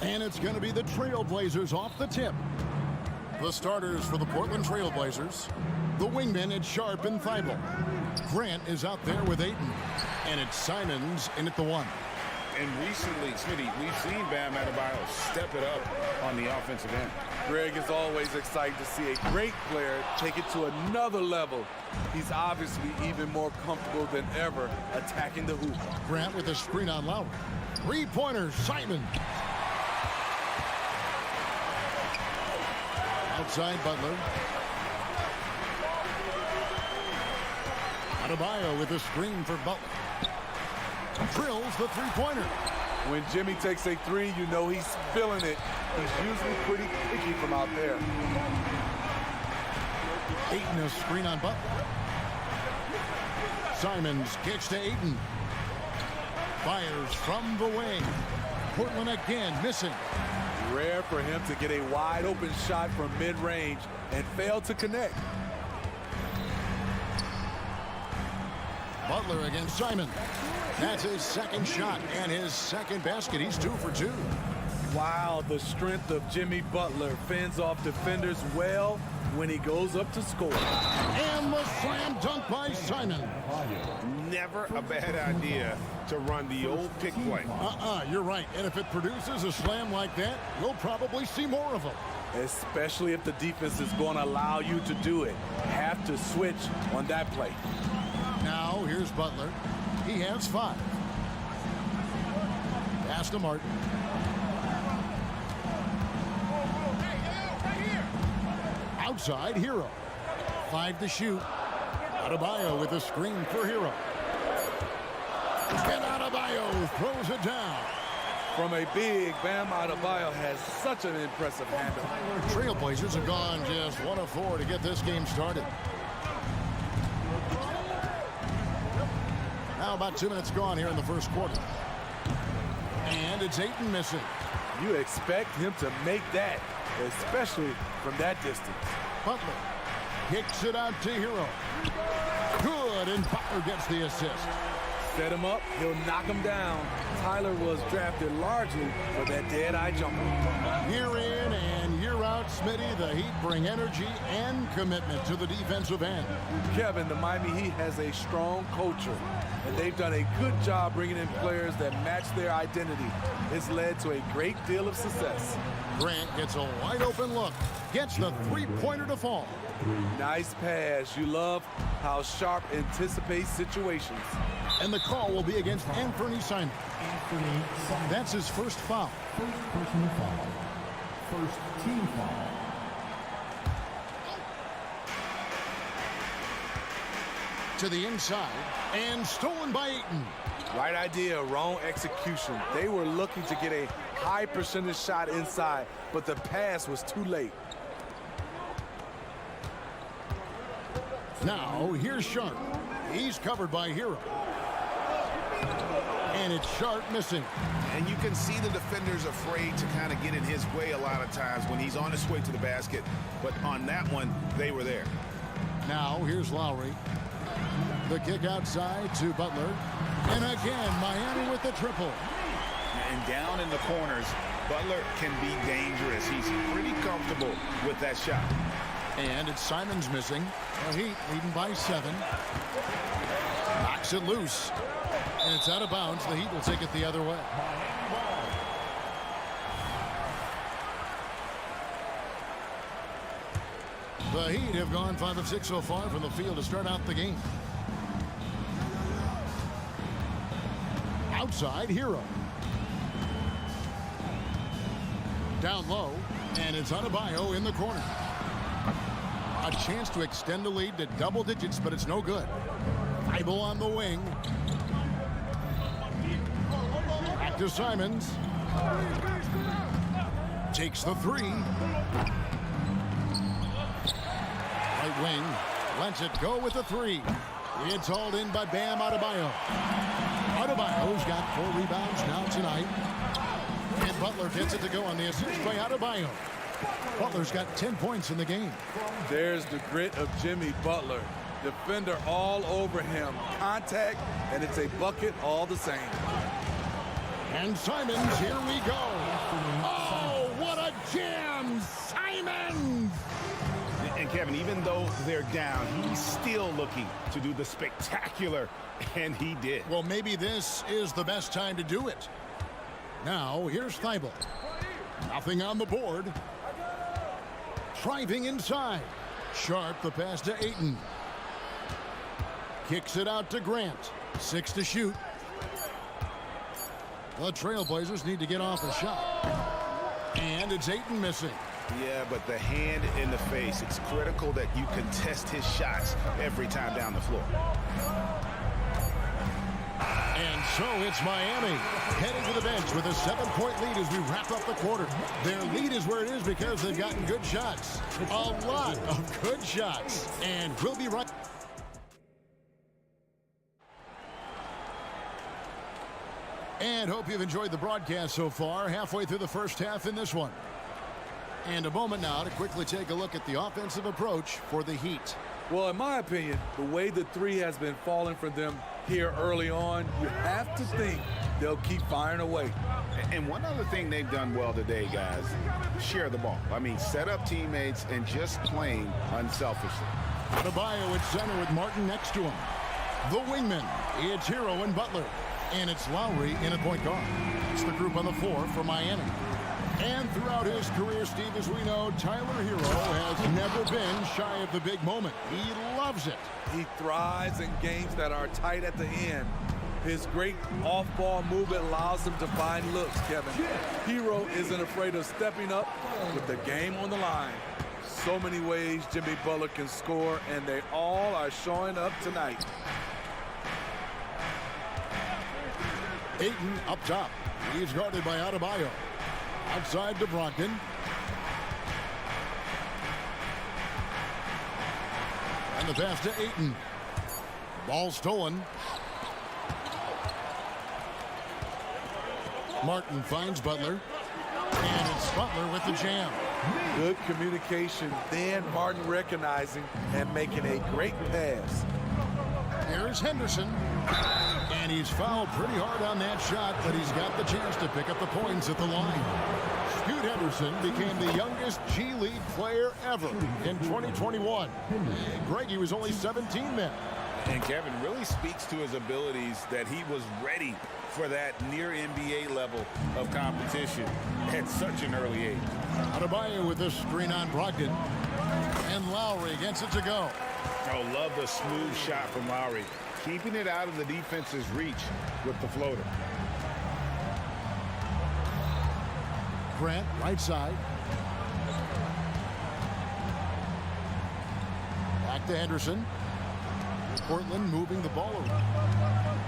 And it's going to be the Trailblazers off the tip. The starters for the Portland Trailblazers. The wingmen, it's Sharp and Thibault. Grant is out there with Ayton. And it's Simons in at the one. And recently, Smitty, we've seen Bam Adebayo step it up on the offensive end. Greg is always excited to see a great player take it to another level. He's obviously even more comfortable than ever attacking the hoop. Grant with a screen on Lowry. Three-pointer, Simon. Outside Butler. Adebayo with a screen for Butler. Drills the three-pointer. When Jimmy takes a three, you know he's feeling it. He's usually pretty picky from out there. Ayton a screen on Butler. Simons kicks to Ayton. Fires from the wing. Portland again missing. Rare for him to get a wide open shot from mid-range and fail to connect. Butler against Simon. That's his second shot and his second basket. He's 2 for 2. Wow, the strength of Jimmy Butler fends off defenders well when he goes up to score. And the slam dunk by Simon. Never a bad idea to run the old pick play. You're right. And if it produces a slam like that, we'll probably see more of them. Especially if the defense is going to allow you to do it. Have to switch on that play. Now, here's Butler. He has 5. Pass to Martin. Outside, Hero. 5 to shoot. Adebayo with a screen for Hero. And Adebayo throws it down. From a big, Bam Adebayo has such an impressive handle. Trailblazers have gone just 1 of 4 to get this game started. Now about 2 minutes gone here in the first quarter. And it's Ayton missing. You expect him to make that, especially from that distance. Butler kicks it out to Hero. Good, and Butler gets the assist. Set him up, he'll knock him down. Tyler was drafted largely for that dead-eye jumper. Year in and year out, Smitty, the Heat bring energy and commitment to the defensive end. Kevin, the Miami Heat has a strong culture, and they've done a good job bringing in players that match their identity. It's led to a great deal of success. Grant gets a wide-open look, gets the three-pointer to fall. Nice pass. You love how Sharp anticipates situations. And the call will be against Anthony Simon. That's his first foul. First personal foul. First team foul. To the inside, and stolen by Ayton. Right idea, wrong execution. They were looking to get a high percentage shot inside, but the pass was too late. Now, here's Sharp. He's covered by Hero. And it's Sharp missing. And you can see the defenders afraid to kind of get in his way a lot of times when he's on his way to the basket. But on that one, they were there. Now, here's Lowry. The kick outside to Butler. And again, Miami with the triple. And down in the corners, Butler can be dangerous. He's pretty comfortable with that shot. And it's Simons missing. The Heat leading by 7. Knocks it loose. And it's out of bounds. The Heat will take it the other way. The Heat have gone 5 of 6 so far from the field to start out the game. Outside, Hero. Down low, and it's Adebayo in the corner. A chance to extend the lead to double digits, but it's no good. Thibault on the wing. Back to Simons. Takes the 3. Right wing. Lets it go with the 3. It's hauled in by Bam Adebayo. Adebayo's got 4 rebounds now tonight. And Butler gets it to go on the assist by Adebayo. Butler's got 10 points in the game. There's the grit of Jimmy Butler. Defender all over him. Contact, and it's a bucket all the same. And Simons, here we go. Oh, what a jam! Simons! And Kevin, even though they're down, he's still looking to do the spectacular, and he did. Well, maybe this is the best time to do it. Now, here's Thibault. Nothing on the board. Driving inside. Sharp, the pass to Ayton. Kicks it out to Grant. 6 to shoot. The Trailblazers need to get off a shot. And it's Ayton missing. Yeah, but the hand in the face, it's critical that you contest his shots every time down the floor. And so it's Miami heading to the bench with a 7-point lead as we wrap up the quarter. Their lead is where it is because they've gotten good shots. A lot of good shots. And we'll be right. And hope you've enjoyed the broadcast so far. Halfway through the first half in this one. And a moment now to quickly take a look at the offensive approach for the Heat. Well, in my opinion, the way the three has been falling for them here early on, you have to think they'll keep firing away. And one other thing they've done well today, guys, share the ball. I mean, set up teammates and just playing unselfishly. Adebayo at center with Martin next to him. The wingmen, it's Hero and Butler. And it's Lowry in at point guard. It's the group on the floor for Miami. And throughout his career, Steve, as we know, Tyler Hero has never been shy of the big moment. He loves it. He thrives in games that are tight at the end. His great off-ball movement allows him to find looks, Kevin. Hero isn't afraid of stepping up with the game on the line. So many ways Jimmy Butler can score, and they all are showing up tonight. Ayton up top. He's guarded by Adebayo. Outside to Brogdon. And the pass to Ayton. Ball stolen. Martin finds Butler. And it's Butler with the jam. Good communication. Then Martin recognizing and making a great pass. Here's Henderson. And he's fouled pretty hard on that shot, but he's got the chance to pick up the points at the line. Scoot Henderson became the youngest G League player ever in 2021. Greg, he was only 17 then. And Kevin really speaks to his abilities that he was ready for that near NBA level of competition at such an early age. Adebayo with this screen on Brogdon. And Lowry gets it to go. Oh, love the smooth shot from Lowry. Keeping it out of the defense's reach with the floater. Grant, right side. Back to Henderson. Portland moving the ball around.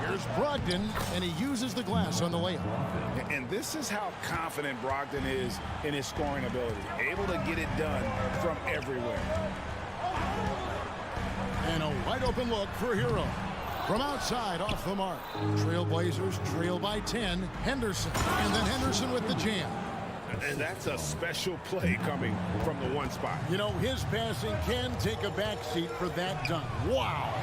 Here's Brogdon, and he uses the glass on the layup. And this is how confident Brogdon is in his scoring ability. Able to get it done from everywhere. And a wide open look for Hero. From outside, off the mark. Trailblazers trail by 10. Henderson. And then Henderson with the jam. And that's a special play coming from the one spot. You know, his passing can take a backseat for that dunk. Wow.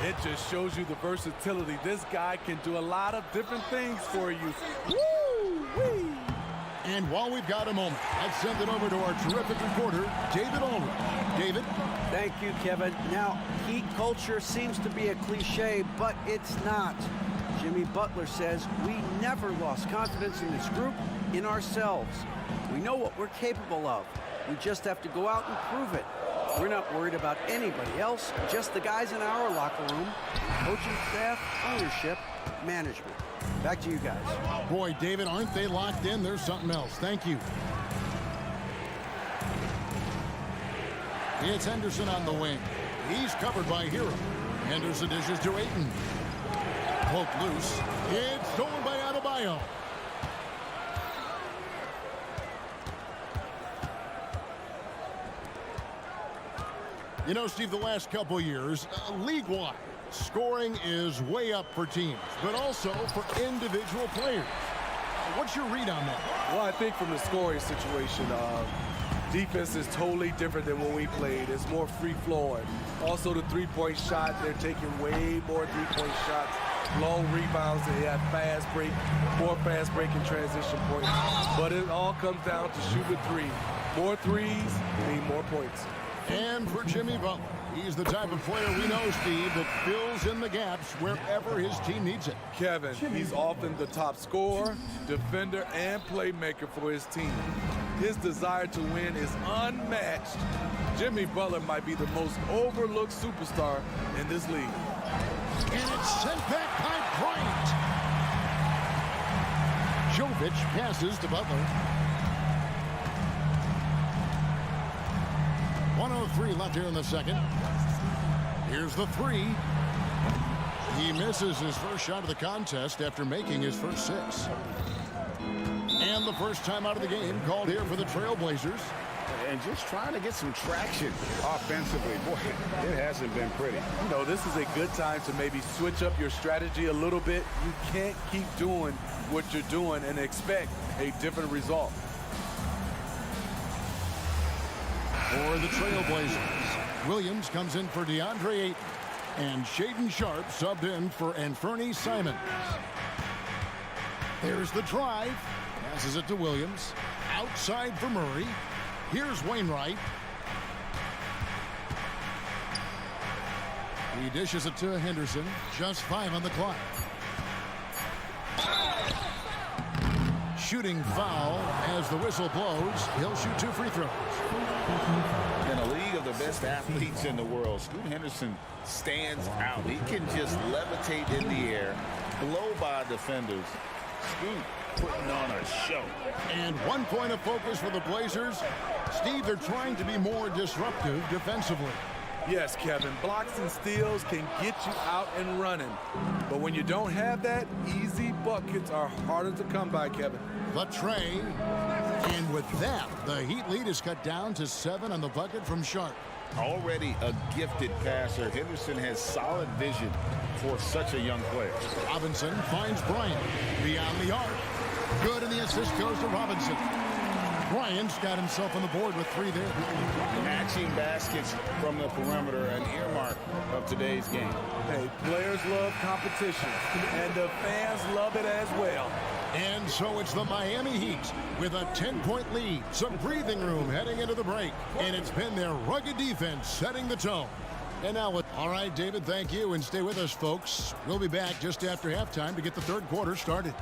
It just shows you the versatility. This guy can do a lot of different things for you. Woo-wee! And while we've got a moment, let's send it over to our terrific reporter, David Ulrich. David? Thank you, Kevin. Now, Heat culture seems to be a cliche, but it's not. Jimmy Butler says we never lost confidence in this group, in ourselves. We know what we're capable of. We just have to go out and prove it. We're not worried about anybody else, just the guys in our locker room, coaching staff, ownership, management. Back to you guys. Boy, David, aren't they locked in? There's something else. Thank you. It's Henderson on the wing. He's covered by Hero. Henderson dishes to Ayton. Poked loose. It's stolen by Adebayo. You know, Steve, the last couple years, league-wide, Scoring is way up for teams, but also for individual players. What's your read on that? Well, I think from the scoring situation, defense is totally different than when we played. It's more free-flowing. Also, the three-point shot, they're taking way more three-point shots, long rebounds, they have fast break, more fast break and transition points. But it all comes down to shooting a three. More threes mean more points. And for Jimmy Butler, he's the type of player we know, Steve, that fills in the gaps wherever his team needs it. Kevin, he's often the top scorer, defender, and playmaker for his team. His desire to win is unmatched. Jimmy Butler might be the most overlooked superstar in this league. And it's sent back by Bryant. Jovic passes to Butler. 1:03 left here in the second. Here's the three. He misses his first shot of the contest after making his first 6. And the first time out of the game called here for the Trailblazers. And just trying to get some traction offensively. Boy, it hasn't been pretty. You know, this is a good time to maybe switch up your strategy a little bit. You can't keep doing what you're doing and expect a different result. For the Trailblazers, Williams comes in for DeAndre Ayton. And Shaedon Sharpe subbed in for Anfernee Simons. There's the drive. Passes it to Williams. Outside for Murray. Here's Wainwright. He dishes it to Henderson. Just 5 on the clock. Shooting foul as the whistle blows. He'll shoot 2 free throws. In a league of the best athletes in the world, Scoot Henderson stands out. He can just levitate in the air, blow by defenders. Scoot putting on a show. And 1 point of focus for the Blazers. Steve, they're trying to be more disruptive defensively. Yes, Kevin, blocks and steals can get you out and running. But when you don't have that, easy buckets are harder to come by, Kevin. The tray. And with that, the Heat lead is cut down to 7 on the bucket from Sharpe. Already a gifted passer, Henderson has solid vision for such a young player. Robinson finds Bryant beyond the arc. Good, and the assist goes to Robinson. Bryant's got himself on the board with 3 there. Matching baskets from the perimeter, an earmark of today's game. Hey, players love competition, and the fans love it as well. And so it's the Miami Heat with a 10-point lead. Some breathing room heading into the break. And it's been their rugged defense setting the tone. And now, all right, David, thank you. And stay with us, folks. We'll be back just after halftime to get the third quarter started.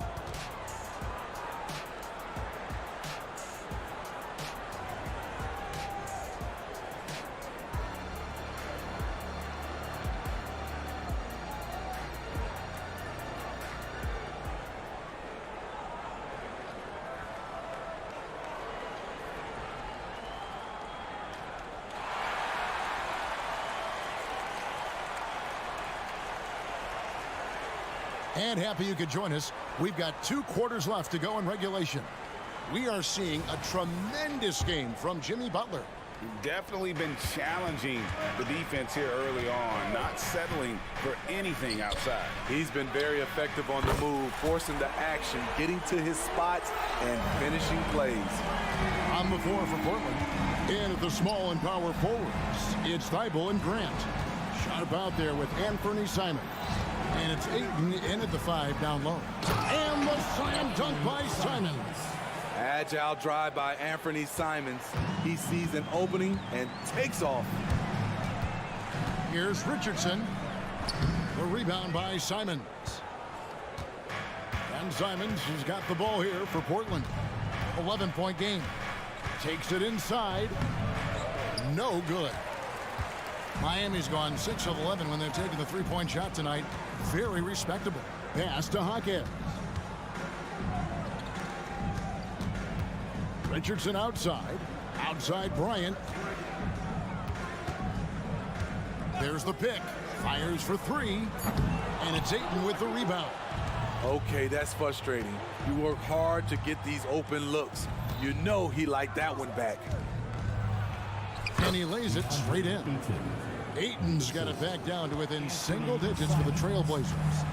And happy you could join us. We've got 2 quarters left to go in regulation. We are seeing a tremendous game from Jimmy Butler. Definitely been challenging the defense here early on, not settling for anything outside. He's been very effective on the move, forcing the action, getting to his spots, and finishing plays. On the floor for Portland. In at the small and power forwards, it's Thibault and Grant. Sharpe out there with Anfernee Simons. And it's Ayton in at the 5 down low. And the slam dunk by Simons. Agile drive by Anfernee Simons. He sees an opening and takes off. Here's Richardson. The rebound by Simons. And Simons has got the ball here for Portland. 11-point game. Takes it inside. No good. Miami's gone 6 of 11 when they're taking the 3-point shot tonight. Very respectable. Pass to Hawkins. Richardson outside. Outside Bryant. There's the pick. Fires for 3. And it's Ayton with the rebound. Okay, that's frustrating. You work hard to get these open looks. You know he liked that one back. And he lays it straight in. Ayton's got it back down to within single digits for the Trailblazers.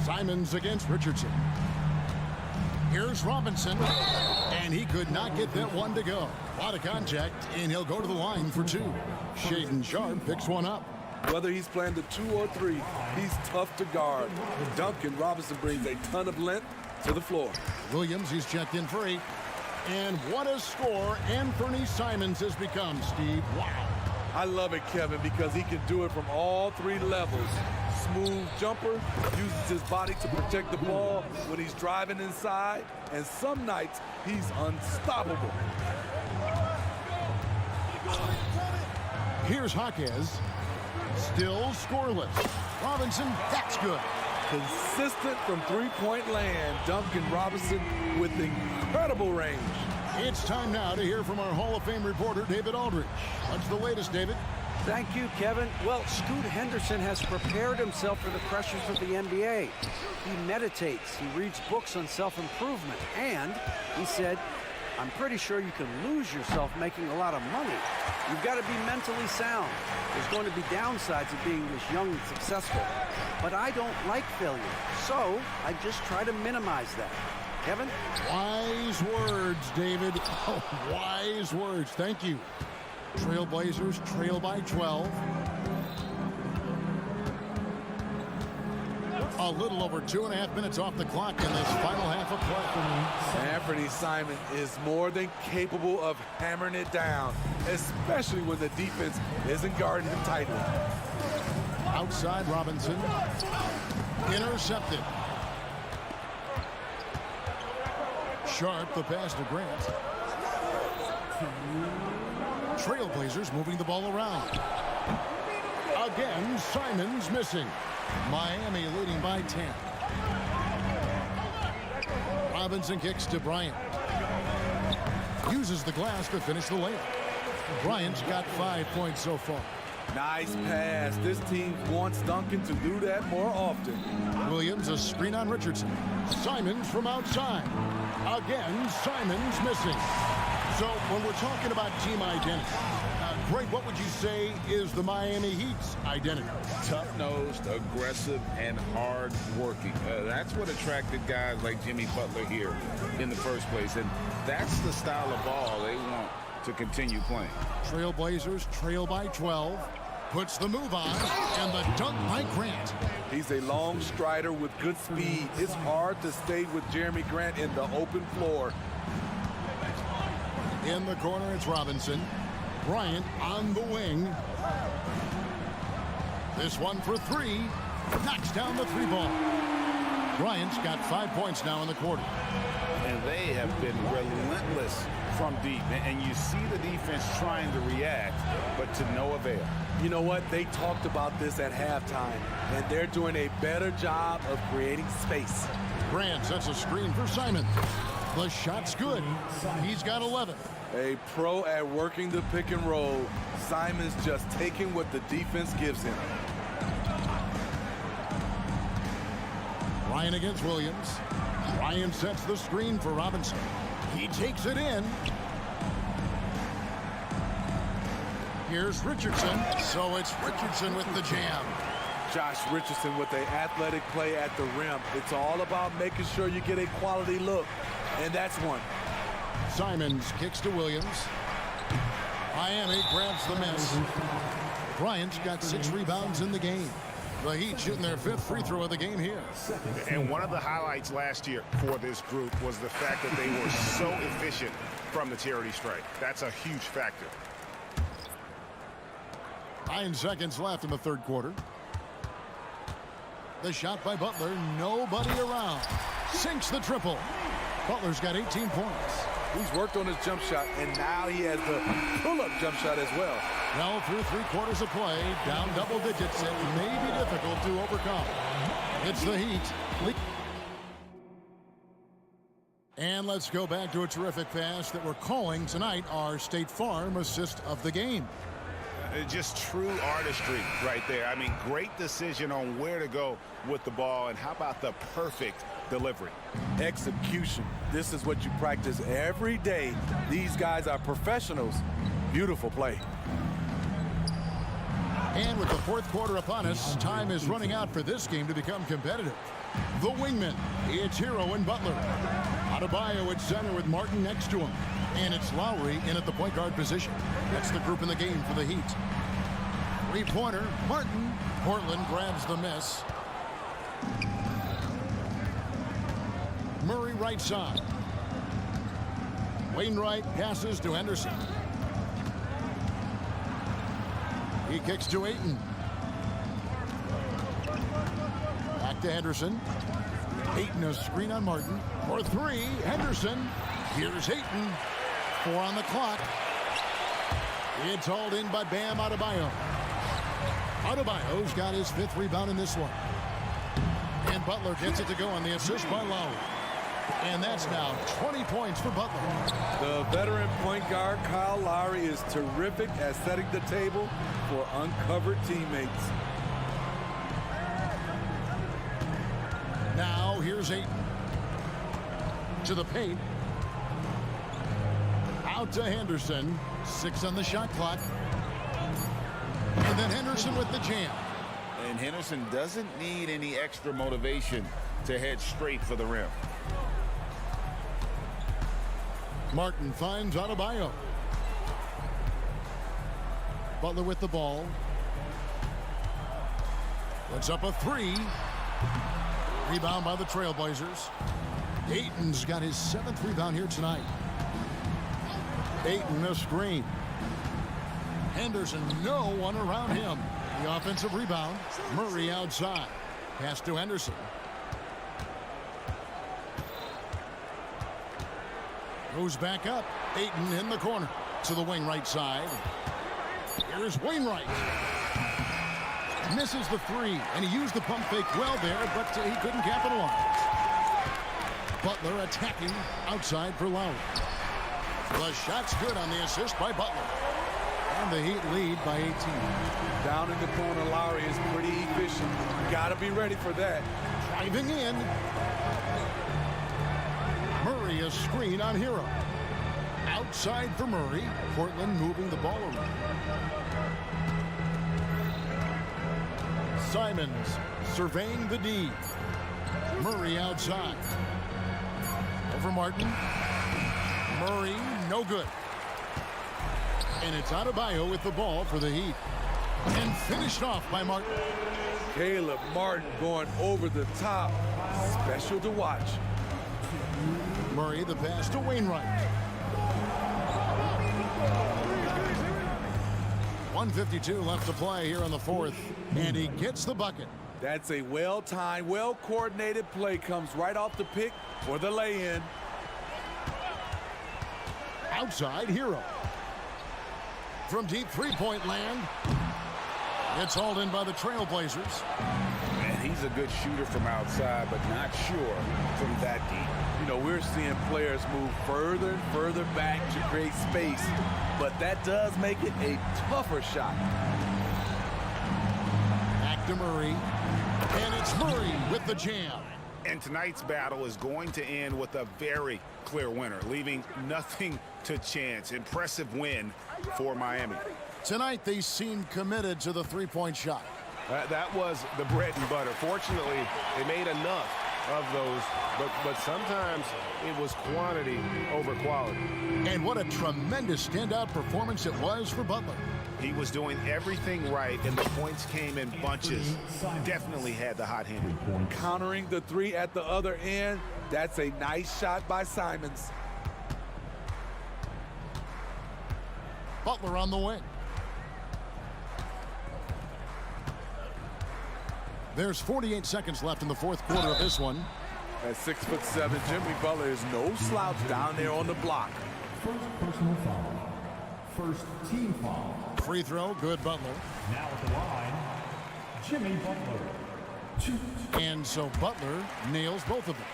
Simons against Richardson. Here's Robinson, and he could not get that one to go. A lot of contact, and he'll go to the line for two. Shaedon Sharpe picks one up. Whether he's playing the 2 or 3, he's tough to guard. Duncan Robinson brings a ton of length to the floor. Williams, he's checked in for 8. And what a score Anthony Simons has become, Steve. Wow. I love it, Kevin, because he can do it from all 3 levels. Smooth jumper, uses his body to protect the ball when he's driving inside, and some nights he's unstoppable. Here's Jaquez. Still scoreless. Robinson, that's good. Consistent from three-point land, Duncan Robinson with incredible range. It's time now to hear from our Hall of Fame reporter, David Aldridge. What's the latest, David? Thank you, Kevin. Well, Scoot Henderson has prepared himself for the pressures of the NBA. He meditates, he reads books on self-improvement, and he said, I'm pretty sure you can lose yourself making a lot of money. You've got to be mentally sound. There's going to be downsides of being this young and successful. But I don't like failure, so I just try to minimize that. Kevin? Wise words, David. Oh, wise words. Thank you. Trailblazers trail by 12. A little over 2.5 minutes off the clock in this final half of play. Anthony Simons is more than capable of hammering it down, especially when the defense isn't guarding him tightly. Outside Robinson. Intercepted. Sharpe, the pass to Grant. Trailblazers moving the ball around. Again, Simons missing. Miami leading by 10. Robinson kicks to Bryant. Uses the glass to finish the layup. Bryant's got 5 points so far. Nice pass. This team wants Duncan to do that more often. Williams, a screen on Richardson. Simons from outside. Again, Simons missing. So when we're talking about team identity, Greg, what would you say is the Miami Heat's identity? Tough-nosed, aggressive, and hard-working. That's what attracted guys like Jimmy Butler here in the first place. And that's the style of ball they want to continue playing. Trailblazers trail by 12. Puts the move on, and the dunk by Grant. He's a long strider with good speed. It's hard to stay with Jeremy Grant in the open floor. In the corner, it's Robinson. Bryant on the wing. This one for 3. Knocks down the 3 ball. Bryant's got 5 points now in the quarter. And they have been relentless from deep. And you see the defense trying to react, but to no avail. You know what? They talked about this at halftime, and they're doing a better job of creating space. Grant sets a screen for Simons. The shot's good. He's got 11. A pro at working the pick and roll. Simons just taking what the defense gives him. Ryan against Williams. Ryan sets the screen for Robinson. He takes it in. Here's Richardson. So it's Richardson with the jam. Josh Richardson with an athletic play at the rim. It's all about making sure you get a quality look, and that's one. Simons kicks to Williams. Miami grabs the miss. Bryant's got 6 rebounds in the game. The Heat shooting their 5th free throw of the game here. And one of the highlights last year for this group was the fact that they were so efficient from the charity stripe. That's a huge factor. 9 seconds left in the 3rd quarter. The shot by Butler, nobody around. Sinks the triple. Butler's got 18 points. He's worked on his jump shot, and now he has the pull-up jump shot as well. Well, through 3 quarters of play, down double digits, it may be difficult to overcome. It's the Heat. And let's go back to a terrific pass that we're calling tonight our State Farm assist of the game. Just true artistry right there. I mean, great decision on where to go with the ball, and how about the perfect delivery? Execution. This is what you practice every day. These guys are professionals Beautiful play. And with the fourth quarter upon us, time is running out for this game to become competitive. The wingmen, it's Hero and Butler. Adebayo at center with Martin next to him. And it's Lowry in at the point guard position. That's the group in the game for the Heat. Three-pointer, Martin. Portland grabs the miss. Murray right side. Wainwright passes to Henderson. He kicks to Ayton. Back to Henderson. Ayton a screen on Martin. For three, Henderson. Here's Ayton. 4 on the clock. It's hauled in by Bam Adebayo. Adebayo's got his 5th rebound in this one. And Butler gets it to go on the assist by Lowry. And that's now 20 points for Butler. The veteran point guard, Kyle Lowry, is terrific at setting the table for uncovered teammates. Now here's Ayton. To the paint. Out to Henderson. 6 on the shot clock. And then Henderson with the jam. And Henderson doesn't need any extra motivation to head straight for the rim. Martin finds Adebayo. Butler with the ball. Puts up a 3. Rebound by the Trailblazers. Ayton's got his 7th rebound here tonight. Ayton a screen. Henderson, no one around him. The offensive rebound. Murray outside. Pass to Henderson. Goes back up. Ayton in the corner. To the wing right side. Here's Wainwright. Misses the 3. And he used the pump fake well there, but he couldn't capitalize. Butler attacking outside for Lowry. The shot's good on the assist by Butler. And the Heat lead by 18. Down in the corner, Lowry is pretty efficient. You got to be ready for that. Driving in. Murray a screen on Hero. Outside for Murray. Portland moving the ball around. Simons surveying the D. Murray outside. Over Martin. Murray, no good. And it's Adebayo with the ball for the Heat. And finished off by Martin. Caleb Martin going over the top. Special to watch. Murray the pass to Wainwright. 1:52 left to play here in the 4th. And he gets the bucket. That's a well-timed, well-coordinated play. Comes right off the pick for the lay-in. Outside, Hero. From deep three-point land. It's hauled in by the Trailblazers. Man, he's a good shooter from outside, but not sure from that deep. You know, we're seeing players move further and further back to create space, but that does make it a tougher shot. Back to Murray. And it's Murray with the jam. And tonight's battle is going to end with a very clear winner, leaving nothing to chance. Impressive win for Miami. Tonight, they seem committed to the three-point shot. That was the bread and butter. Fortunately, they made enough of those, but sometimes it was quantity over quality. And what a tremendous standout performance it was for Butler. He was doing everything right, and the points came in bunches. Definitely had the hot hand. Countering the 3 at the other end. That's a nice shot by Simons. Butler on the wing. There's 48 seconds left in the 4th quarter of this one. At 6'7", Jimmy Butler is no slouch down there on the block. First personal foul. First team foul. Free throw, good Butler. Now at the line, Jimmy Butler. 2. And so Butler nails both of them.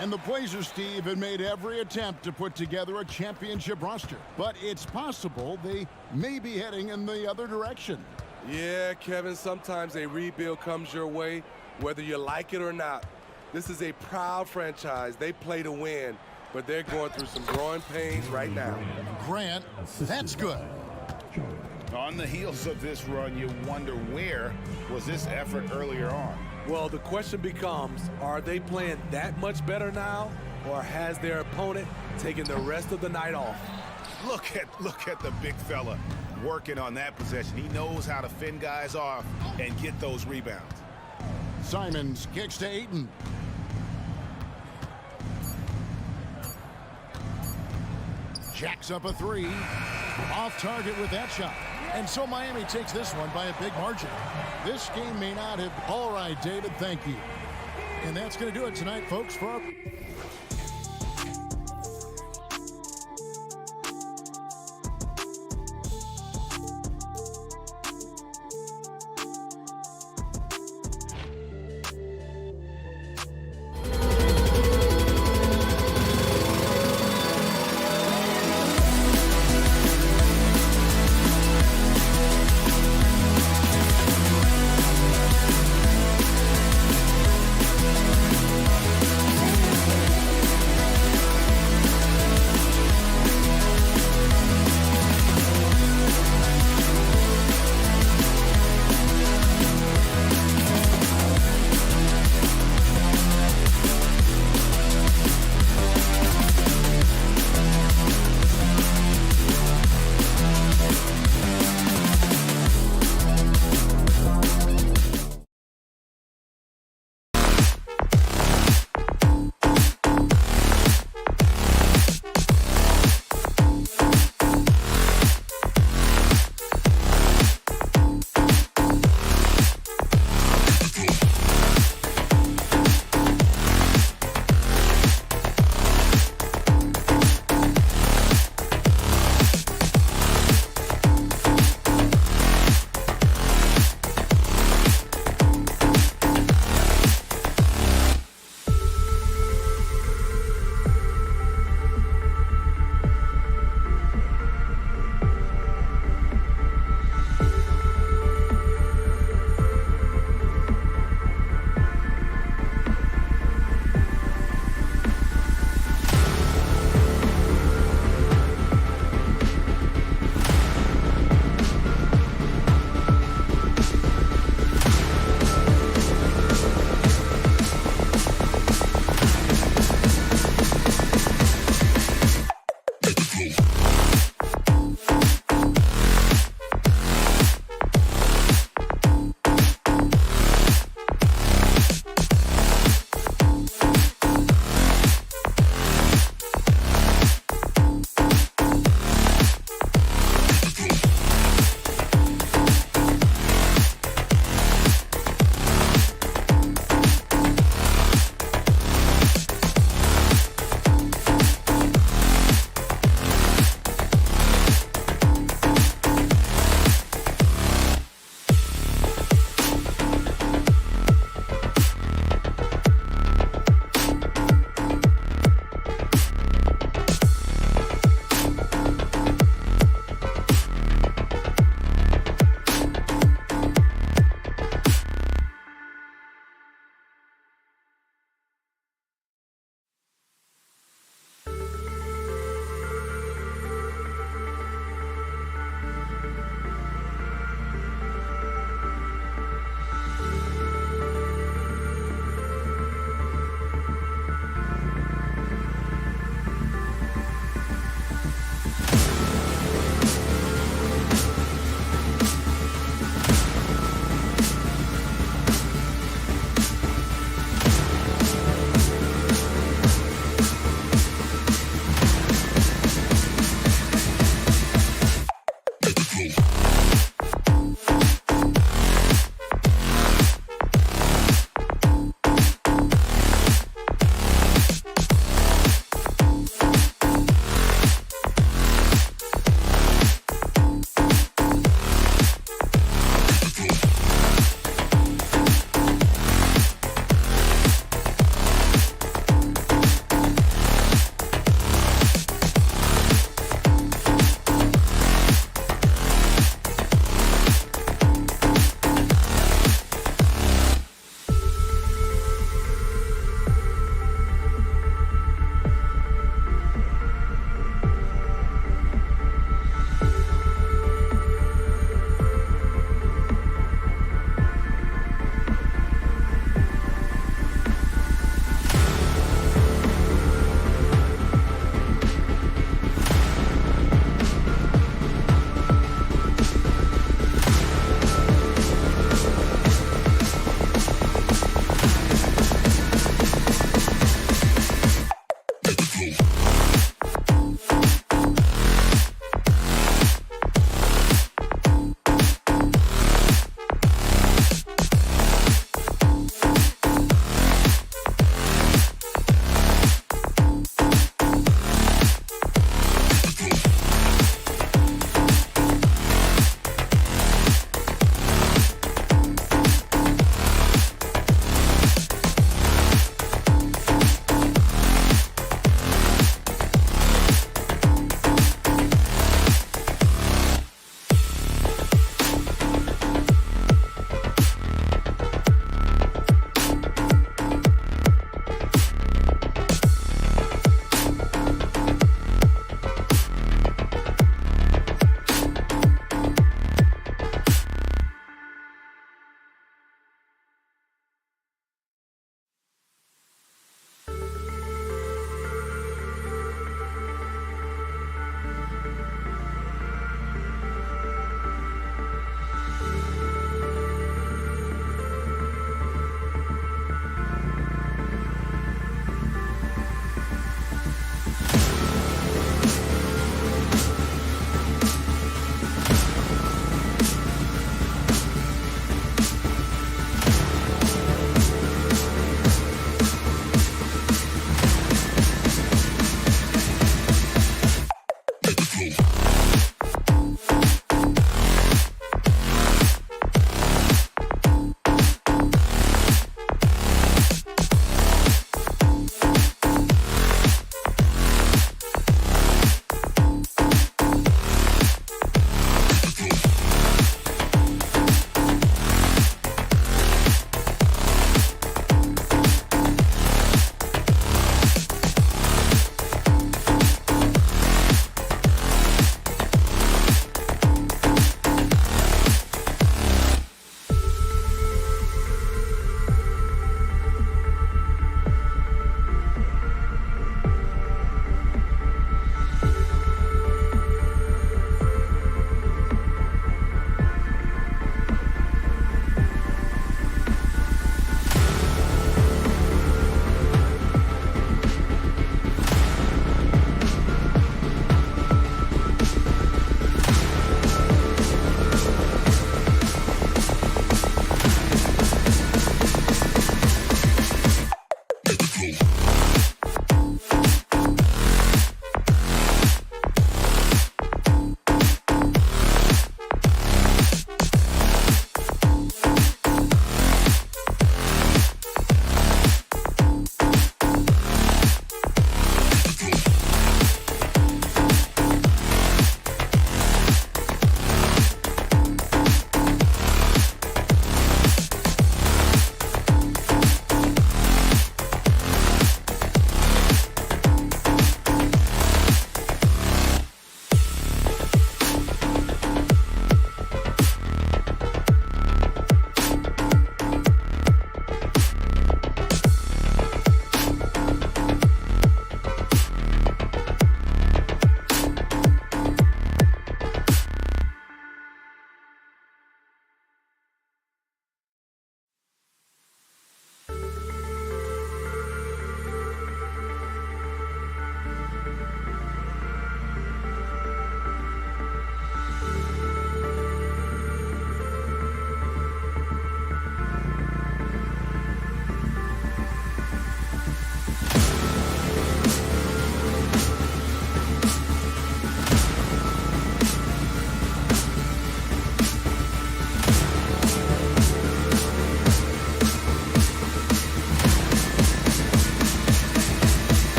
And the Blazers, Steve, had made every attempt to put together a championship roster. But it's possible they may be heading in the other direction. Yeah, Kevin, sometimes a rebuild comes your way, whether you like it or not. This is a proud franchise. They play to win, but they're going through some growing pains right now. Grant, that's good. On the heels of this run, you wonder where was this effort earlier on? Well, the question becomes, are they playing that much better now, or has their opponent taken the rest of the night off? Look at the big fella working on that possession. He knows how to fend guys off and get those rebounds. Simons kicks to Ayton. Jacks up a three. Off target with that shot. And so Miami takes this one by a big margin. This game may not have... All right, David, thank you. And that's going to do it tonight, folks, for our...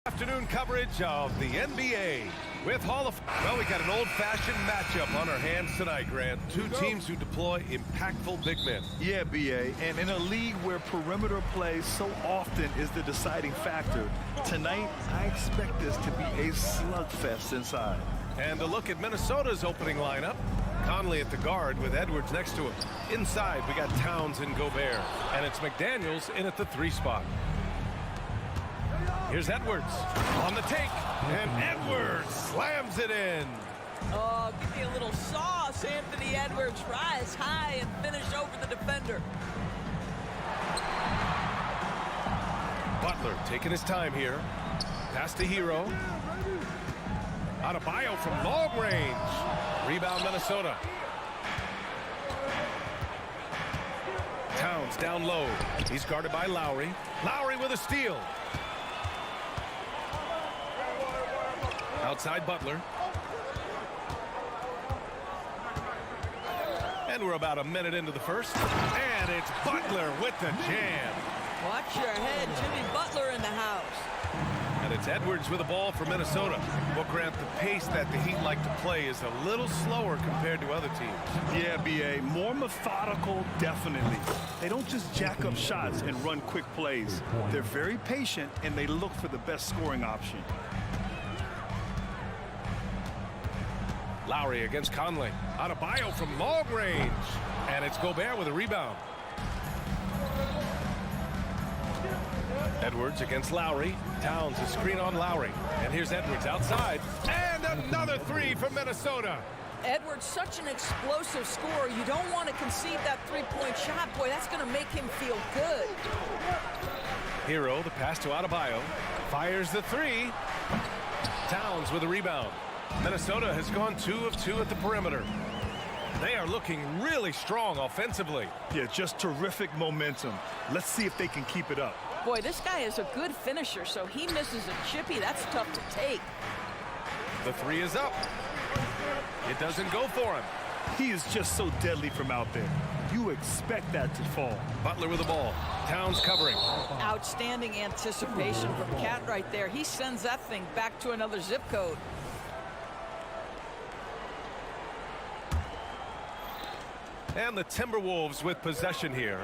Afternoon coverage of the NBA with Well, we got an old-fashioned matchup on our hands tonight, Grant. Two teams who deploy impactful big men. Yeah, B.A., and in a league where perimeter play so often is the deciding factor, tonight I expect this to be a slugfest inside. And a look at Minnesota's opening lineup. Conley at the guard with Edwards next to him. Inside, we got Towns and Gobert. And it's McDaniels in at the 3 spot. Here's Edwards on the take, and Edwards slams it in. Oh, give me a little sauce. Anthony Edwards rise high and finish over the defender. Butler taking his time here. Pass to Hero. Adebayo from long range. Rebound Minnesota. Towns down low. He's guarded by Lowry. Lowry with a steal. Outside Butler. And we're about a minute into the first. And it's Butler with the jam. Watch your head. Jimmy Butler in the house. And it's Edwards with the ball for Minnesota. Well, Grant, the pace that the Heat like to play is a little slower compared to other teams. Yeah, B.A., more methodical, definitely. They don't just jack up shots and run quick plays. They're very patient, and they look for the best scoring option. Lowry against Conley. Adebayo from long range. And it's Gobert with a rebound. Edwards against Lowry. Towns a screen on Lowry. And here's Edwards outside. And another 3 from Minnesota. Edwards, such an explosive scorer. You don't want to concede that 3-point shot. Boy, that's going to make him feel good. Hero, the pass to Adebayo. Fires the 3. Towns with a rebound. Minnesota has gone 2 of 2 at the perimeter. They are looking really strong offensively. Yeah, just terrific momentum. Let's see if they can keep it up. Boy, this guy is a good finisher, so he misses a chippy. That's tough to take. The 3 is up. It doesn't go for him. He is just so deadly from out there. You expect that to fall. Butler with the ball. Towns covering. Outstanding anticipation from Cat right there. He sends that thing back to another zip code. And the Timberwolves with possession here.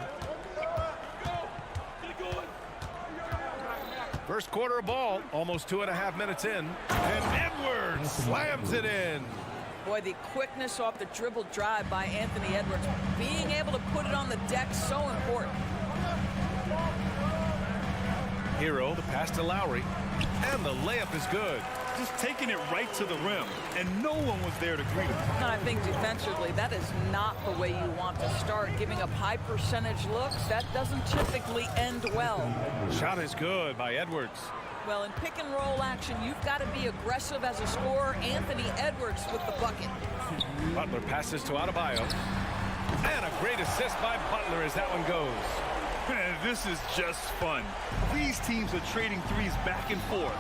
First quarter of ball, almost 2.5 minutes in. And Edwards slams it in. Boy, the quickness off the dribble drive by Anthony Edwards. Being able to put it on the deck, so important. Hero, the pass to Lowry. And the layup is good. Just taking it right to the rim, and no one was there to greet him. And I think defensively, that is not the way you want to start. Giving up high percentage looks, that doesn't typically end well. Shot is good by Edwards. Well, in pick and roll action, you've got to be aggressive as a scorer. Anthony Edwards with the bucket. Butler passes to Adebayo. And a great assist by Butler as that one goes. Man, this is just fun. These teams are trading threes back and forth.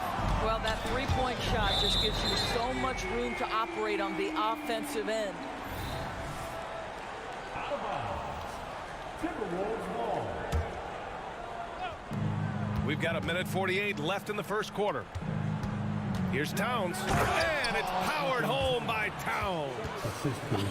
Well, that three-point shot just gives you so much room to operate on the offensive end. We've got 1:48 left in the first quarter. Here's Towns, and it's powered home by Towns.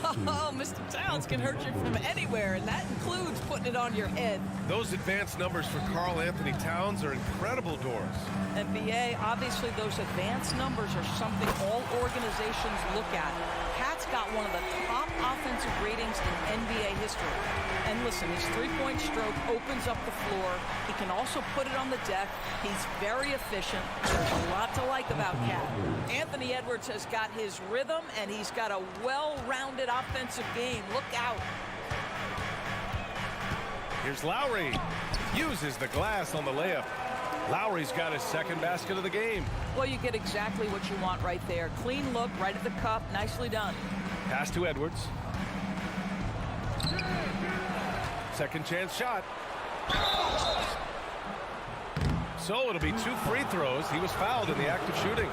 Oh, Mr. Towns can hurt you from anywhere, and that includes putting it on your head. Those advanced numbers for Karl Anthony Towns are incredible, Doris. NBA, obviously those advanced numbers are something all organizations look at. Cat's got one of the top offensive ratings in NBA history. And listen, his three-point stroke opens up the floor. He can also put it on the deck. He's very efficient. There's a lot to like about Cat. Anthony Edwards has got his rhythm, and he's got a well-rounded offensive game. Look out. Here's Lowry. Uses the glass on the layup. Lowry's got his second basket of the game. Well, you get exactly what you want right there. Clean look, right at the cup. Nicely done. Pass to Edwards. Second chance shot. So it'll be 2 free throws. He was fouled in the act of shooting.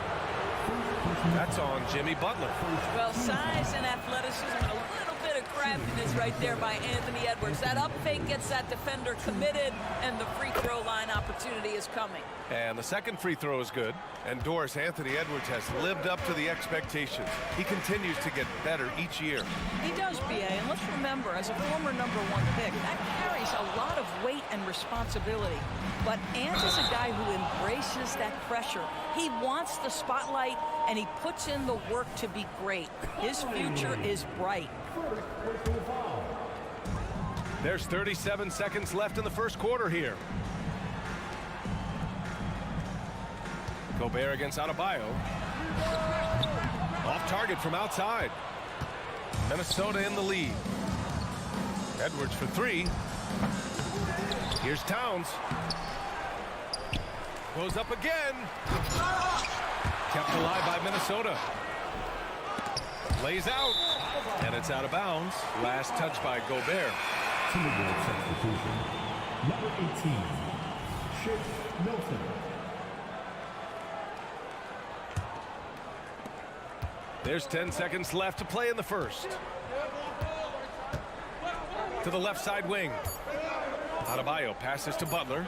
That's on Jimmy Butler. Well, size and athleticism and a little bit of craftiness right there by Anthony Edwards. That up fake gets that defender committed, and the free throw line opportunity is coming. And the second free throw is good. And Doris, Anthony Edwards has lived up to the expectations. He continues to get better each year. He does, B.A., and let's remember, as a former #1 pick, that carries a lot of weight and responsibility. But Ant is a guy who embraces that pressure. He wants the spotlight, and he puts in the work to be great. His future is bright. There's 37 seconds left in the first quarter here. Gobert against Adebayo. Off target from outside. Minnesota in the lead. Edwards for three. Here's Towns. Goes up again. Kept alive by Minnesota. Lays out. And it's out of bounds. Last touch by Gobert. Timberwolves substitution. Number 18, Shake Milton. There's 10 seconds left to play in the first. To the left side wing. Adebayo passes to Butler.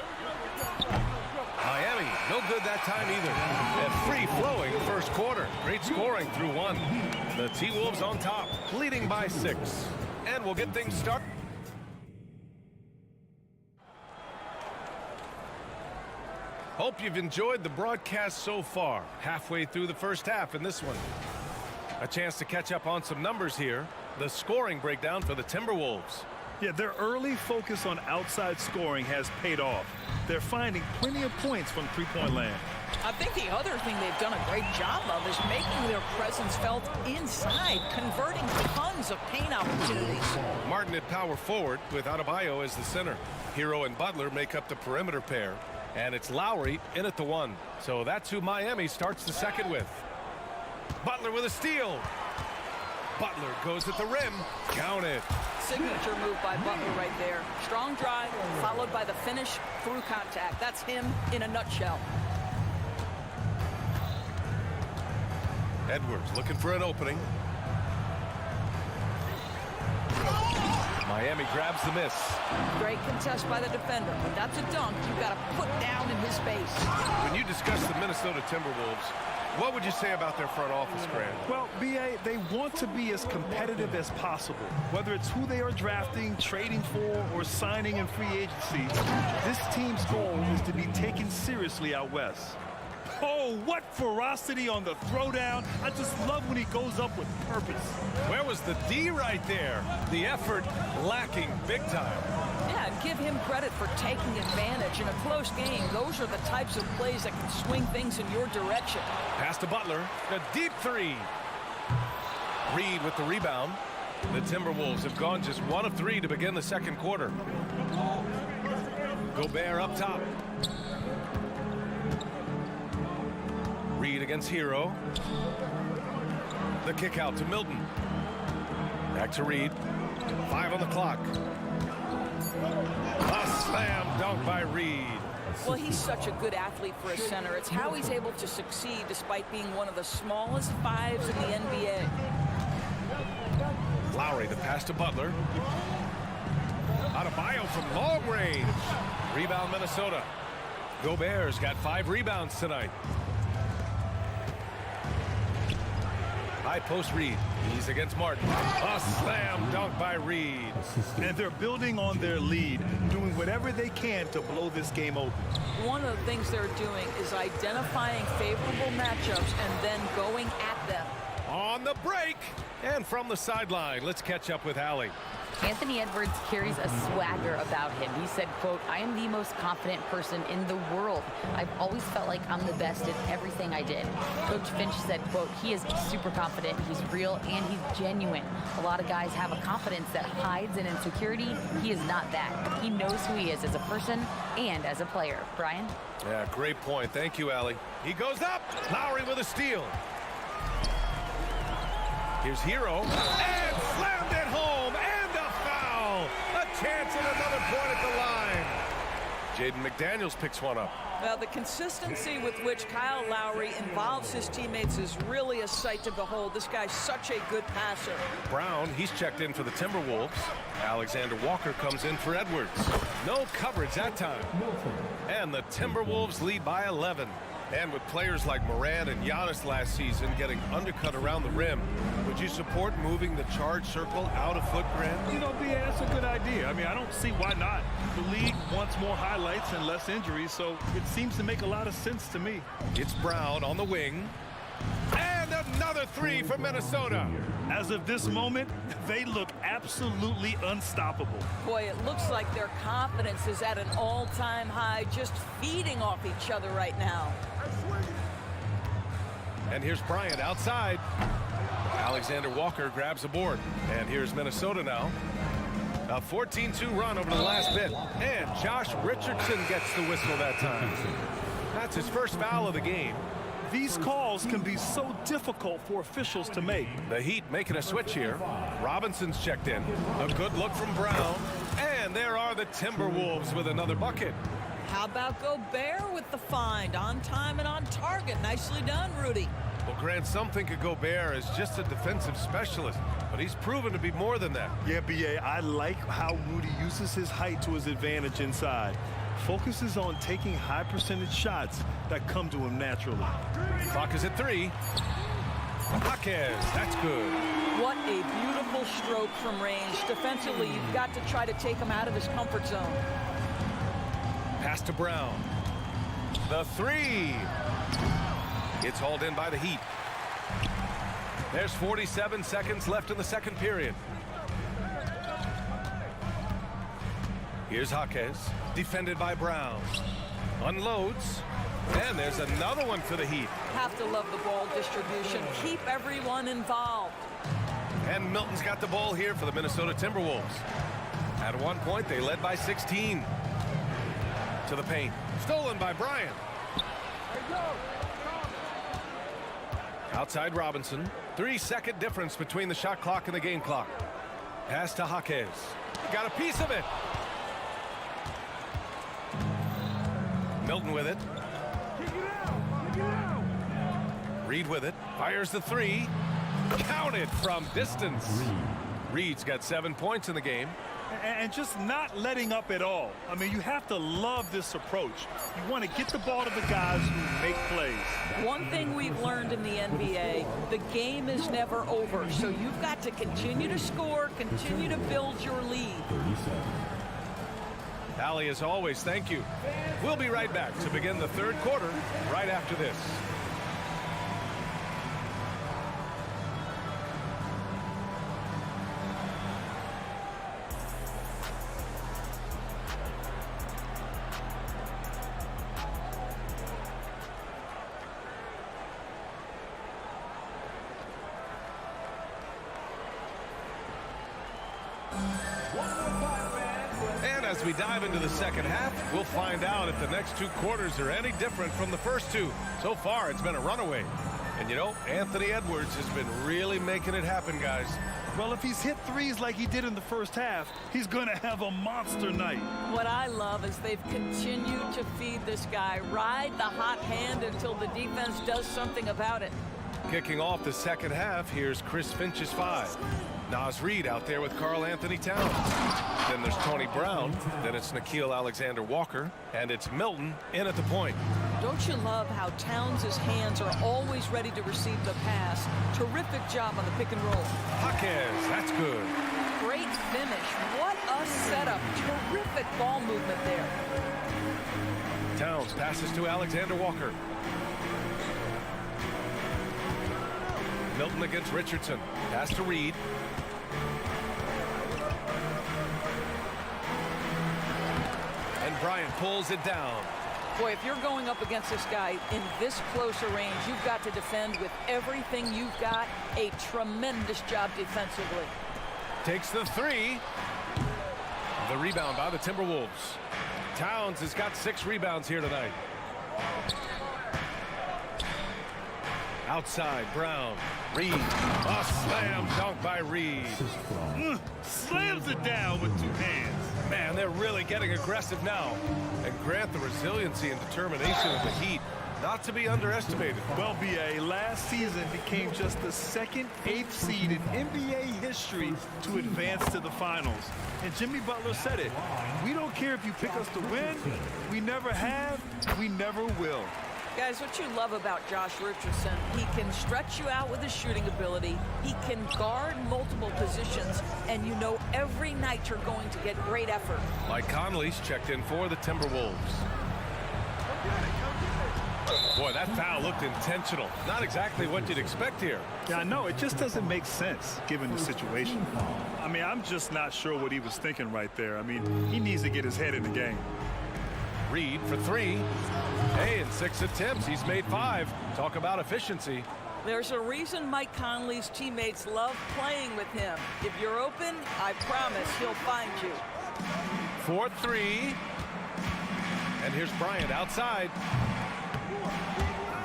Miami, no good that time either. A free-flowing first quarter. Great scoring through one. The T-Wolves on top, leading by 6. And we'll get things started. Hope you've enjoyed the broadcast so far. Halfway through the first half in this one. A chance to catch up on some numbers here. The scoring breakdown for the Timberwolves. Yeah, their early focus on outside scoring has paid off. They're finding plenty of points from three-point land. I think the other thing they've done a great job of is making their presence felt inside, converting tons of paint opportunities. Martin at power forward with Adebayo as the center. Hero and Butler make up the perimeter pair. And it's Lowry in at the 1. So that's who Miami starts the second with. Butler with a steal. Butler goes at the rim. Count it. Signature move by Butler right there. Strong drive, followed by the finish through contact. That's him in a nutshell. Edwards looking for an opening. Miami grabs the miss. Great contest by the defender, but that's a dunk you got to put down in his face. When you discuss the Minnesota Timberwolves, what would you say about their front office, Grant? Well, B.A., they want to be as competitive as possible. Whether it's who they are drafting, trading for, or signing in free agency, this team's goal is to be taken seriously out west. Oh, what ferocity on the throwdown. I just love when he goes up with purpose. Where was the D right there? The effort lacking big time. Yeah, give him credit for taking advantage in a close game. Those are the types of plays that can swing things in your direction. Pass to Butler. A deep three. Reed with the rebound. The Timberwolves have gone just 1 of 3 to begin the second quarter. Gobert up top. Reed against Hero. The kick out to Milton. Back to Reed. 5 on the clock. A slam dunk by Reed. Well, he's such a good athlete for a center. It's how he's able to succeed despite being one of the smallest 5s in the NBA. Lowry the pass to Butler. Adebayo from long range. Rebound Minnesota. Gobert's got 5 rebounds tonight. High post Reed. He's against Martin. A slam dunk by Reed. And they're building on their lead, doing whatever they can to blow this game open. One of the things they're doing is identifying favorable matchups and then going at them. On the break. And from the sideline, let's catch up with Allie. Anthony Edwards carries a swagger about him. He said, quote, "I am the most confident person in the world. I've always felt like I'm the best at everything I did." Coach Finch said, quote, "He is super confident, he's real, and he's genuine. A lot of guys have a confidence that hides an insecurity. He is not that. He knows who he is as a person and as a player." Brian? Yeah, great point. Thank you, Allie. He goes up. Lowry with a steal. Here's Hero. And slammed it home. And a foul. A chance at another point at the line. Jaden McDaniels picks one up. Well, the consistency with which Kyle Lowry involves his teammates is really a sight to behold. This guy's such a good passer. Brown, he's checked in for the Timberwolves. Alexander Walker comes in for Edwards. No coverage that time. And the Timberwolves lead by 11. And with players like Morant and Giannis last season getting undercut around the rim, would you support moving the charge circle out of foot, Grant? You know, BA, that's a good idea. I mean, I don't see why not. The league wants more highlights and less injuries, so it seems to make a lot of sense to me. It's Brown on the wing. And another three for Minnesota. As of this moment, they look absolutely unstoppable. Boy, it looks like their confidence is at an all-time high, just feeding off each other right now. And here's Bryant outside. Alexander Walker grabs a board. And here's Minnesota now. A 14-2 run over the last bit. And Josh Richardson gets the whistle that time. That's his first foul of the game. These calls can be so difficult for officials to make. The Heat making a switch here. Robinson's checked in. A good look from Brown. And there are the Timberwolves with another bucket. How about Gobert with the find? On time and on target. Nicely done, Rudy. Well, Grant, some think of Gobert as just a defensive specialist, but he's proven to be more than that. Yeah, BA, I like how Rudy uses his height to his advantage inside. Focuses on taking high percentage shots that come to him naturally. Clock is at 3. Jaquez, that's good. What a beautiful stroke from range. Defensively, you've got to try to take him out of his comfort zone. Pass to Brown. The 3. It's hauled in by the Heat. There's 47 seconds left in the second period. Here's Jaquez, defended by Brown. Unloads. And there's another one for the Heat. Have to love the ball distribution. Keep everyone involved. And Milton's got the ball here for the Minnesota Timberwolves. At one point, they led by 16. To the paint. Stolen by Bryant. Outside Robinson. 3-second difference between the shot clock and the game clock. Pass to Jaquez. Got a piece of it. Milton with it. Reed with it. Fires the 3. Counted from distance. Reed's got 7 points in the game. And just not letting up at all. I mean, you have to love this approach. You want to get the ball to the guys who make plays. One thing we've learned in the NBA, the game is never over. So you've got to continue to score, continue to build your lead. Allie, as always, thank you. We'll be right back to begin the third quarter right after this. As we dive into the second half, we'll find out if the next 2 quarters are any different from the first 2. So far, it's been a runaway. And you know, Anthony Edwards has been really making it happen, guys. Well, if he's hit threes like he did in the first half, he's going to have a monster night. What I love is they've continued to feed this guy. Ride the hot hand until the defense does something about it. Kicking off the second half, here's Chris Finch's 5. Naz Reid out there with Karl Anthony Towns. Then there's Tony Brown. Then it's Nickeil Alexander-Walker. And it's Milton in at the point. Don't you love how Towns' hands are always ready to receive the pass? Terrific job on the pick and roll. Jaquez, that's good. Great finish. What a setup. Terrific ball movement there. Towns passes to Alexander-Walker. Milton against Richardson. Pass to Reed. And Bryant pulls it down. Boy, if you're going up against this guy in this close a range, you've got to defend with everything you've got. A tremendous job defensively. Takes the 3. The rebound by the Timberwolves. Towns has got 6 rebounds here tonight. Outside, Brown. Reed. A slam dunk by Reed. Slams it down with 2 hands. Man, they're really getting aggressive now. And Grant, the resiliency and determination of the Heat, not to be underestimated. Well, B.A., last season became just the second 8th seed in NBA history to advance to the finals. And Jimmy Butler said it. We don't care if you pick us to win. We never have. We never will. Guys, what you love about Josh Richardson, he can stretch you out with his shooting ability. He can guard multiple positions, and you know every night you're going to get great effort. Mike Conley's checked in for the Timberwolves. Boy, that foul looked intentional. Not exactly what you'd expect here. Yeah, I know. It just doesn't make sense given the situation. I mean, I'm just not sure what he was thinking right there. I mean, he needs to get his head in the game. Reed for 3. Hey, in 6 attempts, he's made 5. Talk about efficiency. There's a reason Mike Conley's teammates love playing with him. If you're open, I promise he'll find you. 4 3. And here's Bryant outside.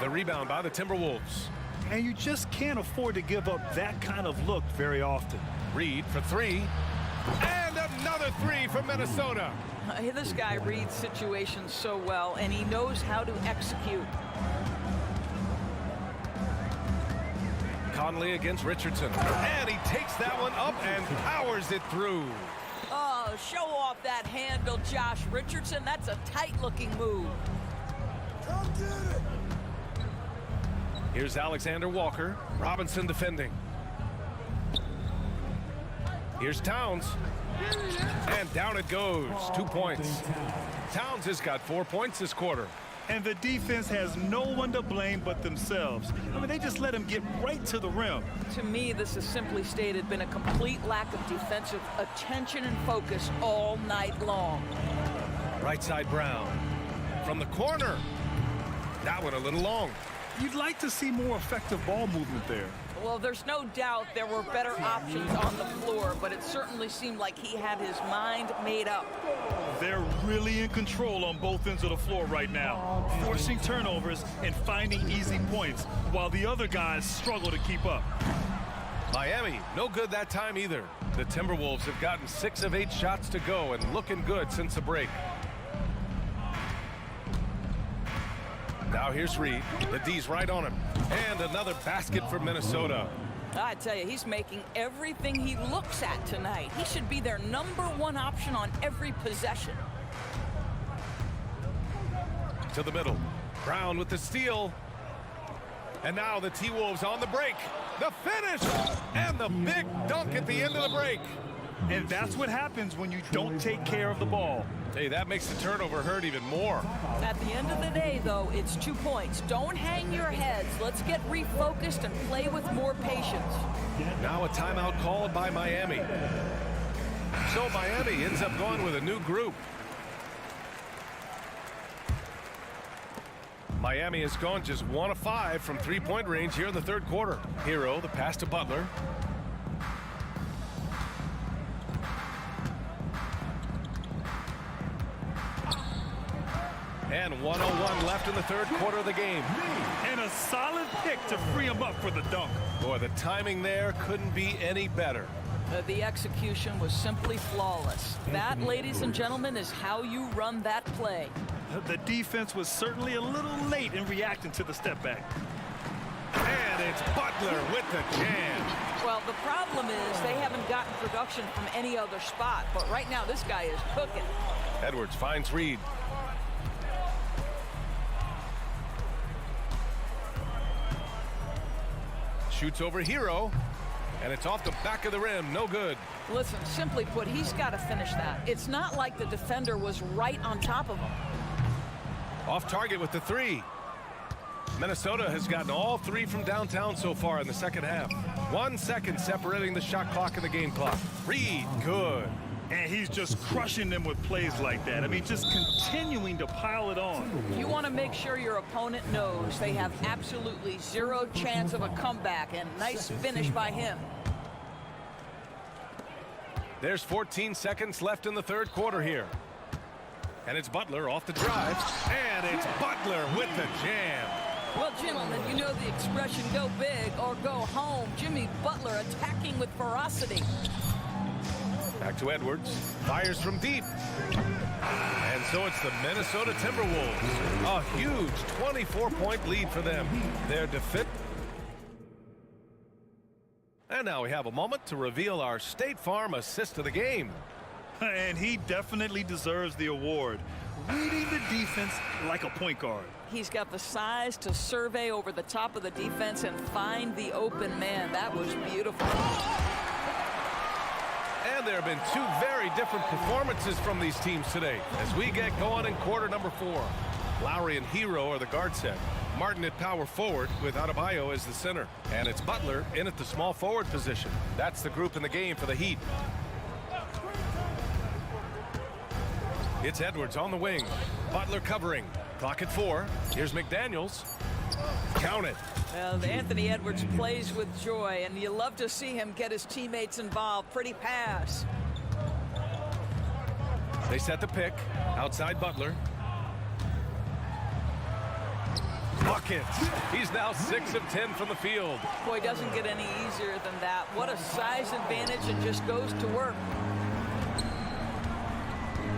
The rebound by the Timberwolves. And you just can't afford to give up that kind of look very often. Reed for 3. And another 3 from Minnesota. This guy reads situations so well, and he knows how to execute. Conley against Richardson. And he takes that one up and powers it through. Oh, show off that handle, Josh Richardson. That's a tight-looking move. Come get it. Here's Alexander Walker. Robinson defending. Here's Towns. And down it goes. 2 points. Towns has got 4 points this quarter. And the defense has no one to blame but themselves. I mean, they just let him get right to the rim. To me, this has simply stated been a complete lack of defensive attention and focus all night long. Right side Brown. From the corner. That one a little long. You'd like to see more effective ball movement there. Well, there's no doubt there were better options on the floor, but it certainly seemed like he had his mind made up. They're really in control on both ends of the floor right now, forcing turnovers and finding easy points, while the other guys struggle to keep up. Miami, no good that time either. The Timberwolves have gotten 6 of 8 shots to go and looking good since the break. Now here's Reed. The D's right on him. And another basket for Minnesota. I tell you, he's making everything he looks at tonight. He should be their #1 option on every possession. To the middle. Brown with the steal. And now the T-Wolves on the break. The finish! And the big dunk at the end of the break. And that's what happens when you don't take care of the ball. Hey, that makes the turnover hurt even more. At the end of the day, though, it's 2 points. Don't hang your heads. Let's get refocused and play with more patience. Now a timeout called by Miami. So Miami ends up going with a new group. Miami has gone just 1 of 5 from 3-point range here in the third quarter. Hero, the pass to Butler. And 1:01 left in the third quarter of the game. And a solid pick to free him up for the dunk. Boy, the timing there couldn't be any better. The execution was simply flawless. That, ladies and gentlemen, is how you run that play. The defense was certainly a little late in reacting to the step back. And it's Butler with the jam. Well, the problem is they haven't gotten production from any other spot. But right now, this guy is cooking. Edwards finds Reed. Shoots over Hero, and it's off the back of the rim. No good. Listen, simply put, he's got to finish that. It's not like the defender was right on top of him. Off target with the 3. Minnesota has gotten all 3 from downtown so far in the second half. 1 second separating the shot clock and the game clock. Reed, good. And he's just crushing them with plays like that. I mean, just continuing to pile it on. You want to make sure your opponent knows they have absolutely 0 chance of a comeback, and nice finish by him. There's 14 seconds left in the third quarter here. And it's Butler off the drive. And it's Butler with the jam. Well, gentlemen, you know the expression, go big or go home. Jimmy Butler attacking with ferocity. Back to Edwards. Fires from deep. And so it's the Minnesota Timberwolves. A huge 24-point lead for them. Their defense. And now we have a moment to reveal our State Farm assist of the game. And he definitely deserves the award. Reading the defense like a point guard. He's got the size to survey over the top of the defense and find the open man. That was beautiful. And there have been two very different performances from these teams today as we get going in quarter number 4. Lowry and Hero are the guard set. Martin at power forward with Adebayo as the center. And it's Butler in at the small forward position. That's the group in the game for the Heat. It's Edwards on the wing. Butler covering. Clock at 4. Here's McDaniels. Count it. Well, Anthony Edwards plays with joy, and you love to see him get his teammates involved. Pretty pass. They set the pick. Outside Butler. Bucket. He's now 6 of 10 from the field. Boy, doesn't get any easier than that. What a size advantage, and just goes to work.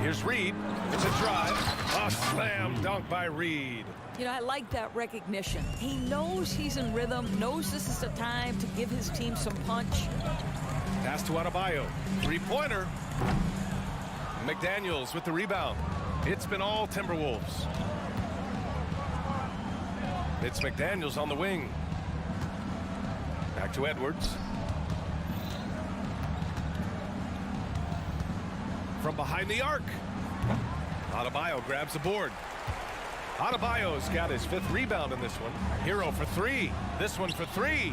Here's Reed. It's a drive. A slam dunk by Reed. You know, I like that recognition. He knows he's in rhythm, knows this is the time to give his team some punch. Pass to Adebayo. Three-pointer. McDaniels with the rebound. It's been all Timberwolves. It's McDaniels on the wing. Back to Edwards. From behind the arc. Adebayo grabs the board. Adebayo's got his 5th rebound in this one. Hero for 3. This one for 3.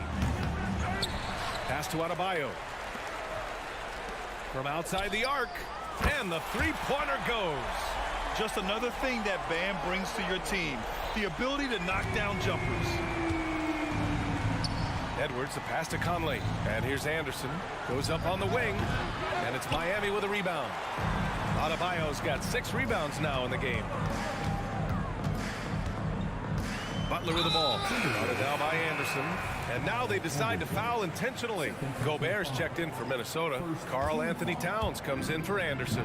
Pass to Adebayo. From outside the arc. And the three-pointer goes. Just another thing that Bam brings to your team. The ability to knock down jumpers. Edwards, the pass to Conley. And here's Anderson. Goes up on the wing. And it's Miami with a rebound. Adebayo's got 6 rebounds now in the game. Butler with the ball. Brought down by Anderson. And now they decide to foul intentionally. Gobert's checked in for Minnesota. Karl Anthony Towns comes in for Anderson.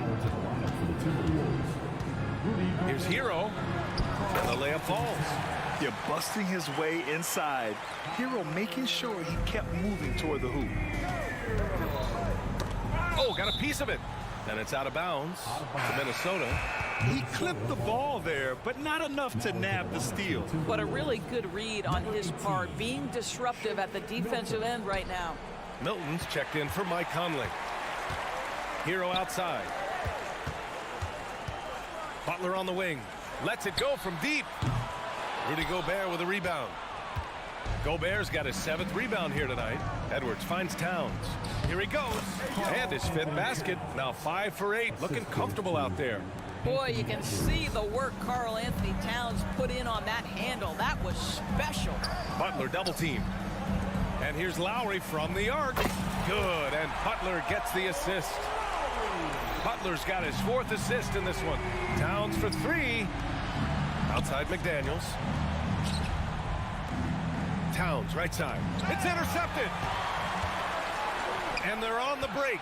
Here's Hero. And the layup falls. You're busting his way inside. Hero making sure he kept moving toward the hoop. Oh, got a piece of it. And it's out of bounds to Minnesota. He clipped the ball there, but not enough to nab the steal. But a really good read on his part, being disruptive at the defensive end right now. Milton's checked in for Mike Conley. Hero outside. Butler on the wing. Lets it go from deep. Rudy Gobert with a rebound. Gobert's got his 7th rebound here tonight. Edwards finds Towns. Here he goes. And his 5th basket. Now 5 for 8. Looking comfortable out there. Boy, you can see the work Karl Anthony Towns put in on that handle. That was special. Butler double team. And here's Lowry from the arc. Good. And Butler gets the assist. Butler's got his 4th assist in this one. Towns for 3. Outside McDaniels. Towns, right side. It's intercepted. And they're on the break.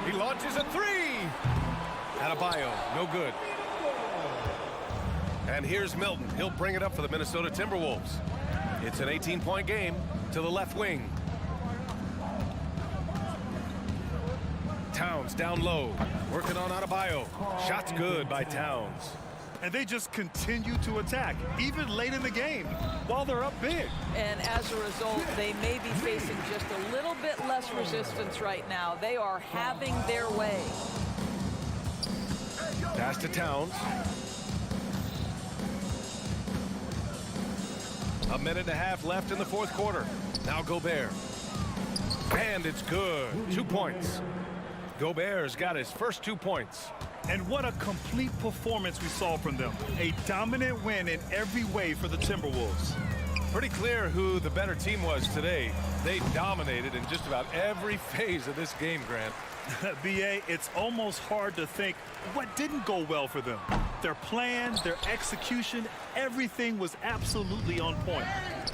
He launches a 3. Adebayo, no good. And here's Milton. He'll bring it up for the Minnesota Timberwolves. It's an 18-point game to the left wing. Towns down low. Working on Adebayo. Shot's good by Towns. And they just continue to attack, even late in the game, while they're up big. And as a result, they may be facing just a little bit less resistance right now. They are having their way. Pass to Towns. A minute and a half left in the 4th quarter. Now Gobert. And it's good. 2 points. Gobert's got his first 2 points. And what a complete performance we saw from them. A dominant win in every way for the Timberwolves. Pretty clear who the better team was today. They dominated in just about every phase of this game, Grant. B.A., it's almost hard to think what didn't go well for them. Their plan, their execution, everything was absolutely on point.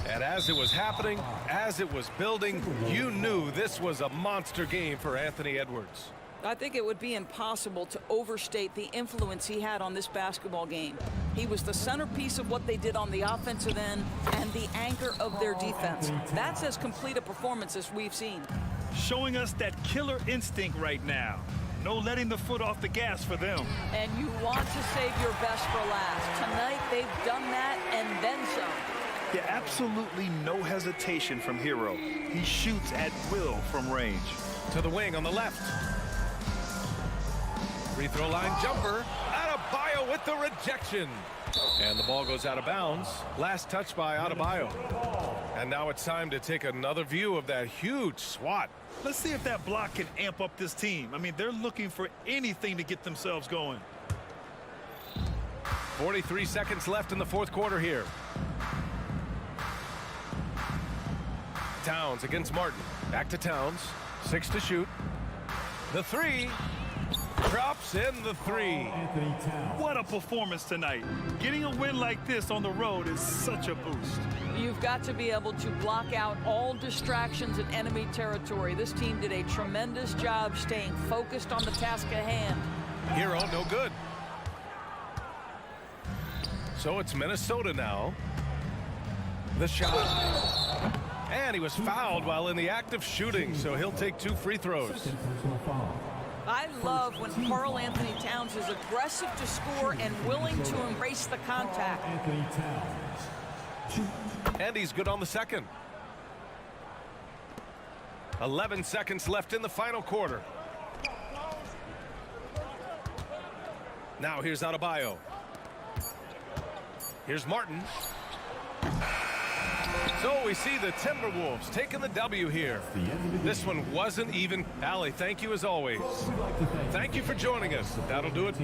And as it was happening, as it was building, you knew this was a monster game for Anthony Edwards. I think it would be impossible to overstate the influence he had on this basketball game. He was the centerpiece of what they did on the offensive end and the anchor of their defense. That's as complete a performance as we've seen. Showing us that killer instinct right now. No letting the foot off the gas for them. And you want to save your best for last. Tonight, they've done that and then some. Yeah, absolutely no hesitation from Hero. He shoots at will from range. To the wing on the left. Free throw line jumper. Adebayo with the rejection. And the ball goes out of bounds. Last touch by Adebayo. And now it's time to take another view of that huge swat. Let's see if that block can amp up this team. I mean, they're looking for anything to get themselves going. 43 seconds left in the fourth quarter here. Towns against Martin. Back to Towns. 6 to shoot. The three. Drops in the three. What a performance tonight. Getting a win like this on the road is such a boost. You've got to be able to block out all distractions in enemy territory. This team did a tremendous job staying focused on the task at hand. Hero, no good. So it's Minnesota now. The shot. And he was fouled while in the act of shooting, so he'll take 2 free throws. I love when Karl Anthony Towns is aggressive to score and willing to embrace the contact. And he's good on the second. 11 seconds left in the final quarter. Now here's Adebayo. Here's Martin. So we see the Timberwolves taking the W here. This one wasn't even. Allie, thank you as always. Thank you for joining us. That'll do it.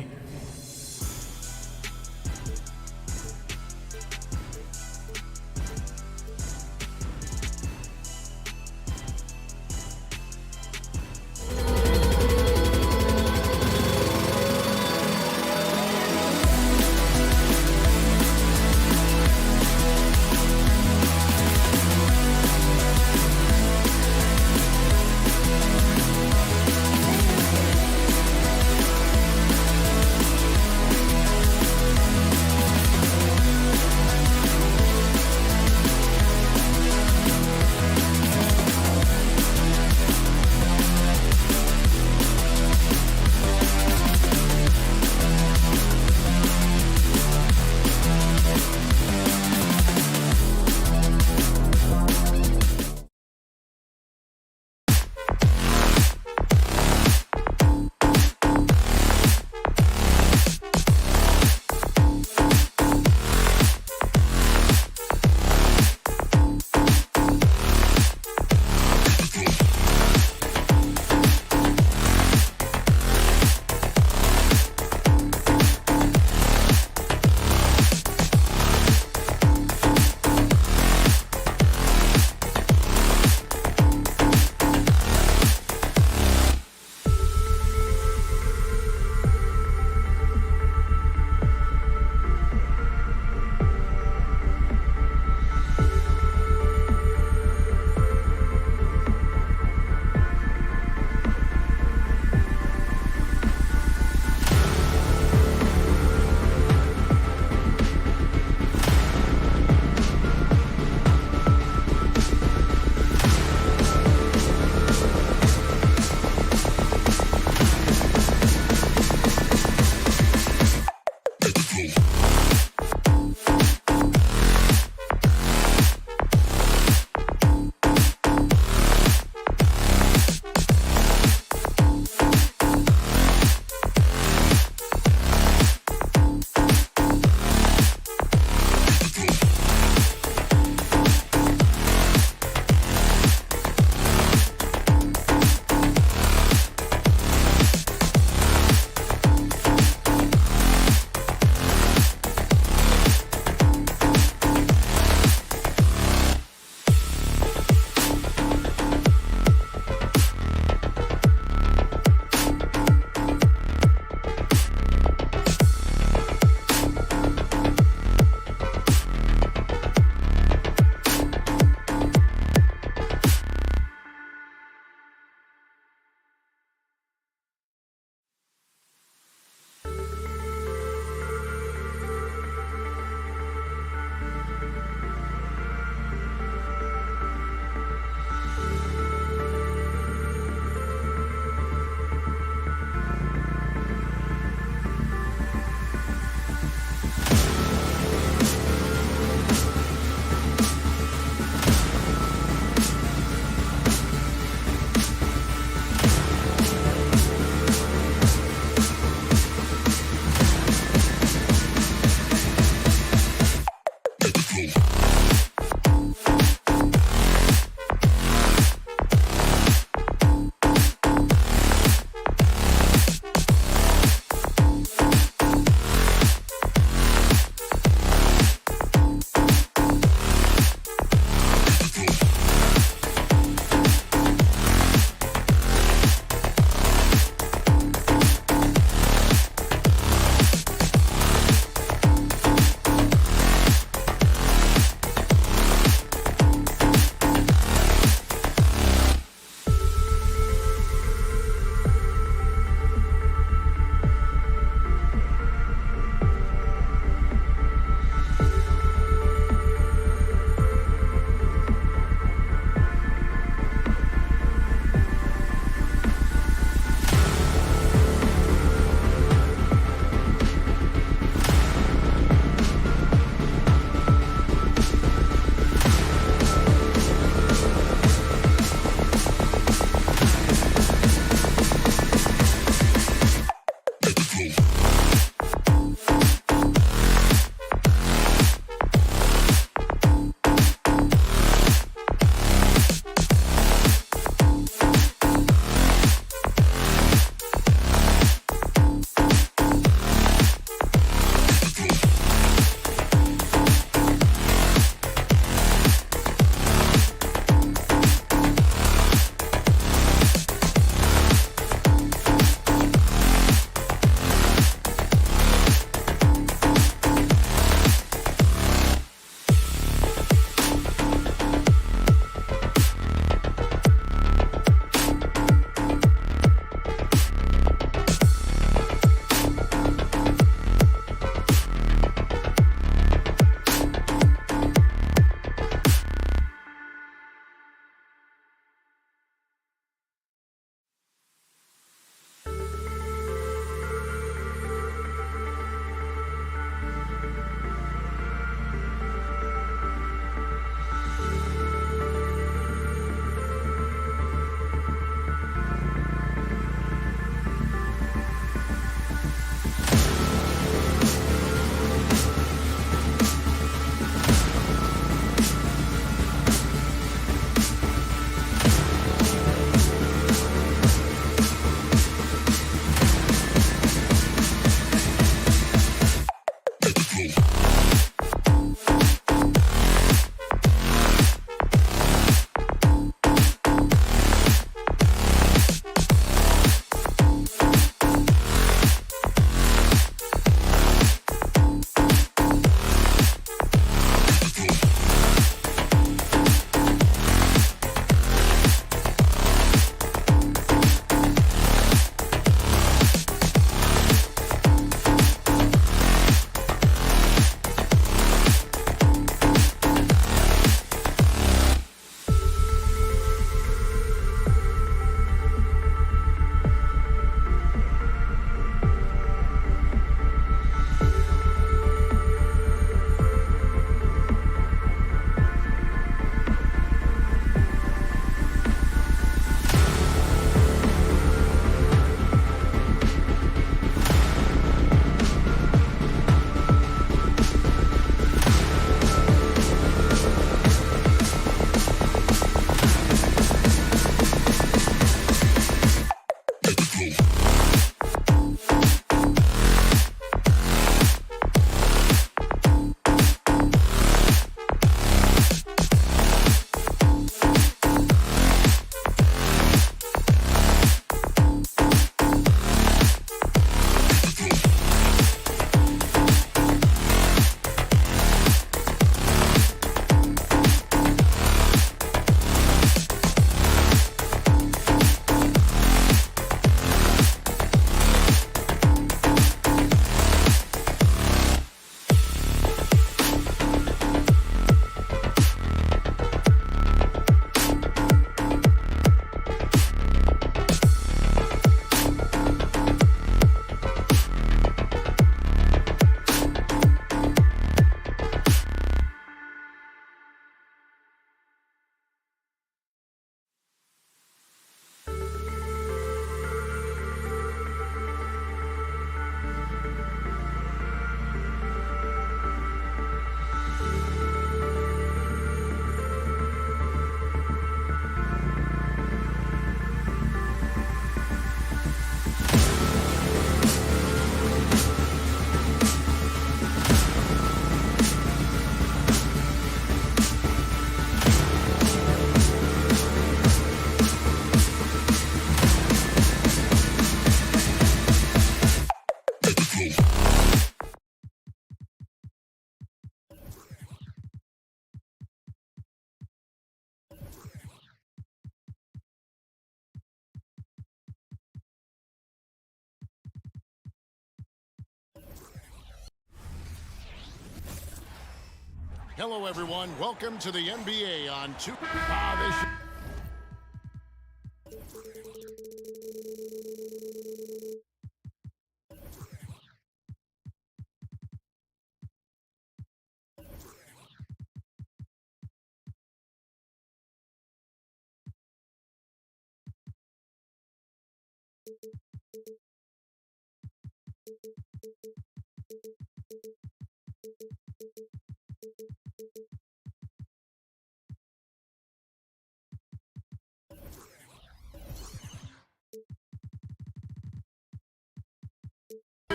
Hello, everyone. Welcome to the NBA on this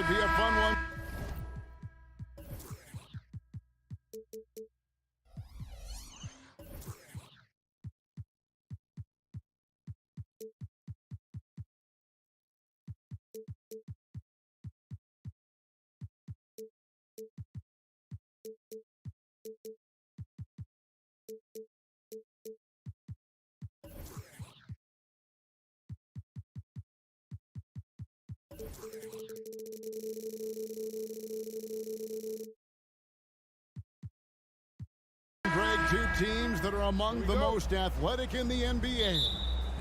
should be a fun one. Greg, two teams that are among the most athletic in the NBA.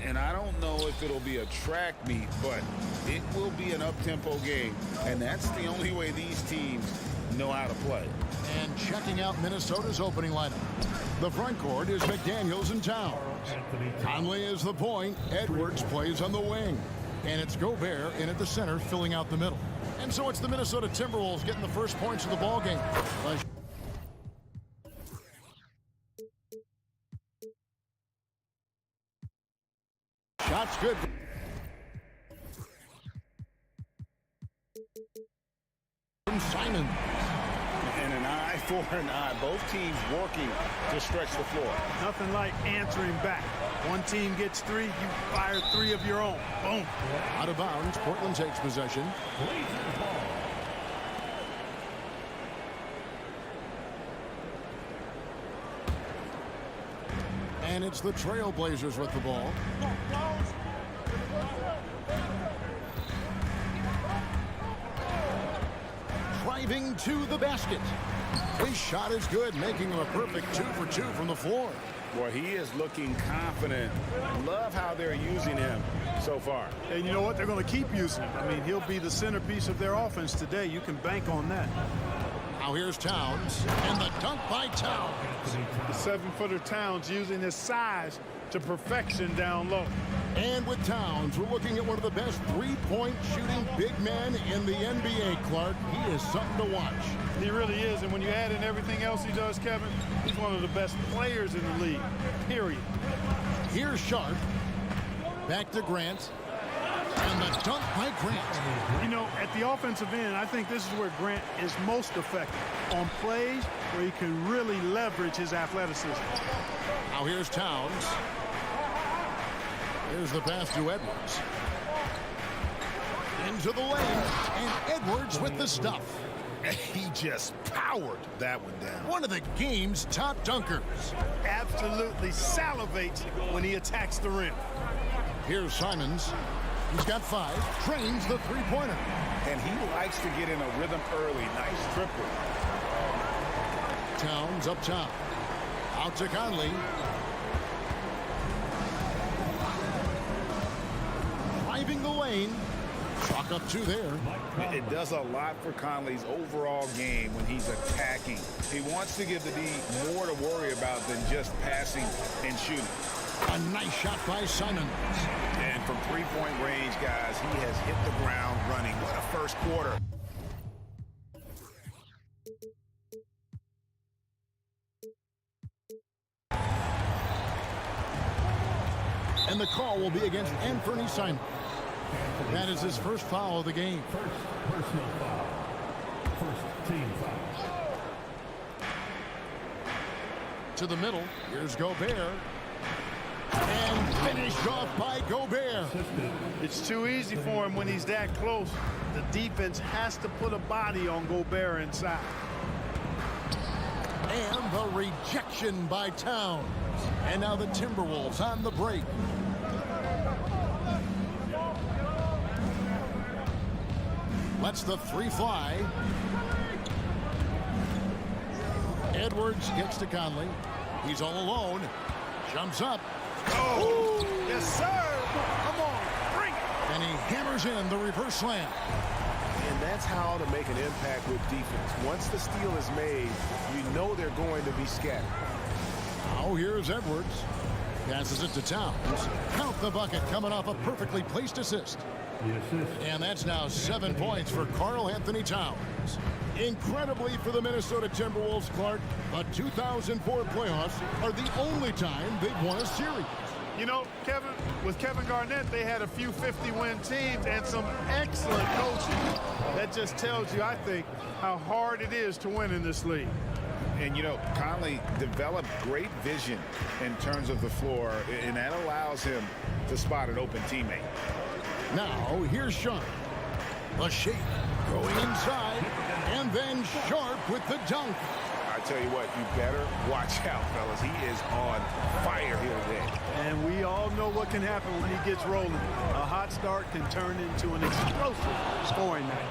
And I don't know if it'll be a track meet, but it will be an up-tempo game. And that's the only way these teams know how to play. And checking out Minnesota's opening lineup. The front court is McDaniels and Towns. Conley is the point. Edwards plays on the wing. And it's Gobert in at the center, filling out the middle. And so it's the Minnesota Timberwolves getting the first points of the ball game. Shots good. From Simon. And an eye for an eye. Both teams working to stretch the floor. Nothing like answering back. One team gets three, you fire three of your own. Boom. Out of bounds, Portland takes possession. And it's the Trailblazers with the ball. Driving to the basket. His shot is good, making him a perfect 2 for 2 from the floor. Boy, he is looking confident. Love how they're using him so far. And you know what? They're going to keep using him. I mean, he'll be the centerpiece of their offense today. You can bank on that. Now here's Towns, and the dunk by Towns. The 7-footer Towns using his size to perfection down low. And with Towns, we're looking at one of the best three-point shooting big men in the NBA, Clark. He is something to watch. He really is, and when you add in everything else he does, Kevin, he's one of the best players in the league, period. Here's Sharp. Back to Grant. And the dunk by Grant. You know, at the offensive end, I think this is where Grant is most effective, on plays where he can really leverage his athleticism. Now here's Towns. Here's the pass to Edwards. Into the lane, and Edwards with the stuff. He just powered that one down. One of the game's top dunkers. Absolutely salivates when he attacks the rim. Here's Simons. He's got 5. Trains the three-pointer. And he likes to get in a rhythm early. Nice triple. Towns up top. Out to Conley. Driving the lane. Chalk up 2 there. It does a lot for Conley's overall game when he's attacking. He wants to give the D more to worry about than just passing and shooting. A nice shot by Simons. And from three-point range, guys, he has hit the ground running. What a first quarter. And the call will be against Anthony Simons. That is his first foul of the game. First personal foul. First team foul. To the middle. Here's Gobert. And finished off by Gobert. It's too easy for him when he's that close. The defense has to put a body on Gobert inside. And the rejection by Towns. And now the Timberwolves on the break. Lets the 3 fly. Edwards gets to Conley. He's all alone. Jumps up. Oh, yes, sir. Come on, bring it. And he hammers in the reverse slam. And that's how to make an impact with defense. Once the steal is made, you know they're going to be scattered. Now here's Edwards. Passes it to Towns. Count the bucket coming off a perfectly placed assist. And that's now 7 points for Karl Anthony Towns. Incredibly for the Minnesota Timberwolves, Clark, the 2004 playoffs are the only time they've won a series. You know, Kevin, with Kevin Garnett, they had a few 50-win teams and some excellent coaching. That just tells you, I think, how hard it is to win in this league. And, you know, Conley developed great vision in terms of the floor, and that allows him to spot an open teammate. Now, here's Sharp. The shake going inside, and then Sharp with the dunk. I tell you what, you better watch out, fellas. He is on fire here today. And we all know what can happen when he gets rolling. A hot start can turn into an explosive scoring night.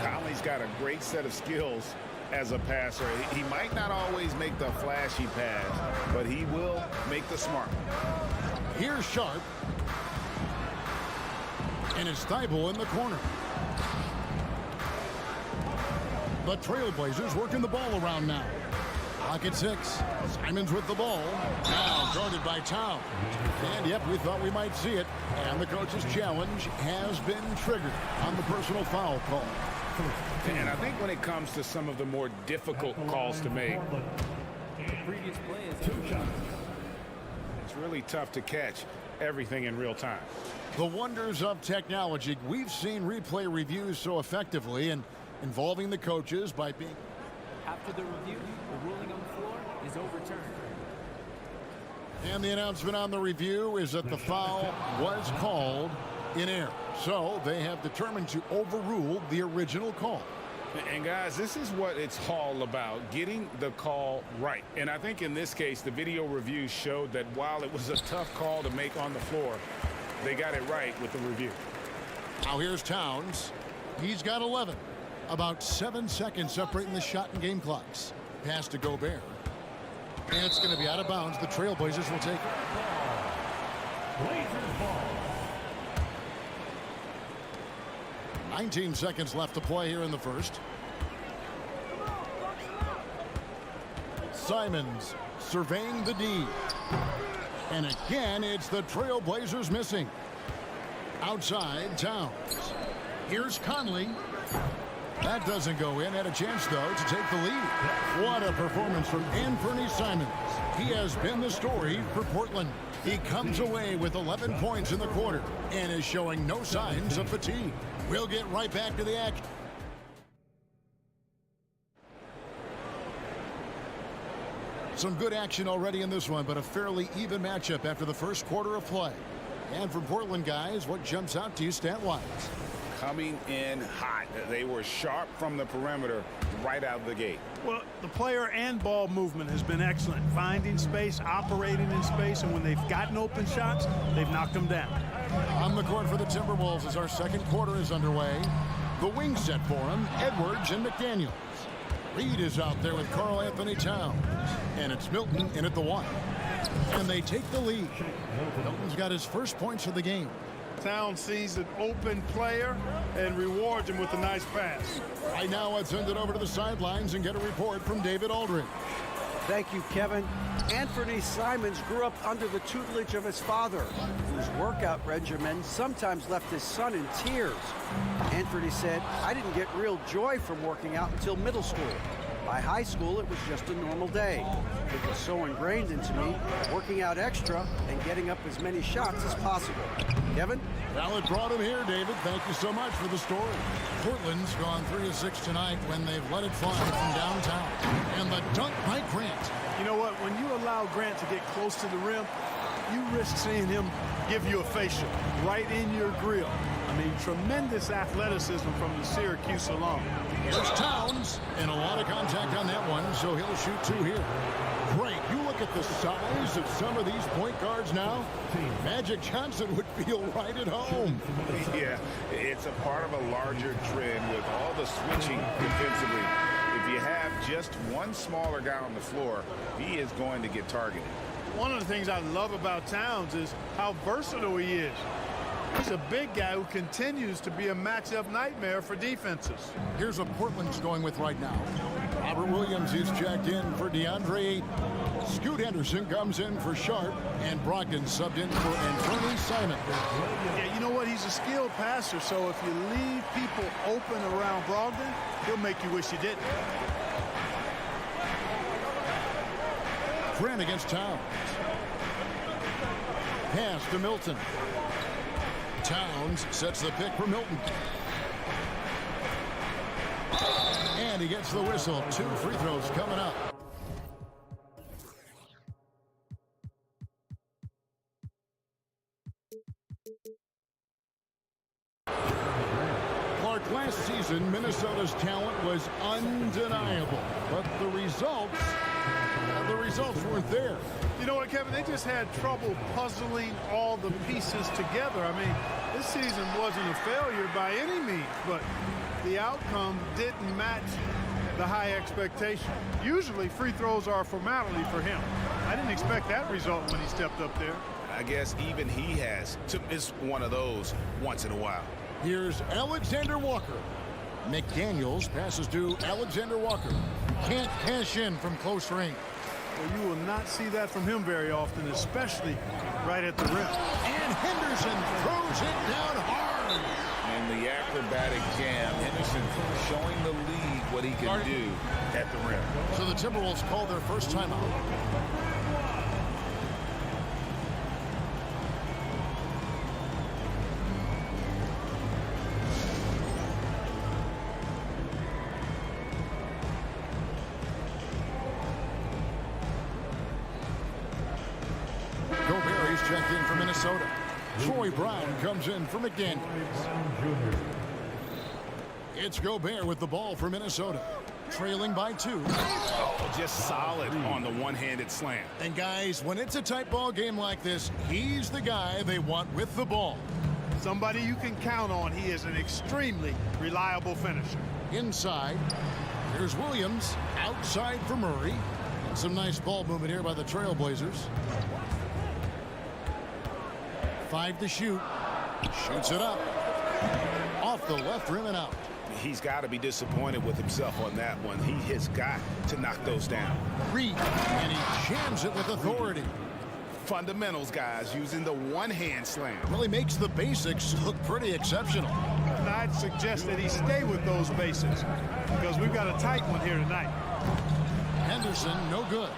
Conley's got a great set of skills as a passer. He might not always make the flashy pass, but he will make the smart one. Here's Sharp. And it's Thibault in the corner. The Trailblazers working the ball around now. Clock at 6. Simons with the ball. Now guarded by Towns. And yep, we thought we might see it. And the coach's challenge has been triggered on the personal foul call. And I think when it comes to some of the more difficult calls to make, it's really tough to catch everything in real time. The wonders of technology. We've seen replay reviews so effectively and involving the coaches by being... After the review, the ruling on the floor is overturned. And the announcement on the review is that the foul was called in error. So they have determined to overrule the original call. And guys, this is what it's all about, getting the call right. And I think in this case, the video review showed that while it was a tough call to make on the floor, they got it right with the review. Now here's Towns. He's got 11. About 7 seconds separating the shot and game clocks. Pass to Gobert. And it's going to be out of bounds. The Trailblazers will take it. Blazers ball. 19 seconds left to play here in the first. Simons surveying the D. And again, it's the Trailblazers missing. Outside, Towns. Here's Conley. That doesn't go in. Had a chance, though, to take the lead. What a performance from Anthony Simons. He has been the story for Portland. He comes away with 11 points in the quarter and is showing no signs of fatigue. We'll get right back to the action. Some good action already in this one, but a fairly even matchup after the first quarter of play. And for Portland, guys, what jumps out to you stat-wise? Coming in hot. They were sharp from the perimeter right out of the gate. Well, the player and ball movement has been excellent. Finding space, operating in space, and when they've gotten open shots, they've knocked them down. On the court for the Timberwolves as our second quarter is underway. The wing set for him, Edwards and McDaniels. Reed is out there with Karl Anthony Towns. And it's Milton in at the 1. And they take the lead. Milton's got his first points of the game. Towns sees an open player and rewards him with a nice pass. Right now, let's send it over to the sidelines and get a report from David Aldridge. Thank you, Kevin. Anthony Simons grew up under the tutelage of his father, whose workout regimen sometimes left his son in tears. Anthony said, "I didn't get real joy from working out until middle school. By high school, it was just a normal day. It was so ingrained into me, working out extra and getting up as many shots as possible." Kevin? Well, it brought him here, David. Thank you so much for the story. Portland's gone 3 of 6 tonight when they've let it fly from downtown. And the dunk by Grant. You know what? When you allow Grant to get close to the rim, you risk seeing him give you a facial right in your grill. I mean, tremendous athleticism from the Syracuse alum. Here's Towns, and a lot of contact on that one, so he'll shoot 2 here. Great. You look at the size of some of these point guards now. Magic Johnson would feel right at home. Yeah, it's a part of a larger trend with all the switching defensively. If you have just one smaller guy on the floor, he is going to get targeted. One of the things I love about Towns is how versatile he is. He's a big guy who continues to be a matchup nightmare for defenses. Here's what Portland's going with right now. Robert Williams is checked in for DeAndre Ayton. Scoot Henderson comes in for Sharp, and Brogdon subbed in for Anthony Simon. Yeah, you know what? He's a skilled passer, so if you leave people open around Brogdon, he'll make you wish you didn't. Grant against Towns. Pass to Milton. Towns sets the pick for Milton. And he gets the whistle. 2 free throws coming up. Clark, last season, Minnesota's talent was undeniable, but the results weren't there. You know what, Kevin? They just had trouble puzzling all the pieces together. I mean, this season wasn't a failure by any means, but the outcome didn't match the high expectation. Usually, free throws are a formality for him. I didn't expect that result when he stepped up there. I guess even he has to miss one of those once in a while. Here's Alexander Walker. McDaniels passes to Alexander Walker. Can't cash in from close range. Well, you will not see that from him very often, especially right at the rim. And Henderson throws it down hard. And the acrobatic jam, Henderson showing the league what he can do at the rim. So the Timberwolves call their first timeout. Checked in for Minnesota. Troy Brown comes in for McDaniels. It's Gobert with the ball for Minnesota. Trailing by 2. Oh, just solid on the one-handed slam. And guys, when it's a tight ball game like this, he's the guy they want with the ball. Somebody you can count on. He is an extremely reliable finisher. Inside, here's Williams. Outside for Murray. And some nice ball movement here by the Trailblazers. 5 to shoot. Shoots it up. Off the left rim and out. He's got to be disappointed with himself on that one. He has got to knock those down. Reed, and he jams it with authority. Fundamentals, guys, using the one-hand slam. Really makes the basics look pretty exceptional. And I'd suggest that he stay with those basics because we've got a tight one here tonight. Henderson, no good.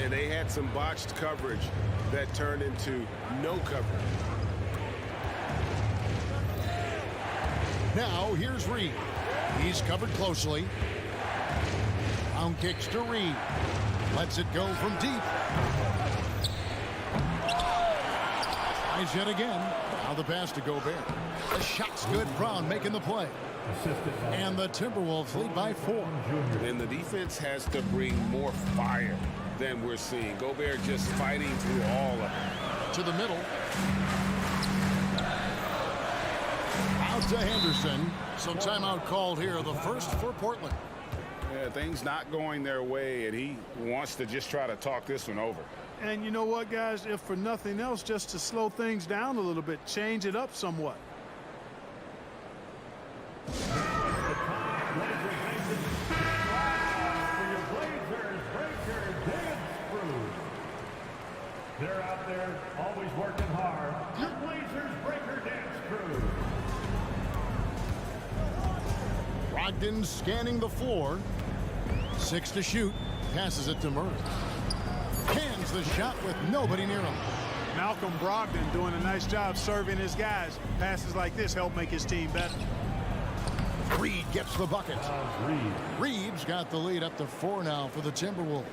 And they had some botched coverage that turned into no coverage. Now here's Reed. He's covered closely. Round kicks to Reed. Lets it go from deep. Tries yet again. Now the pass to Gobert. The shot's good. Brown making the play. And the Timberwolves lead by 4. And the defense has to bring more fire than we're seeing. Gobert just fighting through all of it. To the middle. Out to Henderson. So timeout called here. The first for Portland. Yeah, things not going their way, and he wants to just try to talk this one over. And you know what, guys? If for nothing else, just to slow things down a little bit, change it up somewhat. They're out there always working hard. Your Blazers Breaker Dance Crew. Brogdon scanning the floor. 6 to shoot. Passes it to Murray. Cans the shot with nobody near him. Malcolm Brogdon doing a nice job serving his guys. Passes like this help make his team better. Reed gets the bucket. Reed's got the lead up to 4 now for the Timberwolves.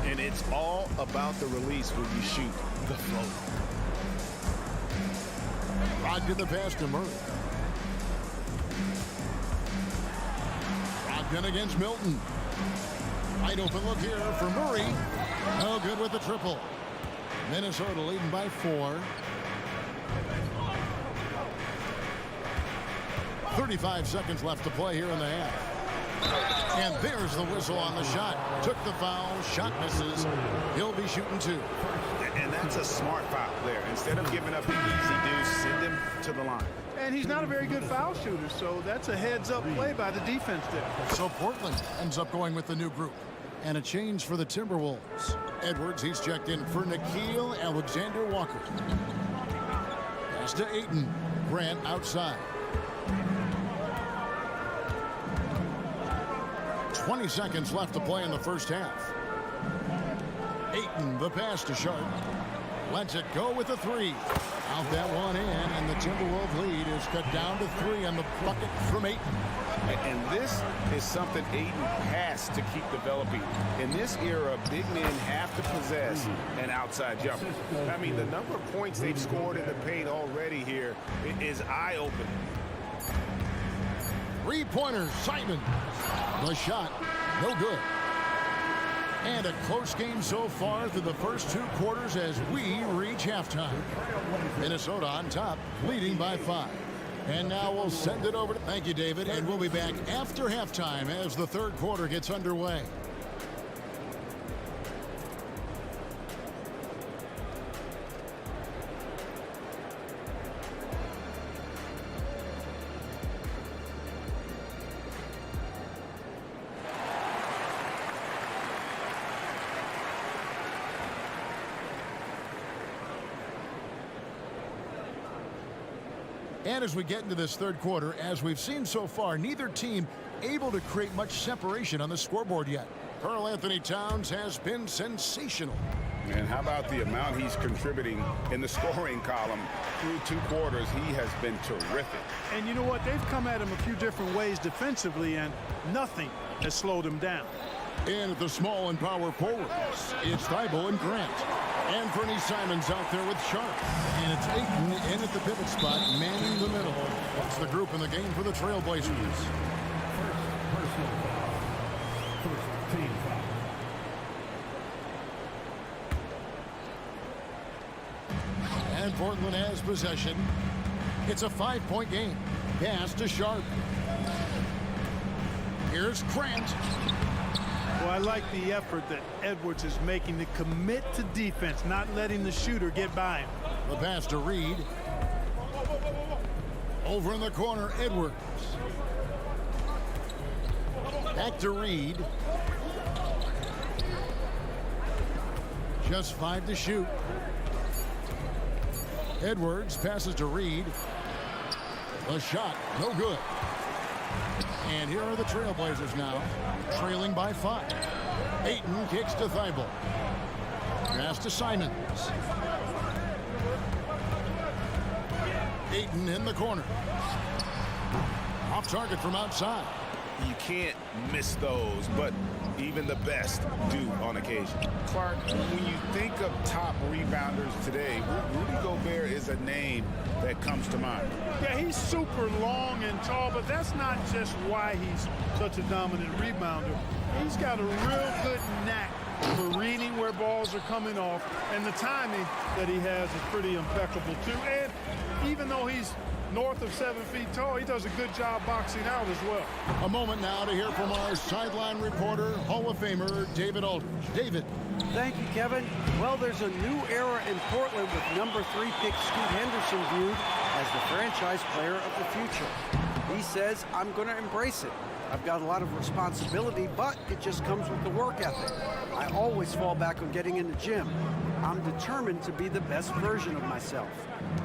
And it's all about the release when you shoot the float. Brogdon the pass to Murray. Brogdon against Milton. Wide open look here for Murray. No good with the triple. Minnesota leading by 4. 35 seconds left to play here in the half. And there's the whistle on the shot. Took the foul, shot misses. He'll be shooting 2. And that's a smart foul there. Instead of giving up the easy deuce, send him to the line. And he's not a very good foul shooter, so that's a heads-up play by the defense there. So Portland ends up going with the new group. And a change for the Timberwolves. Edwards, he's checked in for Nickeil Alexander-Walker. Pass to Ayton. Grant outside. 20 seconds left to play in the first half. Ayton, the pass to Sharp. Lets it go with a 3. Out that one in, and the Timberwolves lead is cut down to 3 on the bucket from Ayton. And this is something Ayton has to keep developing. In this era, big men have to possess an outside jumper. I mean, the number of points they've scored in the paint already here is eye-opening. 3-pointer, Simon. The shot, no good. And a close game so far through the first 2 quarters as we reach halftime. Minnesota on top, leading by 5. And now we'll send it over to... Thank you, David. And we'll be back after halftime as the third quarter gets underway. And as we get into this third quarter, as we've seen so far, neither team able to create much separation on the scoreboard yet. Karl Anthony Towns has been sensational. And how about the amount he's contributing in the scoring column through 2 quarters? He has been terrific. And you know what? They've come at him a few different ways defensively, and nothing has slowed him down. And at the small and power forwards, it's Thibault and Grant. And Fernie Simons out there with Sharp. And it's Ayton in at the pivot spot, manning the middle. That's the group in the game for the Trailblazers. First team foul. And Portland has possession. It's a 5-point game. Pass to Sharp. Here's Grant. Well, I like the effort that Edwards is making to commit to defense, not letting the shooter get by him. The pass to Reed. Over in the corner, Edwards. Back to Reed. Just 5 to shoot. Edwards passes to Reed. The shot, no good. And here are the Trailblazers now, trailing by 5. Ayton kicks to Thibault. Pass to Simons. Ayton in the corner. Off target from outside. You can't miss those, but even the best do on occasion. Clark, when you think of top rebounders today, Rudy Gobert is a name that comes to mind. Yeah, he's super long and tall, but that's not just why he's such a dominant rebounder. He's got a real good knack for reading where balls are coming off, and the timing that he has is pretty impeccable too. And even though he's north of 7 feet tall, he does a good job boxing out as well. A moment now to hear from our sideline reporter, Hall of Famer David Aldridge. David. Thank you, Kevin. Well, there's a new era in Portland with number 3 pick Scoot Henderson viewed as the franchise player of the future. He says, I'm going to embrace it. I've got a lot of responsibility, but it just comes with the work ethic. I always fall back on getting in the gym. I'm determined to be the best version of myself.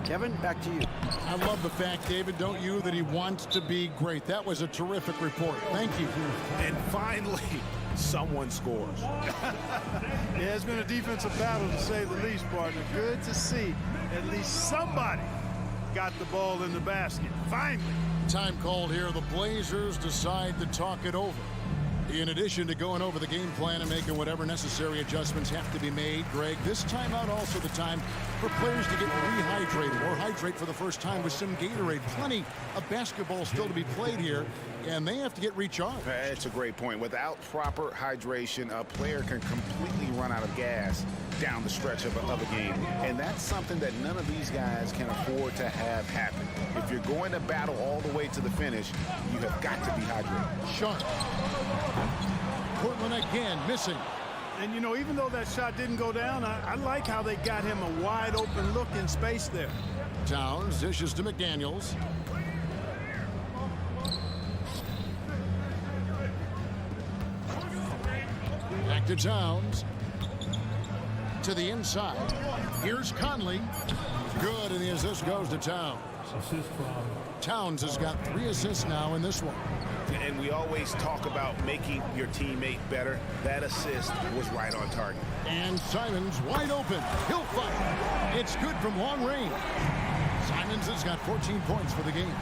Kevin, back to you. I love the fact, David, don't you, that he wants to be great. That was a terrific report. Thank you. And finally, someone scores. Yeah, it's been a defensive battle, to say the least, partner. Good to see at least somebody got the ball in the basket. Finally. Time called here. The Blazers decide to talk it over. In addition to going over the game plan and making whatever necessary adjustments have to be made, Greg, this timeout also the time for players to get rehydrated or hydrate for the first time with some Gatorade. Plenty of basketball still to be played here, and they have to get recharged. It's a great point. Without proper hydration, a player can completely run out of gas down the stretch of a game. And that's something that none of these guys can afford to have happen. If you're going to battle all the way to the finish, you have got to be hydrated. Sharp. Portland again missing. And, you know, even though that shot didn't go down, I like how they got him a wide open look in space there. Towns dishes to McDaniels. Back to Towns. To the inside. Here's Conley. Good, and the assist goes to Towns. Assist from Towns has got 3 assists now in this one. And we always talk about making your teammate better. That assist was right on target. And Simons wide open. He'll fire. It's good from long range. Simons has got 14 points for the game.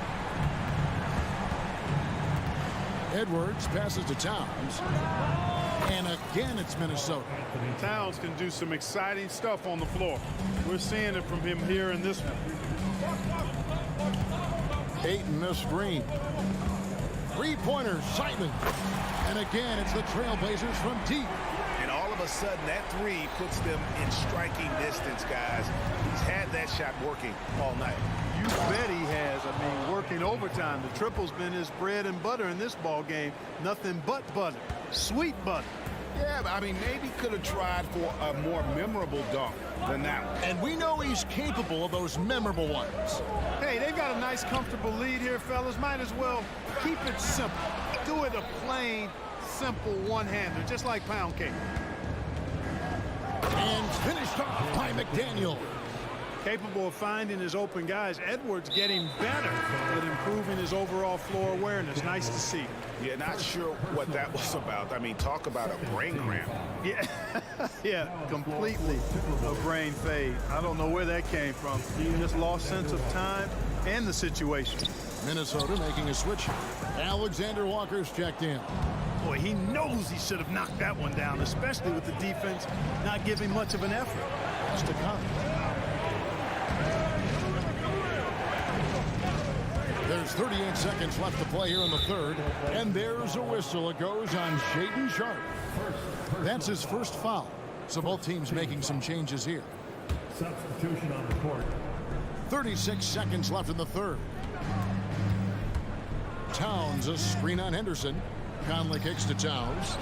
Edwards passes to Towns. And again, it's Minnesota. Towns can do some exciting stuff on the floor. We're seeing it from him here in this one. Ayton the screen. Three-pointer, Simons. And again, it's the Trailblazers from deep. And all of a sudden, that three puts them in striking distance, guys. He's had that shot working all night. You bet he has. I mean, working overtime. The triple's been his bread and butter in this ball game. Nothing but butter. Sweet butter. Yeah, but I mean, maybe could have tried for a more memorable dunk than that one. And we know he's capable of those memorable ones. Hey, they've got a nice, comfortable lead here, fellas. Might as well keep it simple. Do it a plain, simple one-hander, just like pound cake. And finished off by McDaniel. Capable of finding his open guys. Edwards getting better at improving his overall floor awareness. Nice to see. Yeah, not sure what that was about. I mean, talk about a brain cramp. Yeah, yeah, completely a brain fade. I don't know where that came from. He just lost sense of time and the situation. Minnesota making a switch. Alexander Walker's checked in. Boy, he knows he should have knocked that one down, especially with the defense not giving much of an effort. That's to come. There's 38 seconds left to play here in the third, and there's a whistle. It goes on Shaedon Sharpe. That's his first foul. So both teams making some changes here. substitution on the court. 36 seconds left in the third. Towns, a screen on Henderson. Conley kicks to Towns.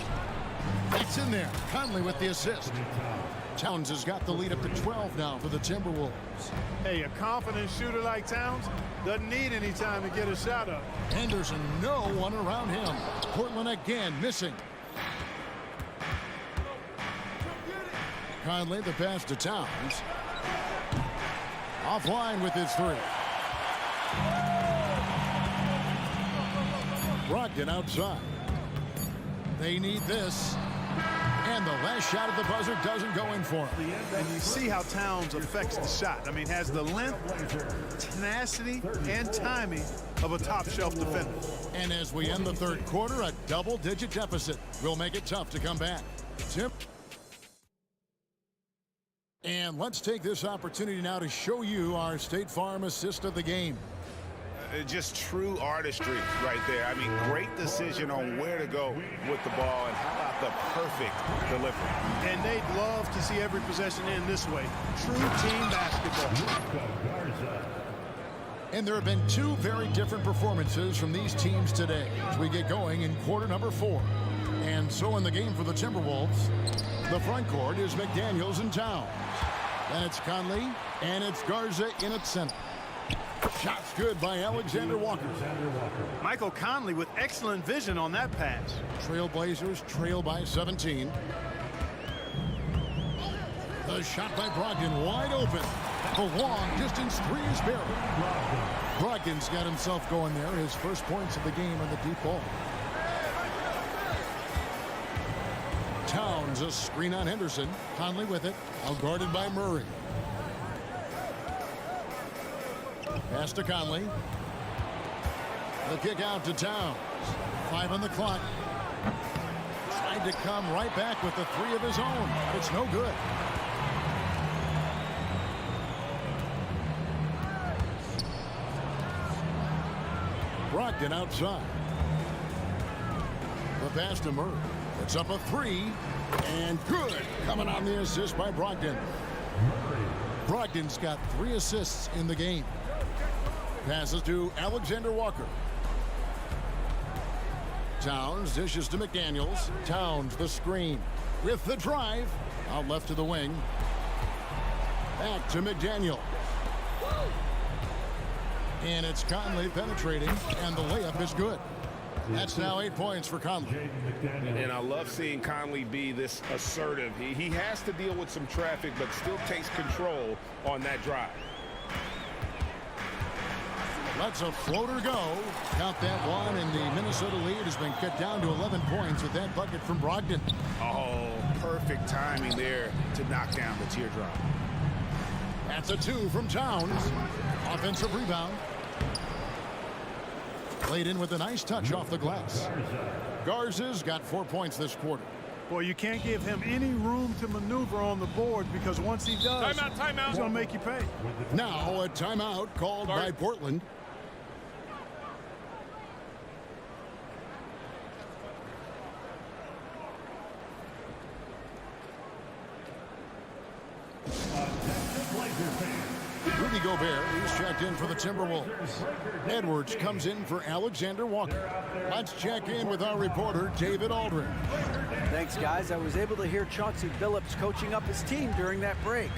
It's in there. Conley with the assist. Towns has got the lead up to 12 now for the Timberwolves. Hey, a confident shooter like Towns doesn't need any time to get a shot up. Henderson, no one around him. Portland again missing. Conley, the pass to Towns. Offline with his three. Brogdon outside. They need this. And the last shot at the buzzer doesn't go in for him. And you see how Towns affects the shot. I mean, has the length, tenacity, and timing of a top-shelf defender. And as we end the third quarter, a double-digit deficit will make it tough to come back. And let's take this opportunity now to show you our State Farm assist of the game. Just true artistry right there. I mean, great decision on where to go with the ball, and how about the perfect delivery. And they'd love to see every possession end this way. True team basketball. And there have been two very different performances from these teams today as we get going in quarter number 4. And so in the game for the Timberwolves, the front court is McDaniels and Towns. Then it's Conley, and it's Garza in at center. Shots good by Alexander Walker. Michael Conley with excellent vision on that pass. Trailblazers trail by 17. The shot by Brogdon wide open. The long distance three is buried. Brogdon's got himself going there. His first points of the game on the deep ball. Towns, a screen on Henderson. Conley with it. Out guarded by Murray. Pass to Conley. The kick out to Towns. 5 on the clock. Tried to come right back with the three of his own. It's no good. Brogdon outside. The pass to Murray. The puts up a three, and good. Coming on the assist by Brogdon. Brogdon's got 3 assists in the game. Passes to Alexander Walker. Towns dishes to McDaniels. Towns the screen with the drive. Out left to the wing. Back to McDaniel. And it's Conley penetrating, and the layup is good. That's now 8 points for Conley. And I love seeing Conley be this assertive. He has to deal with some traffic, but still takes control on that drive. Lets a floater go. Count that one, and the Minnesota lead has been cut down to 11 points with that bucket from Brogdon. Oh, perfect timing there to knock down the teardrop. That's a 2 from Towns. Offensive rebound. Played in with a nice touch off the glass. Garza's got 4 points this quarter. Boy, you can't give him any room to maneuver on the board because once he does, timeout. he's going to make you pay. Now a timeout called by Portland. Rudy Gobert, he's checked in for the Timberwolves. Edwards comes in for Alexander Walker. Let's check in with our reporter, David Aldridge. Thanks, guys. I was able to hear Chauncey Billups coaching up his team during that break.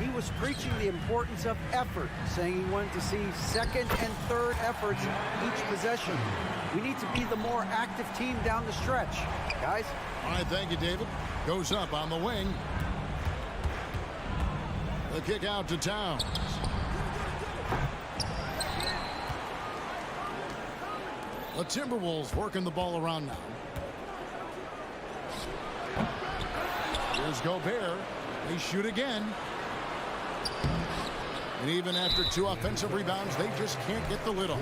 He was preaching the importance of effort, saying he wanted to see second and third efforts each possession. We need to be the more active team down the stretch. Guys? All right, thank you, David. Goes up on the wing. The kick out to Towns. The Timberwolves working the ball around now. Here's Gobert. They shoot again. And even after 2 offensive rebounds, they just can't get the lid on.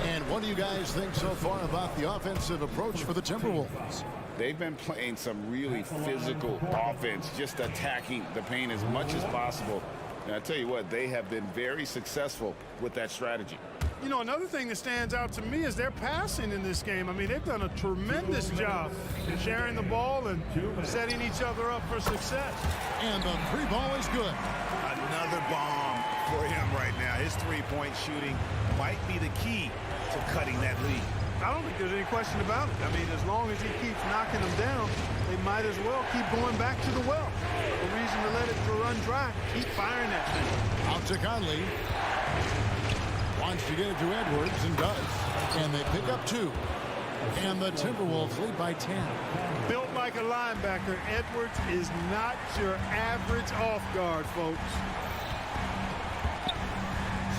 And what do you guys think so far about the offensive approach for the Timberwolves? They've been playing some really physical offense, just attacking the paint as much as possible. And I tell you what, they have been very successful with that strategy. You know, another thing that stands out to me is their passing in this game. I mean, they've done a tremendous job sharing the ball and setting each other up for success. And the 3 ball is good. Another bomb for him right now. His three-point shooting might be the key to cutting that lead. I don't think there's any question about it. I mean, as long as he keeps knocking them down, they might as well keep going back to the well. No reason to let it run dry. Keep firing that thing. Out to Conley. Wants to get it to Edwards and does. And they pick up 2. And the Timberwolves lead by 10. Built like a linebacker, Edwards is not your average off guard, folks.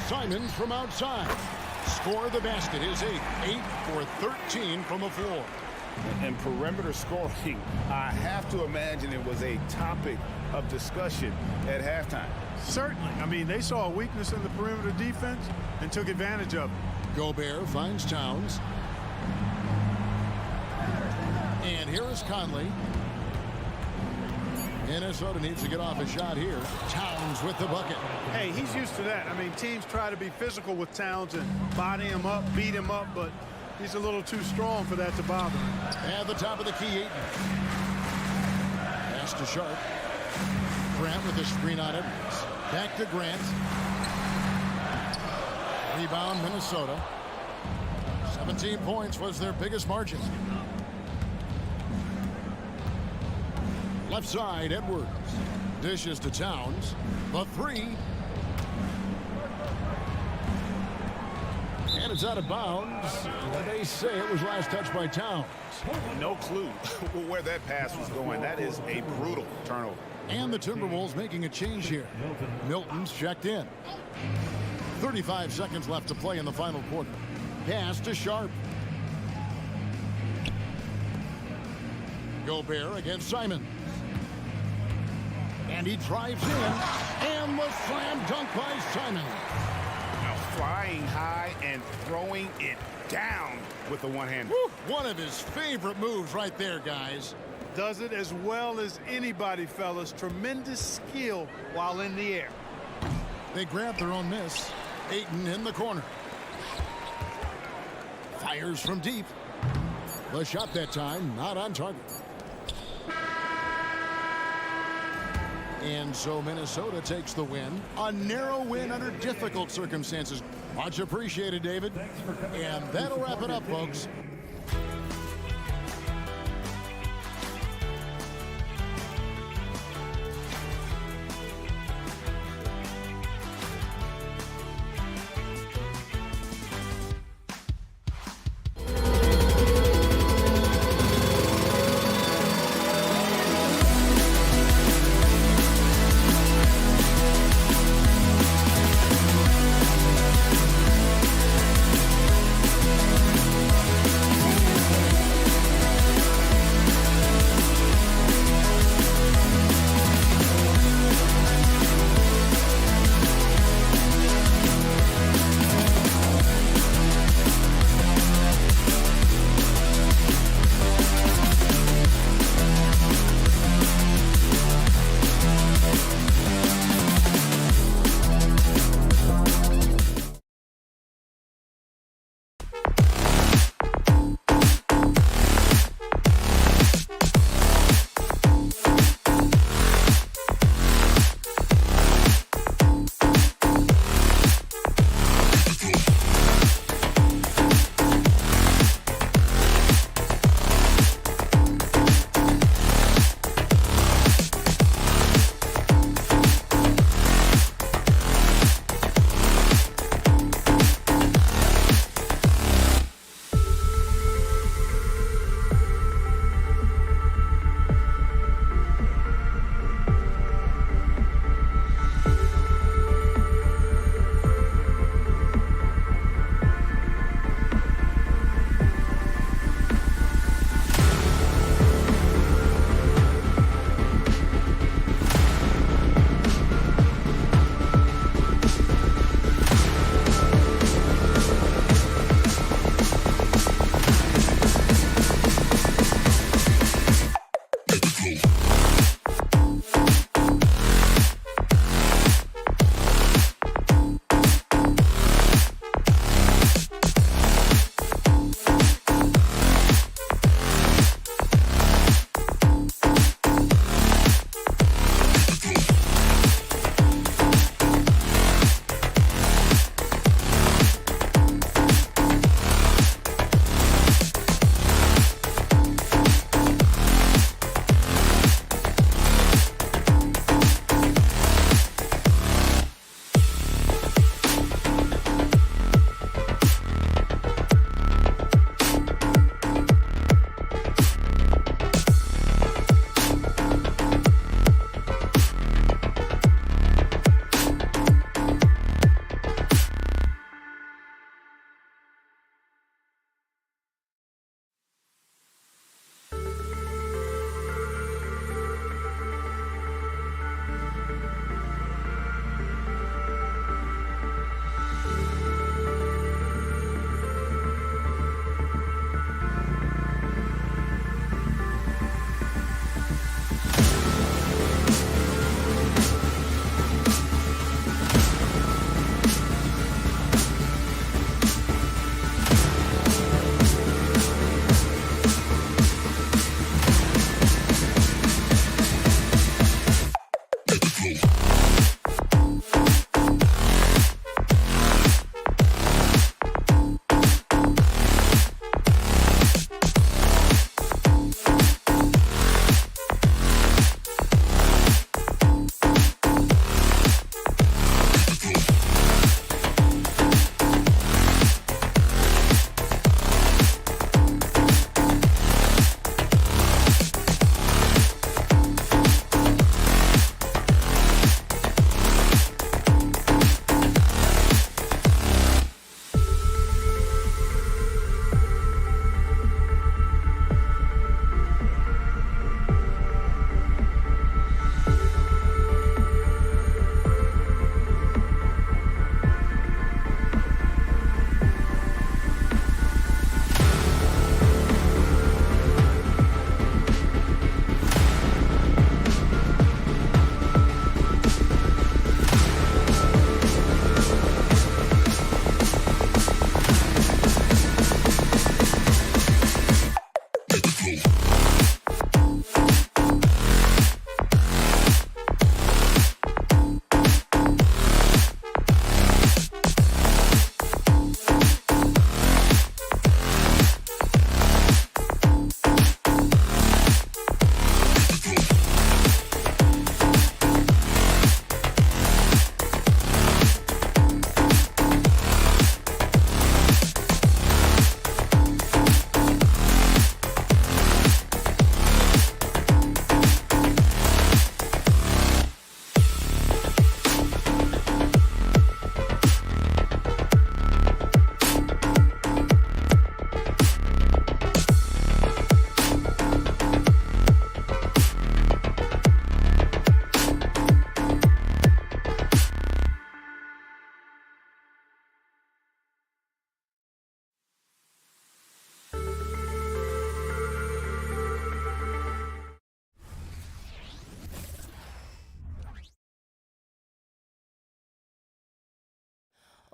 Simons from outside. Score the basket is 8. 8 for 13 from the floor. And perimeter scoring, I have to imagine it was a topic of discussion at halftime. Certainly. I mean, they saw a weakness in the perimeter defense and took advantage of it. Gobert finds Towns. And here is Conley. Minnesota needs to get off a shot here. Towns with the bucket. Hey, he's used to that. I mean, teams try to be physical with Towns and body him up, beat him up, but he's a little too strong for that to bother him. At the top of the key, Ayton. Pass to Sharp. Grant with the screen on Edwards. Back to Grant. Rebound, Minnesota. 17 points was their biggest margin. Left side, Edwards. Dishes to Towns. The 3. And it's out of bounds. They say it was last touched by Towns. No clue where that pass was going. That is a brutal turnover. And the Timberwolves making a change here. Milton's checked in. 35 seconds left to play in the final quarter. Pass to Sharp. Gobert against Simon. And he drives in. And the slam dunk by Simon. Now flying high and throwing it down with the one-hander. One of his favorite moves right there, guys. Does it as well as anybody, fellas. Tremendous skill while in the air. They grab their own miss. Ayton in the corner. Fires from deep. The shot that time not on target. And so Minnesota takes the win. A narrow win under difficult circumstances. Much appreciated, David. And that'll wrap it up, folks.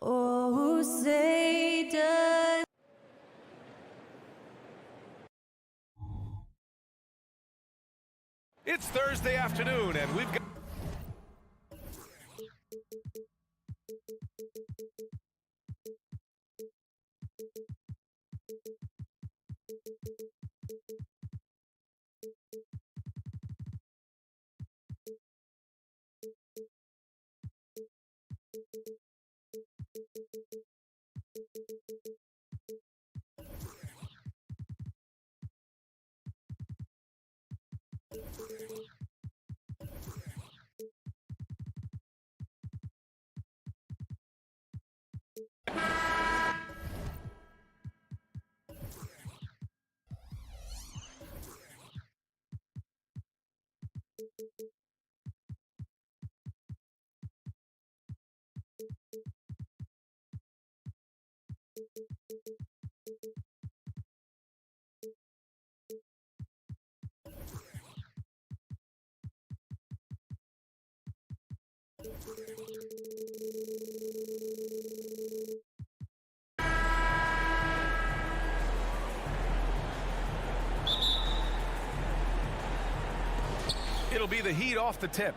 Oh, say does. It's Thursday afternoon, and we've got... It'll be the Heat off the tip.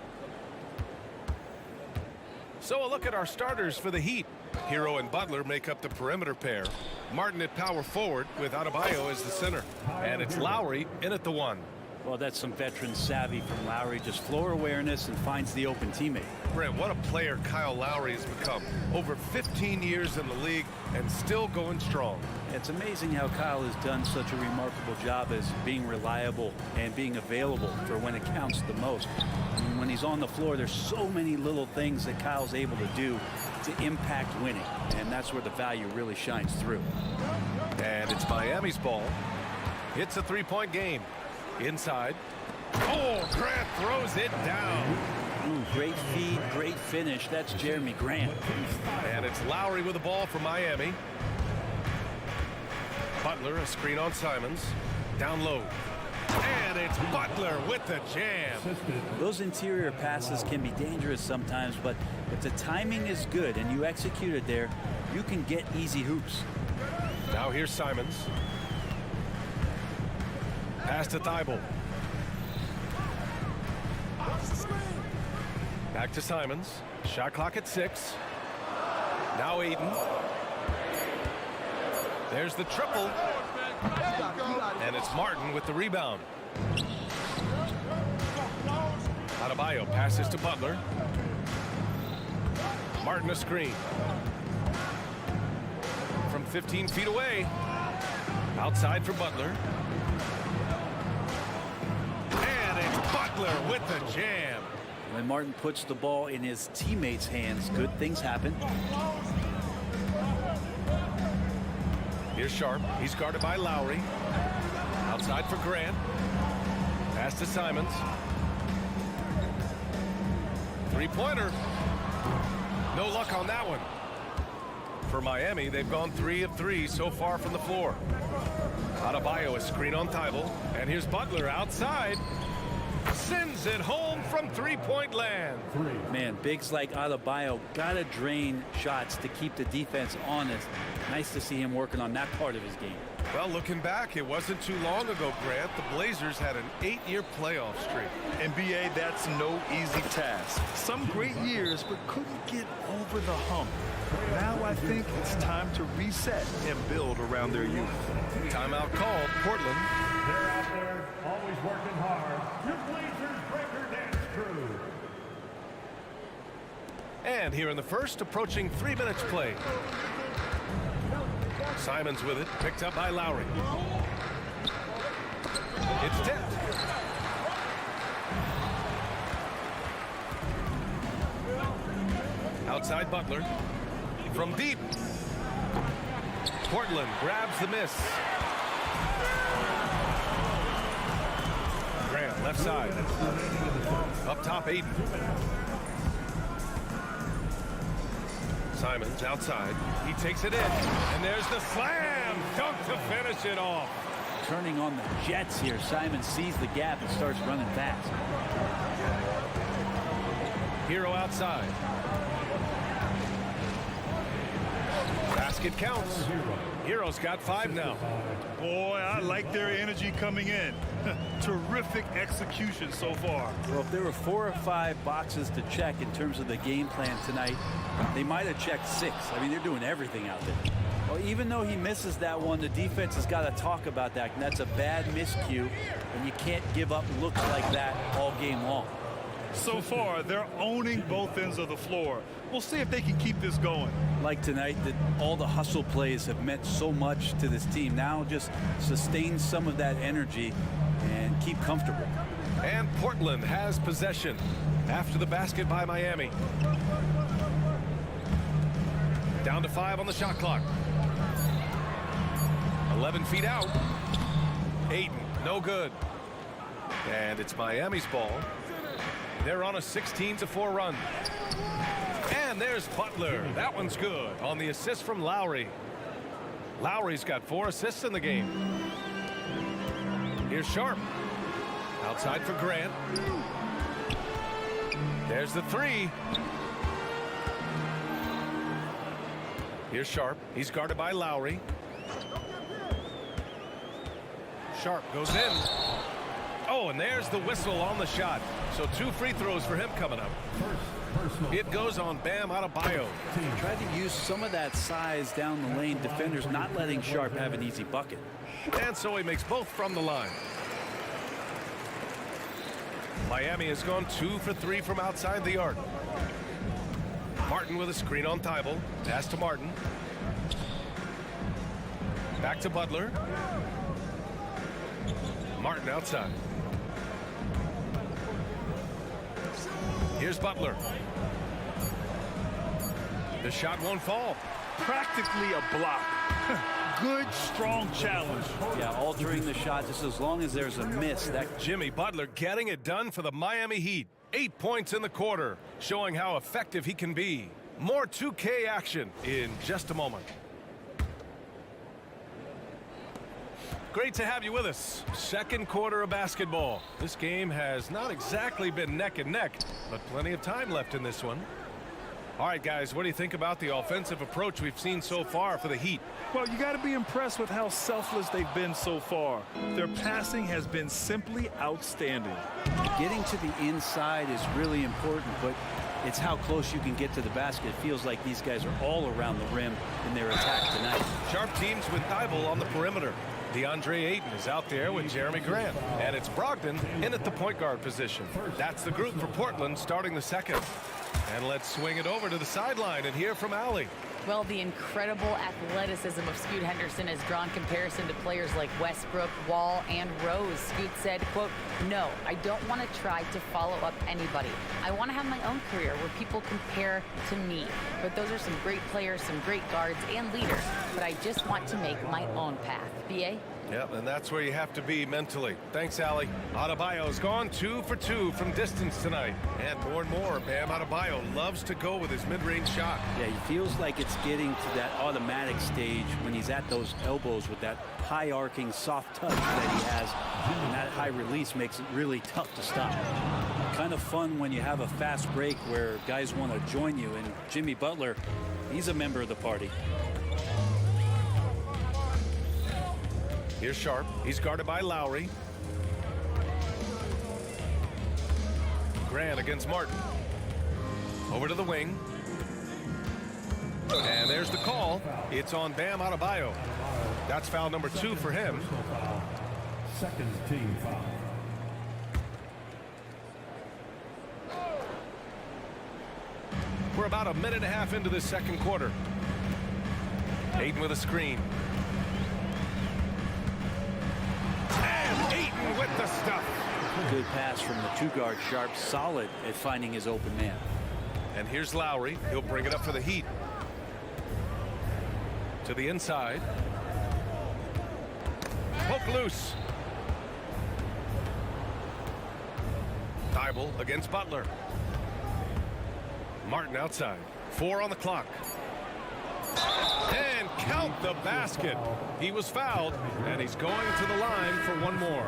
So a look at our starters for the Heat. Hero and Butler make up the perimeter pair. Martin at power forward with Adebayo as the center. And it's Lowry in at the 1. Well, that's some veteran savvy from Lowry. Just floor awareness and finds the open teammate. Brent, what a player Kyle Lowry has become. Over 15 years in the league and still going strong. It's amazing how Kyle has done such a remarkable job as being reliable and being available for when it counts the most. I mean, when he's on the floor, there's so many little things that Kyle's able to do to impact winning. And that's where the value really shines through. And it's Miami's ball. It's a three-point game. Inside. Oh, Grant throws it down. Ooh, great feed, great finish. That's Jeremy Grant. And it's Lowry with the ball for Miami. Butler, a screen on Simons. Down low. And it's Butler with the jam. Those interior passes can be dangerous sometimes, but if the timing is good and you execute it there, you can get easy hoops. Now here's Simons. Pass to Thibault. Back to Simons. Shot clock at 6. Now Aiden. There's the triple. And it's Martin with the rebound. Adebayo passes to Butler. Martin a screen. From 15 feet away. Outside for Butler. Butler with the jam. When Martin puts the ball in his teammates' hands, good things happen. Here's Sharp. He's guarded by Lowry. Outside for Grant. Pass to Simons. Three-pointer. No luck on that one. For Miami, they've gone 3 of 3 so far from the floor. Adebayo, a screen on Thibault. And here's Butler outside. Sends it home from three-point land. Man, bigs like Adebayo gotta drain shots to keep the defense honest. Nice to see him working on that part of his game. Well, looking back, it wasn't too long ago, Grant. The Blazers had an 8-year playoff streak. NBA, that's no easy task. Some great years, but couldn't get over the hump. Now I think it's time to reset and build around their youth. Timeout called. Portland. They're out there, always working hard. Your Blazers Breaker Dance Crew. And here in the first, approaching 3 minutes play. Simons with it, picked up by Lowry. It's tipped. Outside Butler. From deep. Portland grabs the miss. Grant, left side. Up top, Aiden. Simons outside. He takes it in. And there's the slam dunk to finish it off. Turning on the Jets here. Simons sees the gap and starts running fast. Hero outside. basket counts. Hero's got 5 now. Boy, I like their energy coming in. Terrific execution so far. Well, if there were 4 or 5 boxes to check in terms of the game plan tonight, they might have checked 6. I mean, they're doing everything out there. Well, even though he misses that one, the defense has got to talk about that, and that's a bad miscue, and you can't give up looks like that all game long. So far, they're owning both ends of the floor. We'll see if they can keep this going. Like tonight, that all the hustle plays have meant so much to this team. Now just sustain some of that energy and keep comfortable. And Portland has possession after the basket by Miami. Down to 5 on the shot clock. 11 feet out. Ayton, no good. And it's Miami's ball. They're on a 16-4 run. And there's Butler. That one's good on the assist from Lowry. Lowry's got 4 assists in the game. Here's Sharp. Outside for Grant. There's the 3. Here's Sharp. He's guarded by Lowry. Sharp goes in. Oh, and there's the whistle on the shot. So 2 free throws for him coming up. It goes on Bam Adebayo. Tried to use some of that size down the lane. Defenders not letting Sharp have an easy bucket. And so he makes both from the line. Miami has gone 2 for 3 from outside the arc. Martin with a screen on Thibault. Pass to Martin. Back to Butler. Martin outside. Here's Butler. The shot won't fall. Practically a block. Good, strong challenge. Yeah, altering the shot just as long as there's a miss. That Jimmy Butler getting it done for the Miami Heat. 8 points in the quarter, showing how effective he can be. More 2K action in just a moment. Great to have you with us. Second quarter of basketball. This game has not exactly been neck and neck, but plenty of time left in this one. All right, guys, what do you think about the offensive approach we've seen so far for the Heat? Well, you got to be impressed with how selfless they've been so far. Their passing has been simply outstanding. getting to the inside is really important, but it's how close you can get to the basket. It feels like these guys are all around the rim in their attack tonight. Sharp teams with Thibault on the perimeter. DeAndre Ayton is out there with Jeremy Grant. And it's Brogdon in at the point guard position. That's the group for Portland starting the second. And let's swing it over to the sideline and hear from Allie. Well, the incredible athleticism of Scoot Henderson has drawn comparison to players like Westbrook, Wall, and Rose. Scoot said, quote, "No, I don't want to try to follow up anybody. I want to have my own career where people compare to me. But those are some great players, some great guards, and leaders. But I just want to make my own path." B.A.? Yep, and that's where you have to be mentally. Thanks, Allie. Adebayo's gone 2 for 2 from distance tonight. And more, Bam Adebayo loves to go with his mid-range shot. Yeah, he feels like it's getting to that automatic stage when he's at those elbows with that high arcing soft touch that he has. And that high release makes it really tough to stop. Kind of fun when you have a fast break where guys want to join you. And Jimmy Butler, he's a member of the party. Here's Sharp. He's guarded by Lowry. Grant against Martin. Over to the wing. And there's the call. It's on Bam Adebayo. That's foul number 2 for him. Second team foul. We're about a minute and a half into this second quarter. Ayton with a screen. And Ayton with the stuff. Good pass from the two-guard. Sharp, solid at finding his open man. And here's Lowry. He'll bring it up for the Heat. To the inside. Poke loose. Thibault against Butler. Martin outside. 4 on the clock. And count the basket. He was fouled, and he's going to the line for one more.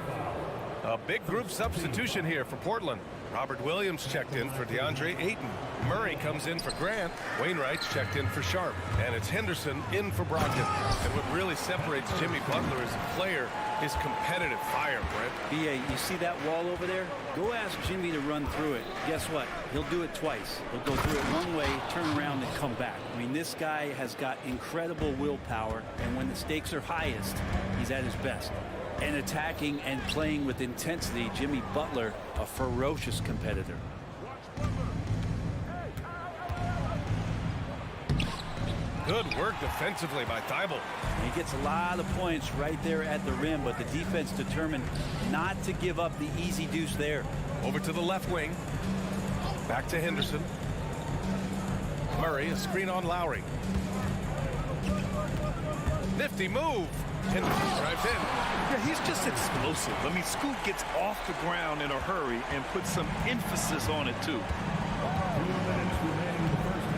A big group substitution here for Portland. Robert Williams checked in for DeAndre Ayton. Murray comes in for Grant. Wainwright's checked in for Sharp. And it's Henderson in for Brogdon. And what really separates Jimmy Butler as a player is competitive fire, Brent. B.A., you see that wall over there? Go ask Jimmy to run through it. Guess what? He'll do it twice. He'll go through it one way, turn around, and come back. I mean, this guy has got incredible willpower, and when the stakes are highest, he's at his best. And attacking and playing with intensity, Jimmy Butler, a ferocious competitor. Good work defensively by Thibault. He gets a lot of points right there at the rim, but the defense determined not to give up the easy deuce there. Over to the left wing. Back to Henderson. Murray, a screen on Lowry. Nifty move. Henderson drives in. Yeah, he's just explosive. I mean, Scoot gets off the ground in a hurry and puts some emphasis on it, too.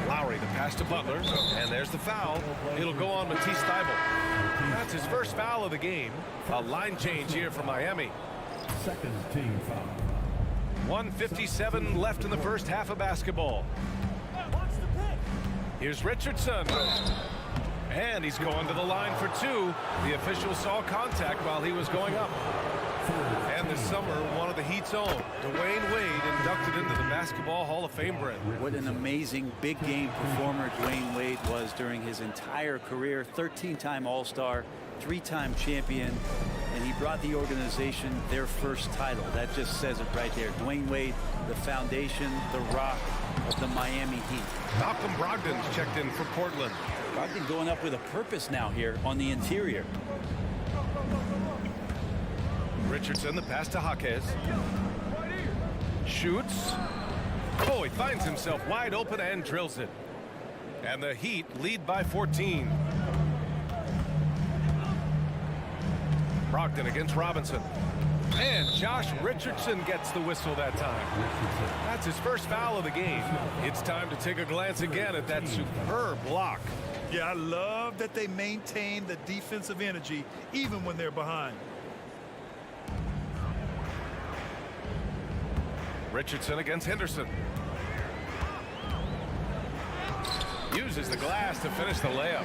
Lowry, the pass to Butler, and there's the foul. It'll go on Matisse Thybulle. That's his first foul of the game. A line change here for Miami. Second team foul. 1:57 left in the first half of basketball. Here's Richardson. And he's going to the line for two. The official saw contact while he was going up. And this summer, one of the Heat's own, Dwayne Wade, inducted into the Basketball Hall of Fame, Brent. What an amazing big game performer Dwayne Wade was during his entire career. 13-time All-Star, 3-time champion, and he brought the organization their first title. That just says it right there. Dwayne Wade, the foundation, the rock of the Miami Heat. Malcolm Brogdon's checked in for Portland. Brogdon going up with a purpose now here on the interior. Richardson, the pass to Jaquez. Shoots. Oh, he finds himself wide open and drills it. And the Heat lead by 14. Brogdon against Robinson. And Josh Richardson gets the whistle that time. That's his first foul of the game. It's time to take a glance again at that superb block. Yeah, I love that they maintain the defensive energy even when they're behind. Richardson against Henderson. Uses the glass to finish the layup.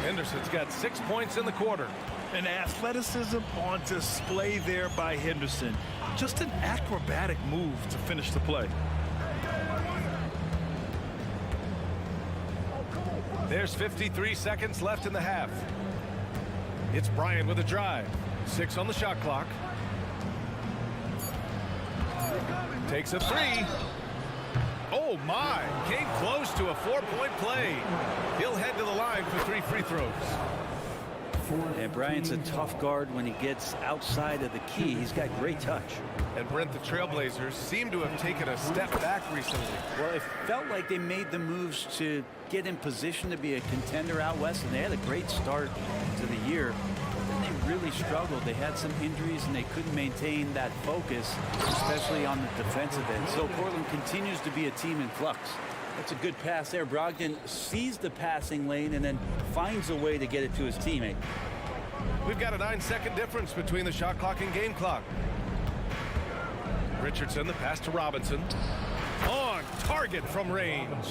Henderson's got 6 points in the quarter. And athleticism on display there by Henderson. Just an acrobatic move to finish the play. There's 53 seconds left in the half. It's Bryant with a drive. 6 on the shot clock. Takes a three. Oh my, came close to a 4-point play. He'll head to the line for 3 free throws. And Bryant's a tough guard when he gets outside of the key. He's got great touch. And Brent, the Trailblazers seem to have taken a step back recently. Well, it felt like they made the moves to get in position to be a contender out west, and they had a great start to the year. Then they really struggled. They had some injuries, and they couldn't maintain that focus, especially on the defensive end. So Portland continues to be a team in flux. That's a good pass there. Brogdon sees the passing lane and then finds a way to get it to his teammate. We've got a 9-second difference between the shot clock and game clock. Richardson, the pass to Robinson. On target from range.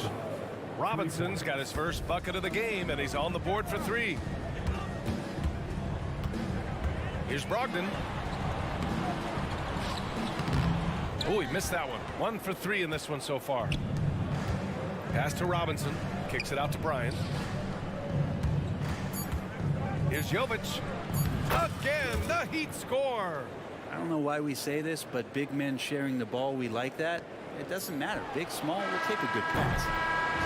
Robinson's got his first bucket of the game, and he's on the board for 3. Here's Brogdon. Oh, he missed that one. 1 for 3 in this one so far. Pass to Robinson. Kicks it out to Bryant. Here's Jovic. Again, the Heat score. I don't know why we say this, but big men sharing the ball, we like that. It doesn't matter. Big, small, we'll take a good pass.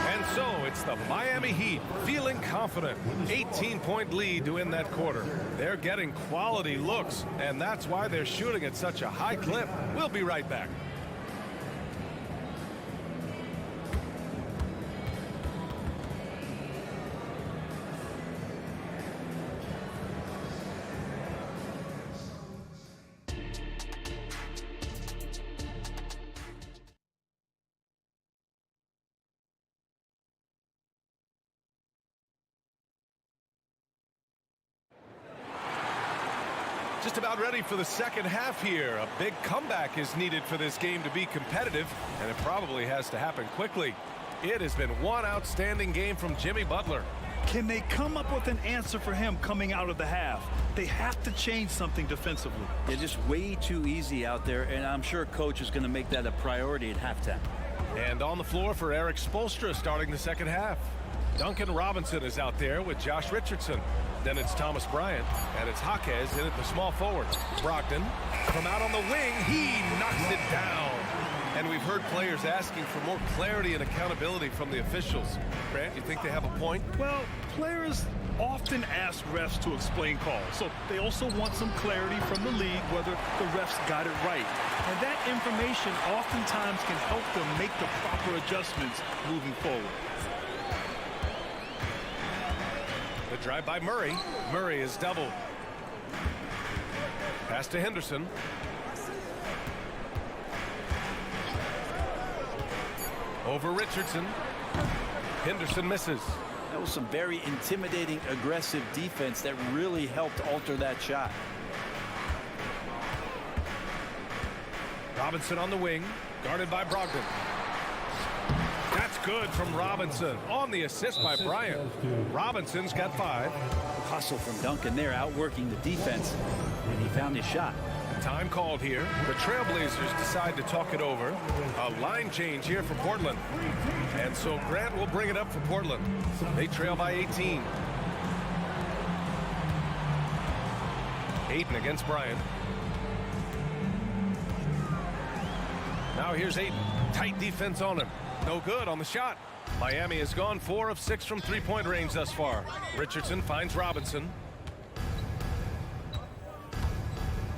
And so it's the Miami Heat feeling confident. 18-point lead to win that quarter. They're getting quality looks, and that's why they're shooting at such a high clip. We'll be right back. Just about ready for the second half here. A big comeback is needed for this game to be competitive, and it probably has to happen quickly. It has been one outstanding game from Jimmy Butler. Can they come up with an answer for him coming out of the half? They have to change something defensively. They're just way too easy out there, and I'm sure coach is going to make that a priority at halftime. And on the floor for Eric Spoelstra starting the second half. Duncan Robinson is out there with Josh Richardson. Then it's Thomas Bryant, and it's Jaquez in at the small forward. Brogdon from out on the wing. He knocks it down. And we've heard players asking for more clarity and accountability from the officials. Grant, you think they have a point? Well, players often ask refs to explain calls, so they also want some clarity from the league whether the refs got it right. And that information oftentimes can help them make the proper adjustments moving forward. The drive by Murray. Murray is doubled. Pass to Henderson. Over Richardson. Henderson misses. That was some very intimidating, aggressive defense that really helped alter that shot. Robinson on the wing, guarded by Brogdon. That's good from Robinson. On the assist by Bryant. Robinson's got 5. Hustle from Duncan there, outworking the defense, and he found his shot. Time called here. The Trailblazers decide to talk it over. A line change here for Portland. And so Grant will bring it up for Portland. They trail by 18. Ayton against Bryant. Now here's Ayton. Tight defense on him. No good on the shot. Miami has gone 4 of 6 from three-point range thus far. Richardson finds Robinson.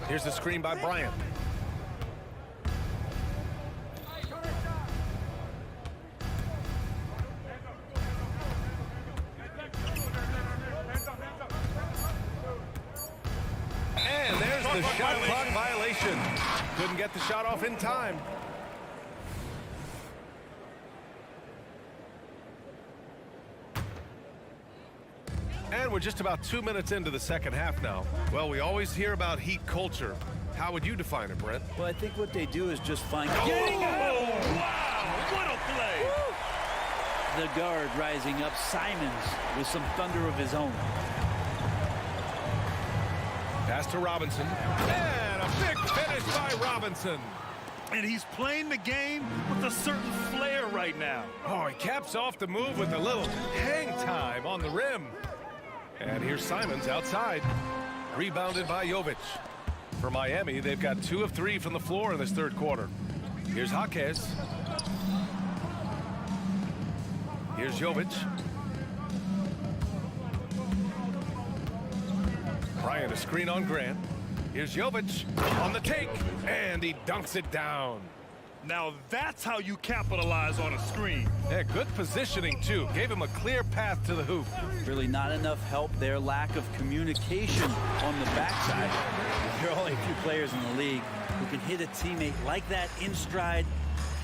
Here's the screen by Bryant. And there's the shot clock violation. Couldn't get the shot off in time. And we're just about 2 minutes into the second half now. Well, we always hear about Heat culture. How would you define it, Brent? Well, I think what they do is just find... Oh, wow! What a play! The guard rising up. Simons with some thunder of his own. Pass to Robinson. And a big finish by Robinson. And he's playing the game with a certain flair right now. Oh, he caps off the move with a little hang time on the rim. And here's Simons outside. Rebounded by Jovic. For Miami, they've got 2 of 3 from the floor in this third quarter. Here's Jaquez. Here's Jovic. Bryant, a screen on Grant. Here's Jovic on the take. And he dunks it down. Now that's how you capitalize on a screen. Yeah, good positioning, too. Gave him a clear path to the hoop. Really not enough help there. Lack of communication on the backside. There are only a few players in the league who can hit a teammate like that in stride.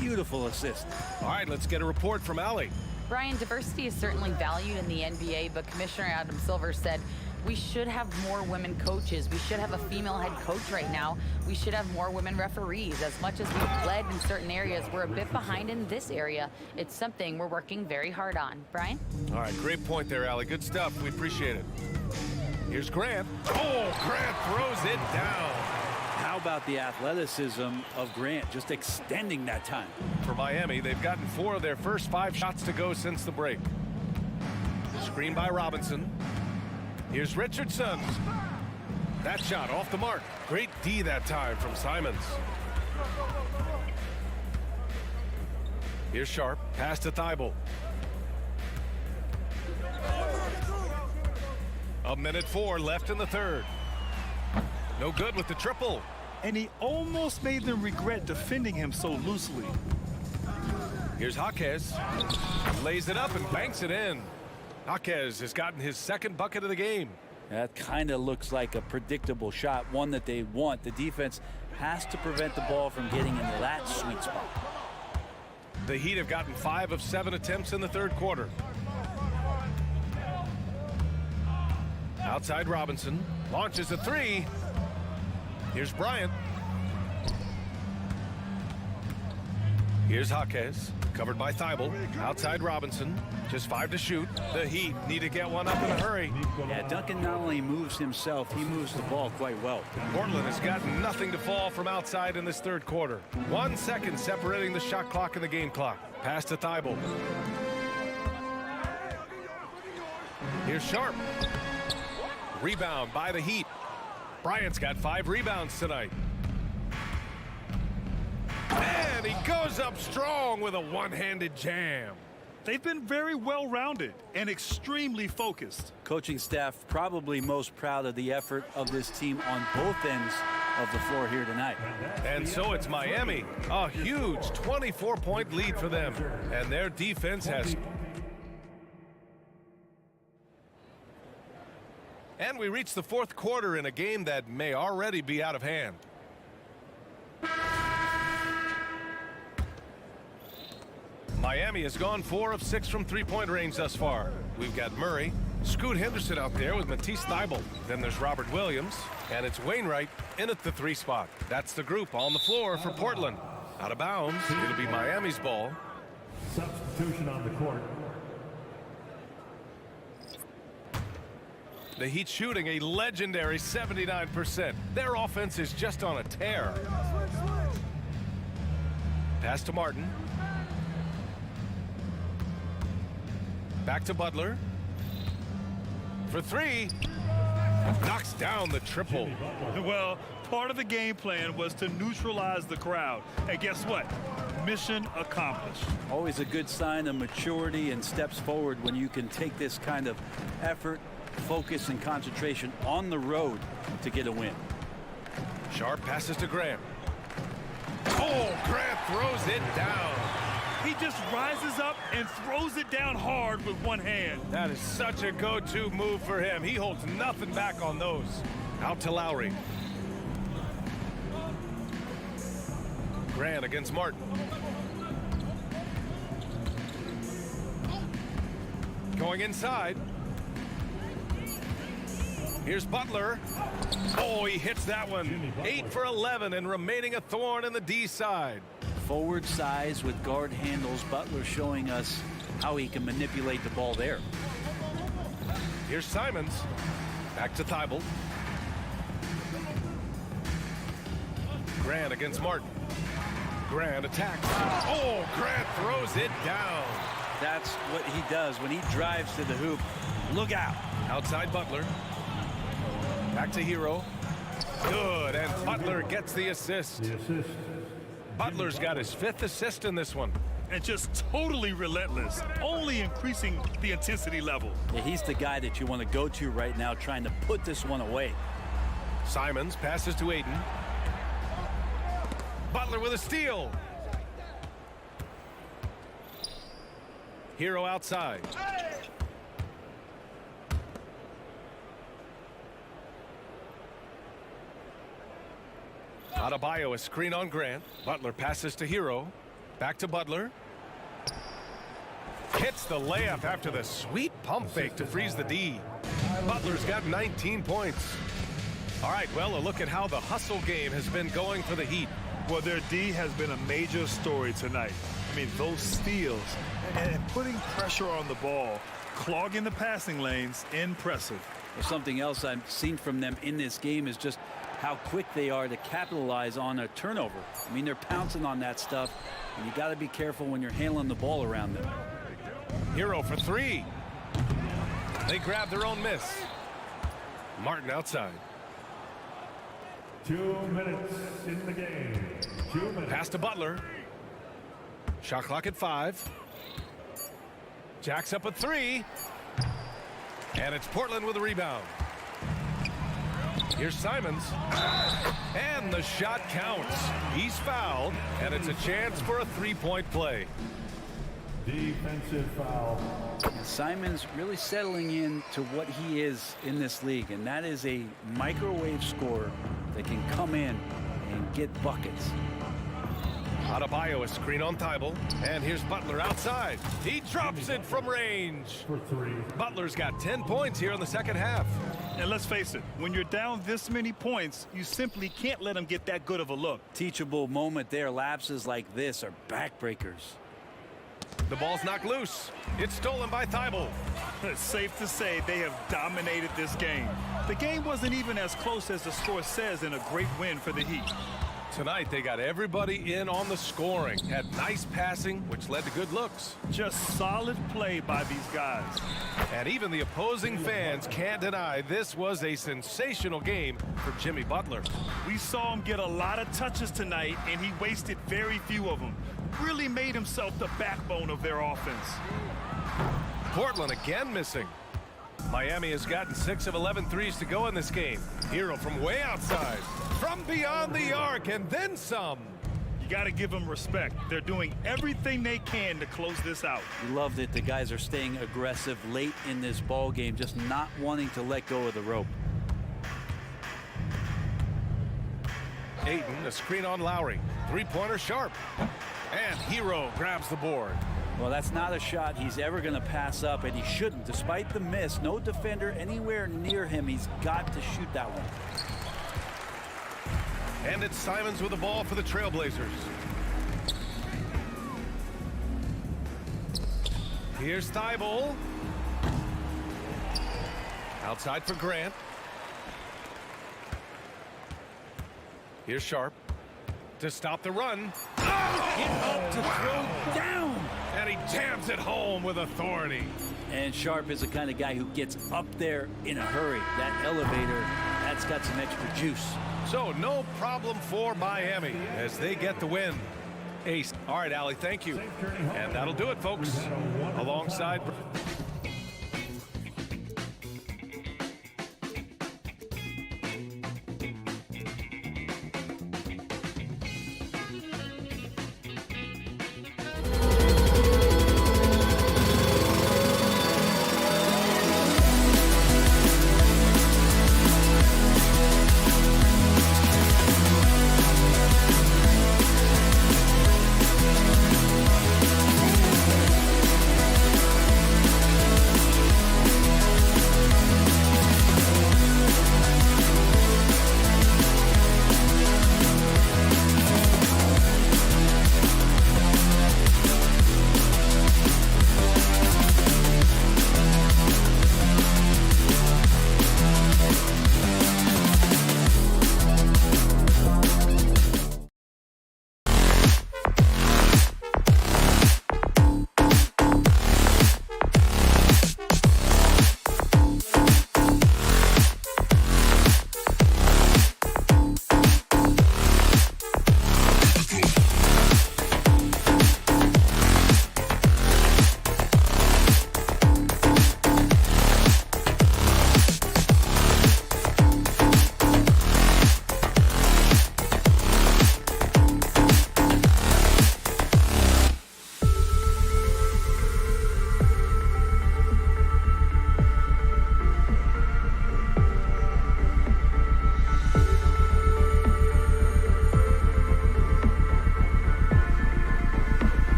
Beautiful assist. All right, let's get a report from Allie. Brian, diversity is certainly valued in the NBA, but Commissioner Adam Silver said we should have more women coaches. We should have a female head coach right now. We should have more women referees. As much as we've led in certain areas, we're a bit behind in this area. It's something we're working very hard on. Brian? All right, great point there, Allie. Good stuff. We appreciate it. Here's Grant. Oh, Grant throws it down. How about the athleticism of Grant, just extending that time? For Miami, they've gotten 4 of their first 5 shots to go since the break. Screen by Robinson. Here's Richardson. That shot off the mark. Great D that time from Simons. Here's Sharp. Pass to Thibault. A minute 4 left in the third. No good with the triple. And he almost made them regret defending him so loosely. Here's Jaquez. Lays it up and banks it in. Jaquez has gotten his second bucket of the game. That kind of looks like a predictable shot, one that they want. The defense has to prevent the ball from getting into that sweet spot. The Heat have gotten 5 of 7 attempts in the third quarter. Outside Robinson. Launches a 3. Here's Bryant. Here's Jaquez, covered by Thibault. Outside Robinson, just 5 to shoot. The Heat need to get one up in a hurry. Yeah, Duncan not only moves himself, he moves the ball quite well. Portland has got nothing to fall from outside in this third quarter. 1 second separating the shot clock and the game clock. Pass to Thibault. Here's Sharp. Rebound by the Heat. Bryant's got 5 rebounds tonight. And he goes up strong with a one-handed jam. They've been very well-rounded and extremely focused. Coaching staff probably most proud of the effort of this team on both ends of the floor here tonight. And so it's Miami. A huge 24-point lead for them. And their defense has... And we reach the fourth quarter in a game that may already be out of hand. Miami has gone 4 of 6 from three-point range thus far. We've got Murray, Scoot Henderson out there with Matisse Thybulle. Then there's Robert Williams, and it's Wainwright in at the 3 spot. That's the group on the floor for Portland. Out of bounds, it'll be Miami's ball. Substitution on the court. The Heat shooting a legendary 79%. Their offense is just on a tear. Pass to Martin. Back to Butler. For 3. Knocks down the triple. Well, part of the game plan was to neutralize the crowd. And guess what? Mission accomplished. Always a good sign of maturity and steps forward when you can take this kind of effort, focus, and concentration on the road to get a win. Sharp passes to Grant. Oh, Grant throws it down. He just rises up and throws it down hard with one hand. That is such a go-to move for him. He holds nothing back on those. Out to Lowry. Grant against Martin. Going inside. Here's Butler. Oh, he hits that one. 8 for 11 and remaining a thorn in the D side. Forward size with guard handles. Butler showing us how he can manipulate the ball there. Here's Simons. Back to Thybulle. Grant against Martin. Grant attacks. Oh, Grant throws it down. That's what he does when he drives to the hoop. Look out. Outside Butler. Back to Hero. Good, and Butler gets the assist. Butler's got his 5th assist in this one. And just totally relentless, only increasing the intensity level. Yeah, he's the guy that you want to go to right now, trying to put this one away. Simons passes to Aiden. Butler with a steal. Hero outside. Adebayo, a screen on Grant. Butler passes to Hero. Back to Butler. Hits the layup after the sweet pump fake to freeze the D. Butler's got 19 points. All right, well, a look at how the hustle game has been going for the Heat. Well, their D has been a major story tonight. I mean, those steals and putting pressure on the ball, clogging the passing lanes, impressive. Well, something else I've seen from them in this game is just how quick they are to capitalize on a turnover. I mean, they're pouncing on that stuff, and you got to be careful when you're handling the ball around them. Hero for 3. They grab their own miss. Martin outside. 2 minutes in the game. 2 minutes. Pass to Butler. Shot clock at 5. Jacks up at 3. And it's Portland with a rebound. Here's Simons. And the shot counts. He's fouled, and it's a chance for a 3-point play. Defensive foul. Simons really settling in to what he is in this league, and that is a microwave scorer that can come in and get buckets. Adebayo, a screen on Thybulle, and here's Butler outside. He drops it from range. For 3. Butler's got 10 points here in the second half. And let's face it, when you're down this many points, you simply can't let them get that good of a look. Teachable moment there. Lapses like this are backbreakers. The ball's knocked loose. It's stolen by Thibault. It's safe to say they have dominated this game. The game wasn't even as close as the score says in a great win for the Heat. Tonight, they got everybody in on the scoring. Had nice passing, which led to good looks. Just solid play by these guys. And even the opposing fans can't deny this was a sensational game for Jimmy Butler. We saw him get a lot of touches tonight, and he wasted very few of them. Really made himself the backbone of their offense. Portland again missing. Miami has gotten 6 of 11 threes to go in this game. Hero from way outside, from beyond the arc, and then some. You got to give them respect. They're doing everything they can to close this out. We love that the guys are staying aggressive late in this ball game, just not wanting to let go of the rope. Ayton, a screen on Lowry. Three-pointer sharp. And Hero grabs the board. Well, that's not a shot he's ever going to pass up, and he shouldn't. Despite the miss, no defender anywhere near him. He's got to shoot that one. And it's Simons with the ball for the Trailblazers. Here's Thibault. Outside for Grant. Here's Sharp to stop the run. Get up to throw down. And he jams it home with authority. And Sharp is the kind of guy who gets up there in a hurry. That elevator, that's got some extra juice. So no problem for Miami as they get the win. Ace. All right, Allie, thank you. And that'll do it, folks. Alongside...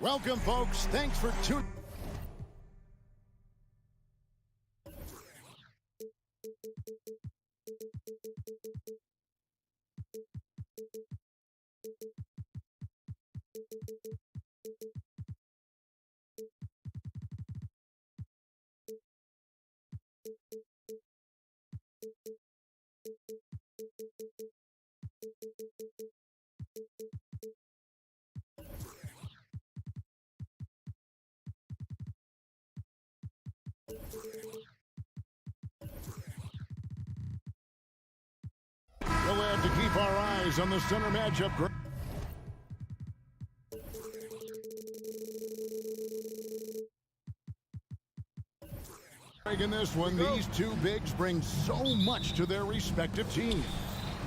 Welcome, folks. Thanks for tuning. We'll have to keep our eyes on the center matchup. In this one, these two bigs bring so much to their respective teams.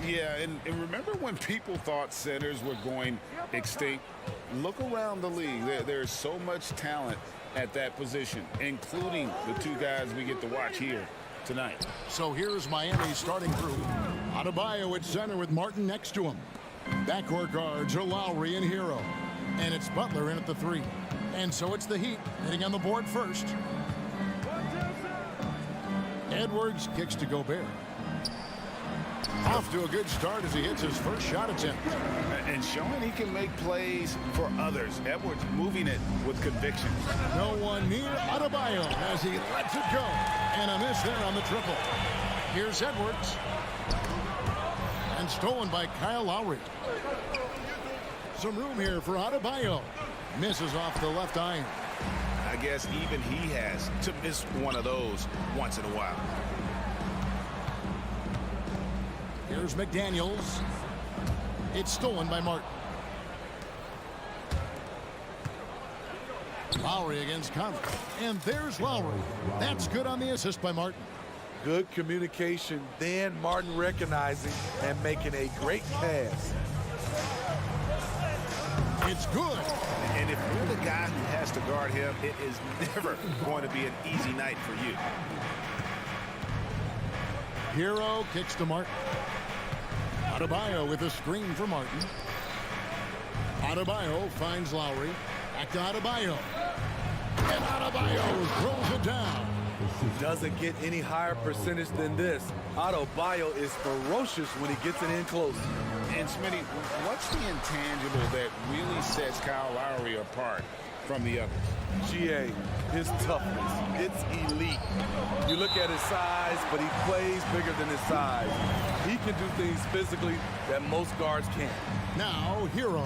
Yeah, and remember when people thought centers were going extinct? Look around the league. There's so much talent at that position, including the two guys we get to watch here tonight. So here's Miami's starting group. Adebayo at center with Martin next to him. Backcourt guards are Lowry and Hero. And it's Butler in at the 3. And so it's the Heat hitting on the board first. Edwards kicks to Gobert. Off to a good start as he hits his first shot attempt. And showing he can make plays for others. Edwards moving it with conviction. No one near Adebayo as he lets it go. And a miss there on the triple. Here's Edwards. And stolen by Kyle Lowry. Some room here for Adebayo. Misses off the left iron. I guess even he has to miss one of those once in a while. Here's McDaniels. It's stolen by Martin. Lowry against Conley. And there's Lowry. That's good on the assist by Martin. Good communication, then Martin recognizing and making a great pass. It's good. And if you're the guy who has to guard him, it is never going to be an easy night for you. Hero kicks to Martin. Adebayo with a screen for Martin. Adebayo finds Lowry. Back to Adebayo. And Adebayo throws it down. Doesn't get any higher percentage than this. Adebayo is ferocious when he gets it in close. And Smitty, what's the intangible that really sets Kyle Lowry apart from the others? GA, his toughness. It's elite. You look at his size, but he plays bigger than his size. He can do things physically that most guards can't. Now, Hero,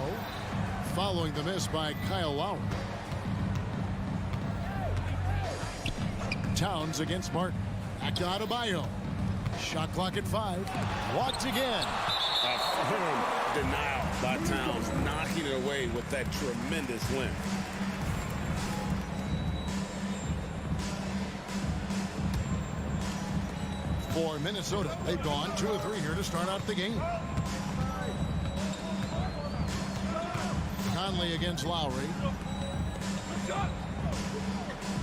following the miss by Kyle Lowry. Towns against Martin. Back to Adebayo. Shot clock at 5. Walked again. A firm denial by Towns, knocking it away with that tremendous length. For Minnesota, they've gone 2 of 3 here to start out the game. Conley against Lowry.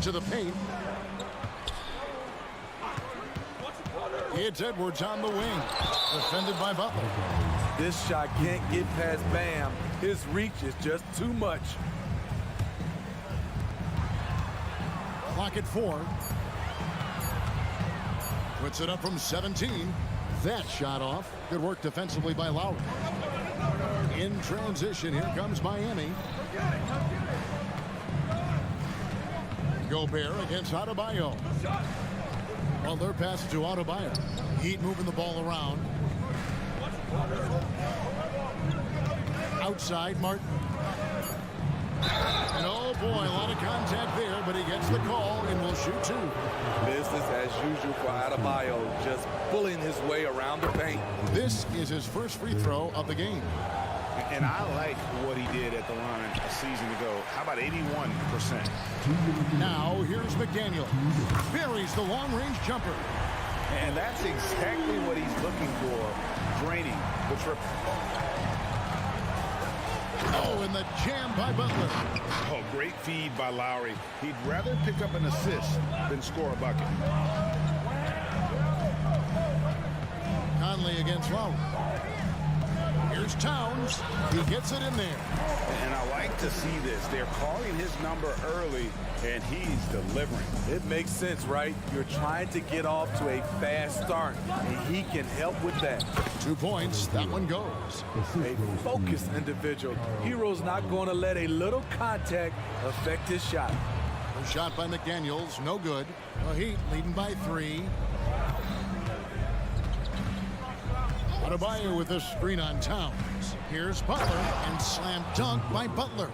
To the paint. It's Edwards on the wing. Defended by Butler. This shot can't get past Bam. His reach is just too much. Clock at 4. Puts it up from 17. That shot off. Good work defensively by Lowry. In transition, here comes Miami. Gobert against Adebayo. Well, their pass to Adebayo. Heat moving the ball around. Outside, Martin. And oh boy, a lot of contact there, but he gets the call and will shoot 2. Business as usual for Adebayo, just pulling his way around the paint. This is his first free throw of the game. And I like what he did at the line a season ago. How about 81%? Now, here's McDaniel. Buries the long-range jumper. And that's exactly what he's looking for, draining the triple. Oh, and the jam by Butler. Oh, great feed by Lowry. He'd rather pick up an assist than score a bucket. Conley against Lowry. Here's Towns. He gets it in there. And I like to see this. They're calling his number early, and he's delivering. It makes sense, right? You're trying to get off to a fast start, and he can help with that. 2 points. That one goes. A focused individual. Hero's not going to let a little contact affect his shot. The shot by McDaniels, no good. The Heat leading by 3. Adebayo with a screen on Towns. Here's Butler, and slam dunk by Butler.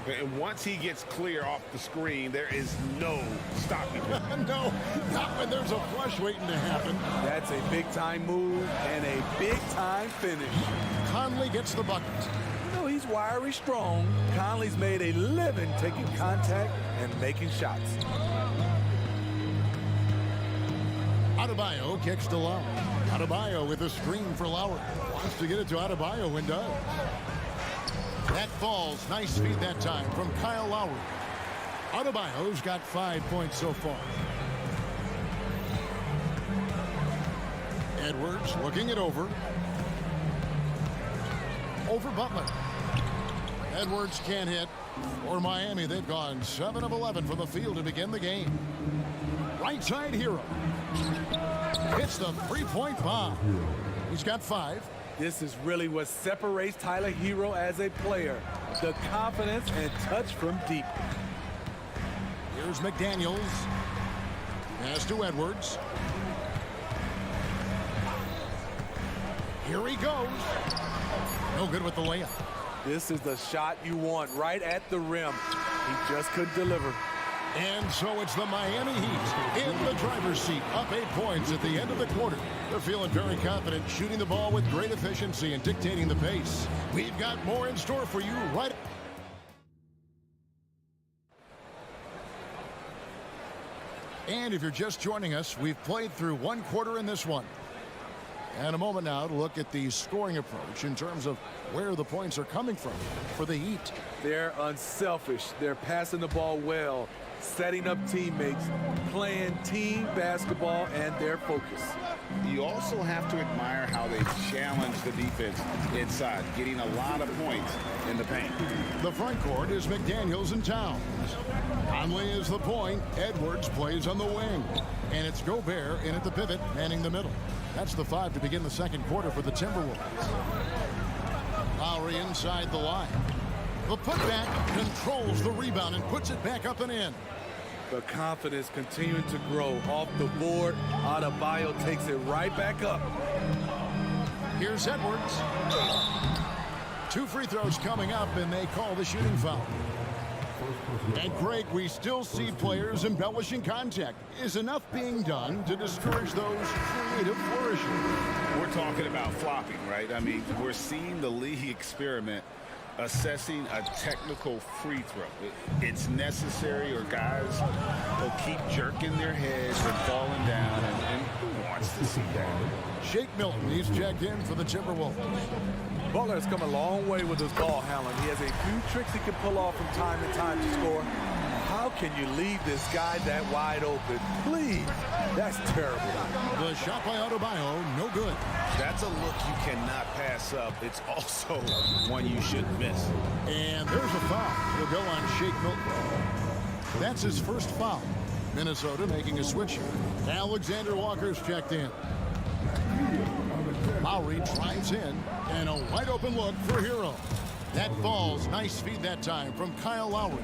And once he gets clear off the screen, there is no stopping him. No, not when there's a flush waiting to happen. That's a big-time move and a big-time finish. Conley gets the bucket. You know, he's wiry strong. Conley's made a living taking contact and making shots. Adebayo kicks to Lowry. Adebayo with a screen for Lowry. Wants to get it to Adebayo and does. That falls. Nice feed that time from Kyle Lowry. Adebayo's got 5 points so far. Edwards looking it over. Over Butler. Edwards can't hit. For Miami, they've gone 7 of 11 from the field to begin the game. Right side Hero. Hits the three-point bomb. He's got 5. This is really what separates Tyler Hero as a player. The confidence and touch from deep. Here's McDaniels. Pass to Edwards. Here he goes. No good with the layup. This is the shot you want right at the rim. He just couldn't deliver. And so it's the Miami Heat in the driver's seat, up 8 points at the end of the quarter. They're feeling very confident, shooting the ball with great efficiency and dictating the pace. We've got more in store for you right. And if you're just joining us, we've played through 1 quarter in this one. And a moment now to look at the scoring approach in terms of where the points are coming from for the Heat. They're unselfish. They're passing the ball well, setting up teammates, playing team basketball, and their focus. You also have to admire how they challenge the defense inside, getting a lot of points in the paint. The front court is McDaniels and Towns. Conley is the point. Edwards plays on the wing. And it's Gobert in at the pivot, manning the middle. That's the 5 to begin the second quarter for the Timberwolves. Lowry inside the line. The putback controls the rebound and puts it back up and in. The confidence continuing to grow off the board. Adebayo takes it right back up. Here's Edwards. 2 free throws coming up, and they call the shooting foul. And Greg, we still see players embellishing contact. Is enough being done to discourage those creative flourishes? We're talking about flopping, right? I mean, we're seeing the league experiment assessing a technical free throw. It's necessary, or guys will keep jerking their heads and falling down, and who wants to see that? Shake Milton, he's checked in for the Timberwolves. Butler has come a long way with his ball handling. He has a few tricks he can pull off from time to time to score. How can you leave this guy that wide open? Please. That's terrible. The shot by Adebayo, no good. That's a look you cannot pass up. It's also one you shouldn't miss. And there's a foul. He'll go on Shake Milton. That's his first foul. Minnesota making a switch here. Alexander Walker's checked in. Lowry drives in, and a wide open look for Hero. That falls. Nice feed that time from Kyle Lowry.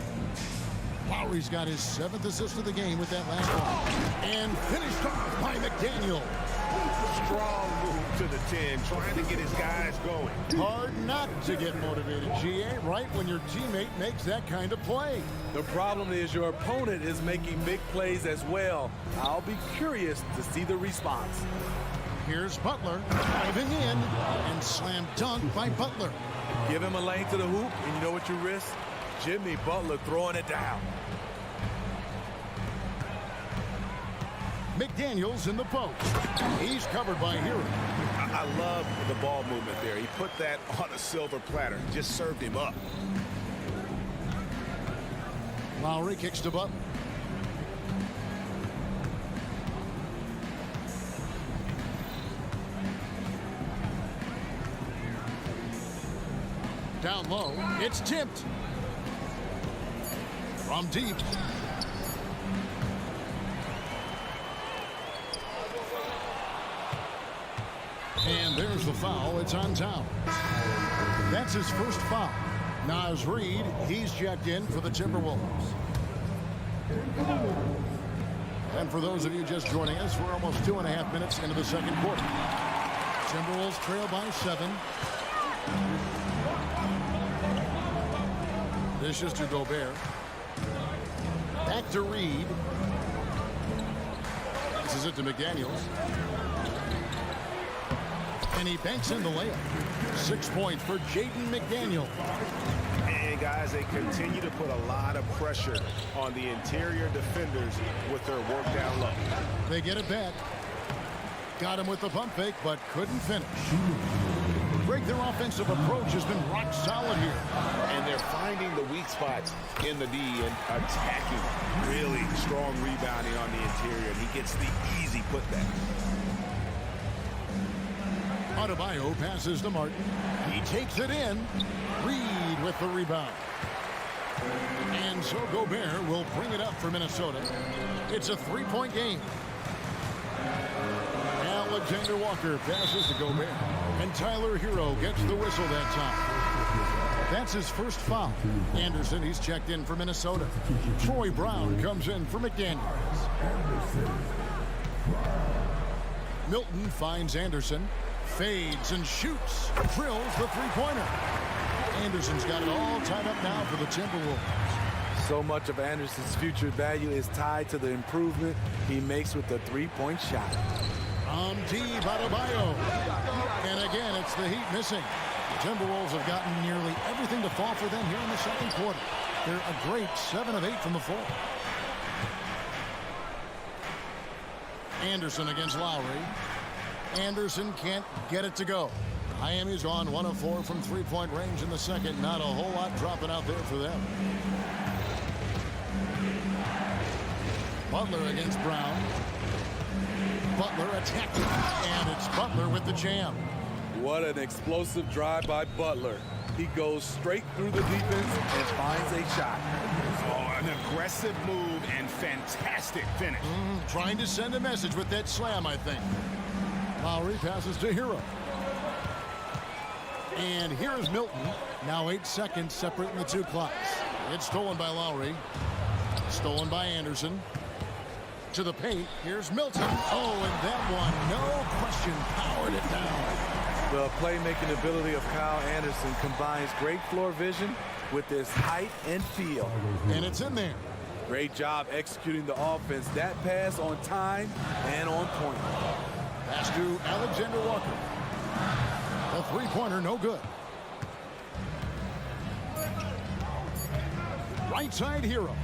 Lowry's got his 7th assist of the game with that last one. And finished off by McDaniel. Strong move to the 10, trying to get his guys going. Hard not to get motivated, GA, right when your teammate makes that kind of play. The problem is your opponent is making big plays as well. I'll be curious to see the response. Here's Butler driving in, and slam dunk by Butler. Give him a lane to the hoop, and you know what you risk? Jimmy Butler throwing it down. McDaniels in the post. He's covered by Hero. I love the ball movement there. He put that on a silver platter. Just served him up. Lowry kicks to Butler. Down low, it's tipped. From deep. And there's the foul. It's on Towns. That's his first foul. Naz Reid, he's checked in for the Timberwolves. And for those of you just joining us, we're almost 2.5 minutes into the second quarter. Timberwolves trail by 7. This is to Gobert. Back to Reid. This is it to McDaniels. And he banks in the layup. 6 points for Jaden McDaniel. And guys, they continue to put a lot of pressure on the interior defenders with their work down low. They get it back. Got him with the pump fake, but couldn't finish. Greg, their offensive approach has been rock solid here. And they're finding the weak spots in the D and attacking. Really strong rebounding on the interior, and he gets the easy putback. Adebayo passes to Martin. He takes it in. Reid with the rebound. And so Gobert will bring it up for Minnesota. It's a 3-point game. Alexander Walker passes to Gobert. And Tyler Hero gets the whistle that time. That's his first foul. Anderson, he's checked in for Minnesota. Troy Brown comes in for McDaniels. Milton finds Anderson. Fades and shoots. Drills the three-pointer. Anderson's got it all tied up now for the Timberwolves. So much of Anderson's future value is tied to the improvement he makes with the three-point shot. Deep Adebayo. And again, it's the Heat missing. The Timberwolves have gotten nearly everything to fall for them here in the second quarter. They're a great 7 of 8 from the floor. Anderson against Lowry. Anderson can't get it to go. Miami's on 1 of 4 from three-point range in the second. Not a whole lot dropping out there for them. Butler against Brown. Butler attacking, and it's Butler with the jam. What an explosive drive by Butler. He goes straight through the defense and finds a shot. Oh, an aggressive move and fantastic finish. Trying to send a message with that slam, I think. Lowry passes to Hero. And here's Milton. Now 8 seconds separate in the two clocks. It's stolen by Lowry. Stolen by Anderson. To the paint. Here's Milton. Oh, and that one, no question, powered it down. The playmaking ability of Kyle Anderson combines great floor vision with his height and feel. And it's in there. Great job executing the offense. That pass on time and on point. Pass to Alexander Walker. A three-pointer, no good. Right side Hero.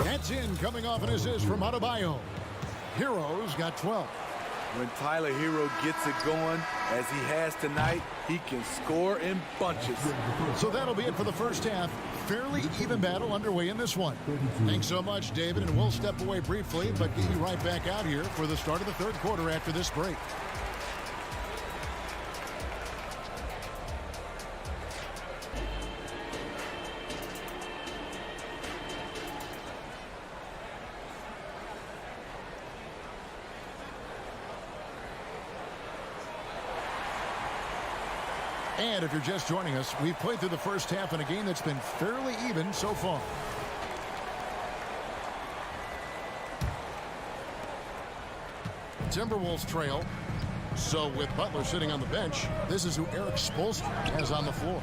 That's in, coming off an assist from Adebayo. Hero's got 12. When Tyler Hero gets it going, as he has tonight, he can score in bunches. So that'll be it for the first half. Fairly even battle underway in this one. Thanks so much, David, and we'll step away briefly, but get you right back out here for the start of the third quarter after this break. And if you're just joining us, we've played through the first half in a game that's been fairly even so far. Timberwolves trail. So with Butler sitting on the bench, this is who Eric Spoelstra has on the floor.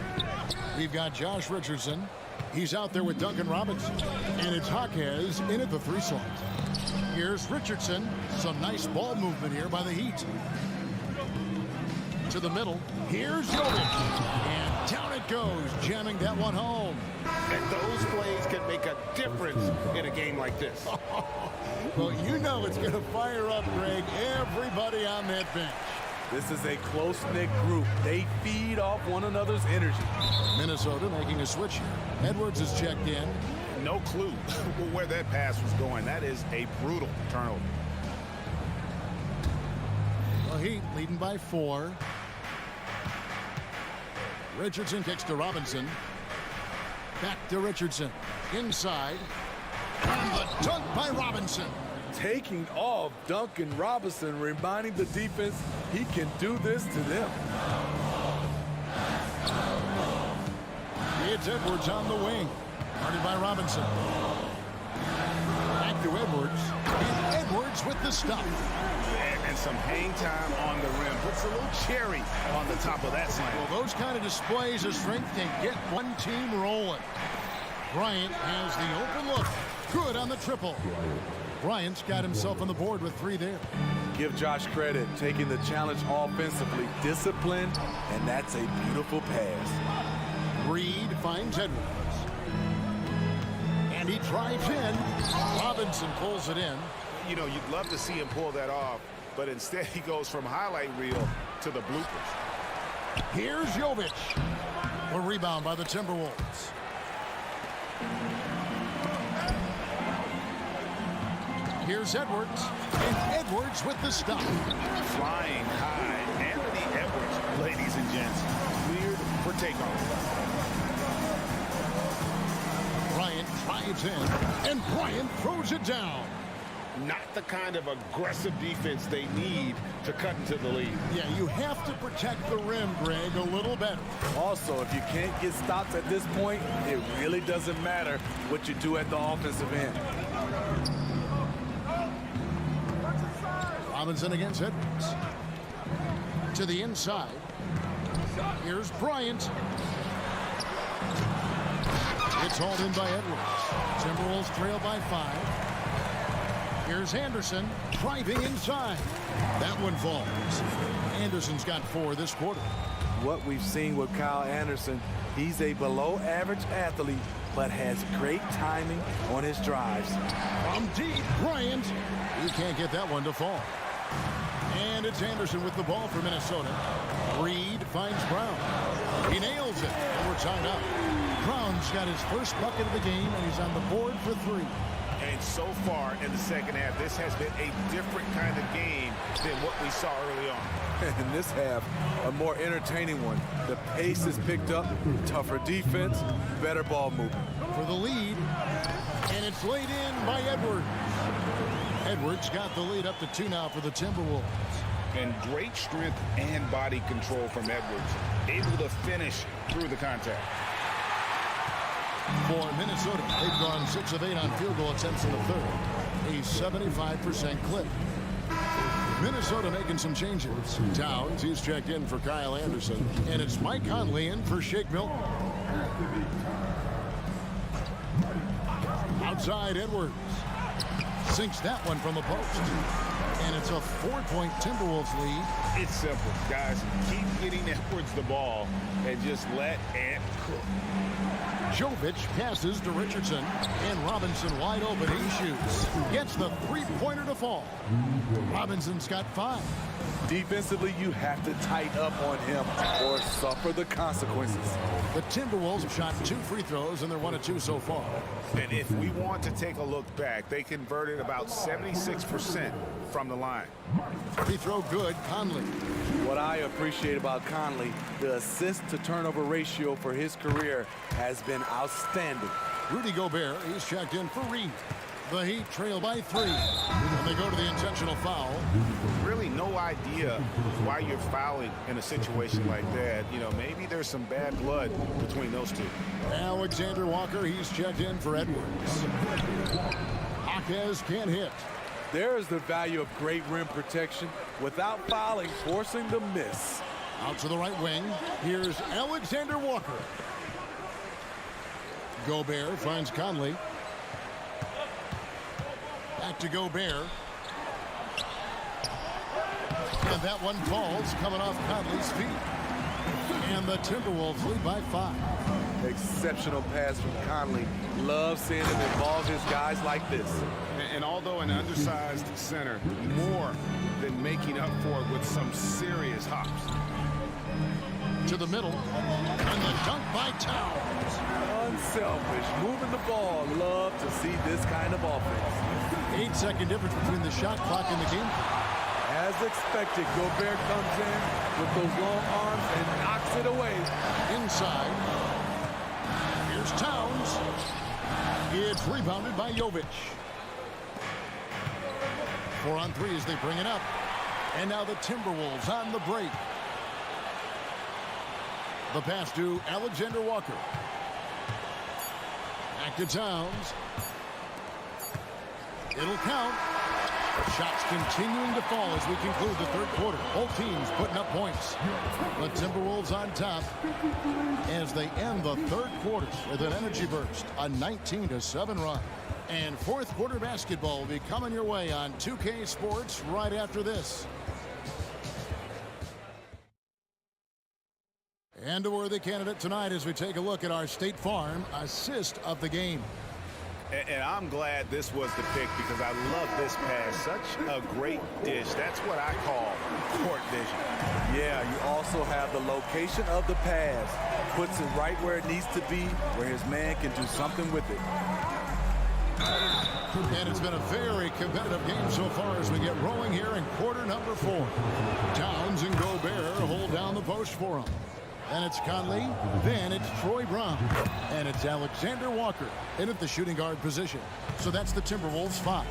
We've got Josh Richardson. He's out there with Duncan Robinson. And it's Jaquez in at the 3 slot. Here's Richardson. Some nice ball movement here by the Heat. To the middle. Here's Jovic. And down it goes, jamming that one home. And those plays can make a difference in a game like this. Well, you know it's going to fire up, Greg, everybody on that bench. This is a close-knit group. They feed off one another's energy. Minnesota making a switch here. Edwards is checked in. No clue where that pass was going. That is a brutal turnover. The Heat leading by 4. Richardson kicks to Robinson. Back to Richardson. Inside. And the dunk by Robinson. Taking off Duncan Robinson, reminding the defense he can do this to them. It's Edwards on the wing. Guarded by Robinson. Back to Edwards. And Edwards with the stop. And some hang time on the rim. Puts a little cherry on the top of that slam. Well, those kind of displays of strength can get one team rolling. Bryant has the open look. Good on the triple. Bryant's got himself on the board with 3 there. Give Josh credit, taking the challenge offensively, disciplined, and that's a beautiful pass. Reed finds Edwards. And he drives in. Robinson pulls it in. You know, you'd love to see him pull that off, but instead he goes from highlight reel to the bloopers. Here's Jovic. A rebound by the Timberwolves. Here's Edwards. And Edwards with the stop. Flying high. Anthony Edwards, ladies and gents, cleared for takeoff. Bryant drives in, and Bryant throws it down. Not the kind of aggressive defense they need to cut into the lead. Yeah, you have to protect the rim, Greg, a little better. Also, if you can't get stops at this point, it really doesn't matter what you do at the offensive end. Robinson against Edwards. To the inside. Here's Bryant. It's hauled in by Edwards. Timberwolves trail by 5. Here's Anderson driving inside. That one falls. Anderson's got 4 this quarter. What we've seen with Kyle Anderson, he's a below-average athlete, but has great timing on his drives. From deep, Bryant. He can't get that one to fall. And it's Anderson with the ball for Minnesota. Reed finds Brown. He nails it, and we're tied up. Brown's got his first bucket of the game, and he's on the board for 3. And so far in the second half, this has been a different kind of game than what we saw early on. In this half, a more entertaining one. The pace is picked up, tougher defense, better ball movement. For the lead, and it's laid in by Edwards. Edwards got the lead up to 2 now for the Timberwolves. And great strength and body control from Edwards. Able to finish through the contact. For Minnesota, they've gone 6 of 8 on field goal attempts in the third. A 75% clip. Minnesota making some changes. Towns, he's checked in for Kyle Anderson. And it's Mike Conley in for Shake Milton. Outside Edwards. Sinks that one from the post. And it's a 4-point Timberwolves lead. It's simple, guys. Keep getting Edwards the ball and just let Ant cook. Jovic passes to Richardson, and Robinson wide open. He shoots. Gets the 3-pointer to fall. Robinson's got 5. Defensively, you have to tighten up on him or suffer the consequences. The Timberwolves have shot 2 free throws, and they're 1 of 2 so far. And if we want to take a look back, they converted about 76% from the line. Free throw good, Conley. What I appreciate about Conley, the assist-to-turnover ratio for his career has been outstanding. Rudy Gobert, he's checked in for Reed. The Heat trail by 3. And they go to the intentional foul. Really no idea why you're fouling in a situation like that. You know, maybe there's some bad blood between those two. Alexander Walker, he's checked in for Edwards. Jaquez can't hit. There is the value of great rim protection without fouling, forcing the miss. Out to the right wing. Here's Alexander Walker. Gobert finds Conley. Back to Gobert. And that one falls, coming off Conley's feet. And the Timberwolves lead by 5. Exceptional pass from Conley. Love seeing him involve his guys like this. And although an undersized center, more than making up for it with some serious hops. To the middle. And the dunk by Towns. Unselfish, moving the ball. Love to see this kind of offense. 8-second difference between the shot clock and the game. As expected, Gobert comes in with those long arms and knocks it away. Inside. Here's Towns. It's rebounded by Jovic. 4 on 3 as they bring it up. And now the Timberwolves on the break. The pass to Alexander Walker. Back to Towns. It'll count. Shots continuing to fall as we conclude the third quarter. Both teams putting up points. The Timberwolves on top as they end the third quarter with an energy burst. A 19-7 run. And fourth quarter basketball will be coming your way on 2K Sports right after this. And a worthy candidate tonight as we take a look at our State Farm assist of the game. And I'm glad this was the pick because I love this pass. Such a great dish. That's what I call court vision. Yeah, you also have the location of the pass. Puts it right where it needs to be, where his man can do something with it. And it's been a very competitive game so far as we get rolling here in quarter number 4. Towns and Gobert hold down the post for him. Then it's Conley, then it's Troy Brown, and it's Alexander Walker in at the shooting guard position. So that's the Timberwolves 5.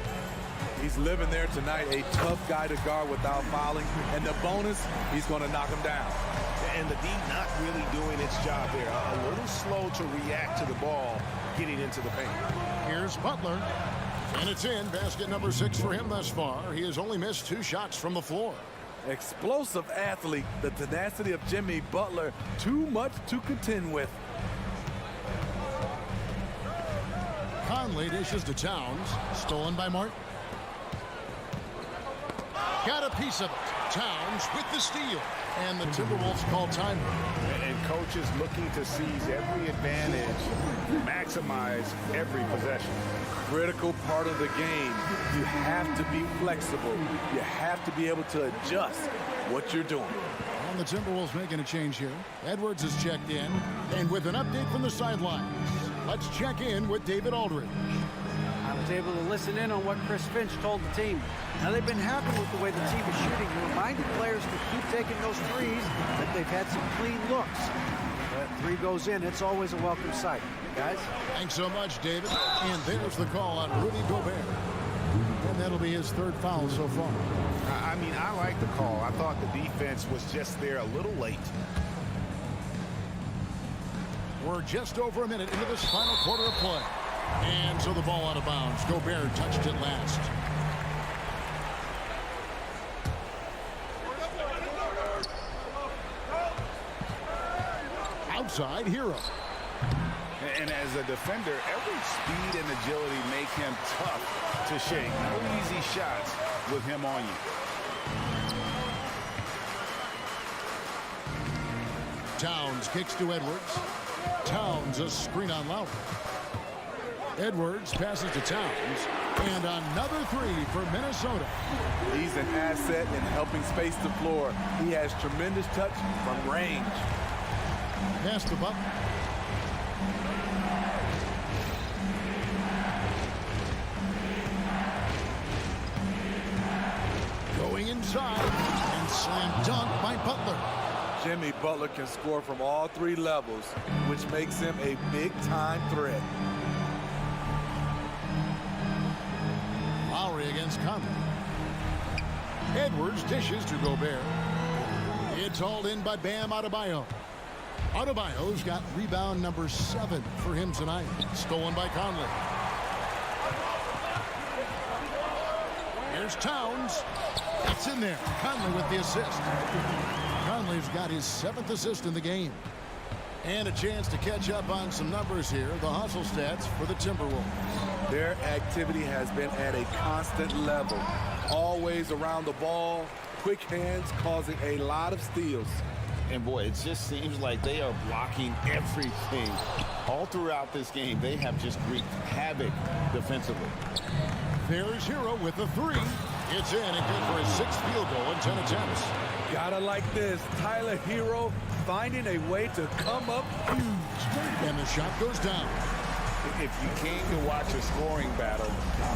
He's living there tonight, a tough guy to guard without fouling, and the bonus, he's going to knock him down. And the D not really doing its job there. A little slow to react to the ball getting into the paint. Here's Butler, and it's in. Basket number 6 for him thus far. He has only missed 2 shots from the floor. Explosive athlete, the tenacity of Jimmy Butler, too much to contend with. Conley dishes to Towns, stolen by Martin. Got a piece of it. Towns with the steal, and the Timberwolves call time. And coaches looking to seize every advantage, maximize every possession. Critical part of the game. You have to be flexible. You have to be able to adjust what you're doing. And the Timberwolves making a change here. Edwards is checked in, and with an update from the sidelines, let's check in with David Aldridge. I was able to listen in on what Chris Finch told the team. Now, they've been happy with the way the team is shooting. He reminded players to keep taking those threes, that they've had some clean looks. That 3 goes in, it's always a welcome sight. Guys? Thanks so much, David. And there's the call on Rudy Gobert. And that'll be his 3rd foul so far. I mean, I like the call. I thought the defense was just there a little late. We're just over a minute into this final quarter of play. And so the ball out of bounds. Gobert touched it last. Outside, Hero. And as a defender, every speed and agility make him tough to shake. No easy shots with him on you. Towns kicks to Edwards. Towns a screen on Lowry. Edwards passes to Towns. And another 3 for Minnesota. He's an asset in helping space the floor. He has tremendous touch from range. Pass to Butler. Going inside and slam dunk by Butler. Jimmy Butler can score from all 3 levels, which makes him a big-time threat. Lowry against Conley. Edwards dishes to Gobert. It's hauled in by Bam Adebayo. Adebayo's got rebound number 7 for him tonight. Stolen by Conley. Here's Towns. It's in there. Conley with the assist. Conley's got his 7th assist in the game. And a chance to catch up on some numbers here. The hustle stats for the Timberwolves. Their activity has been at a constant level. Always around the ball. Quick hands causing a lot of steals. And boy, it just seems like they are blocking everything. All throughout this game, they have just wreaked havoc defensively. There's Hero with the 3. It's in and good for his 6th field goal in 10 attempts. Gotta like this. Tyler Hero finding a way to come up huge. And the shot goes down. if you came to watch a scoring battle,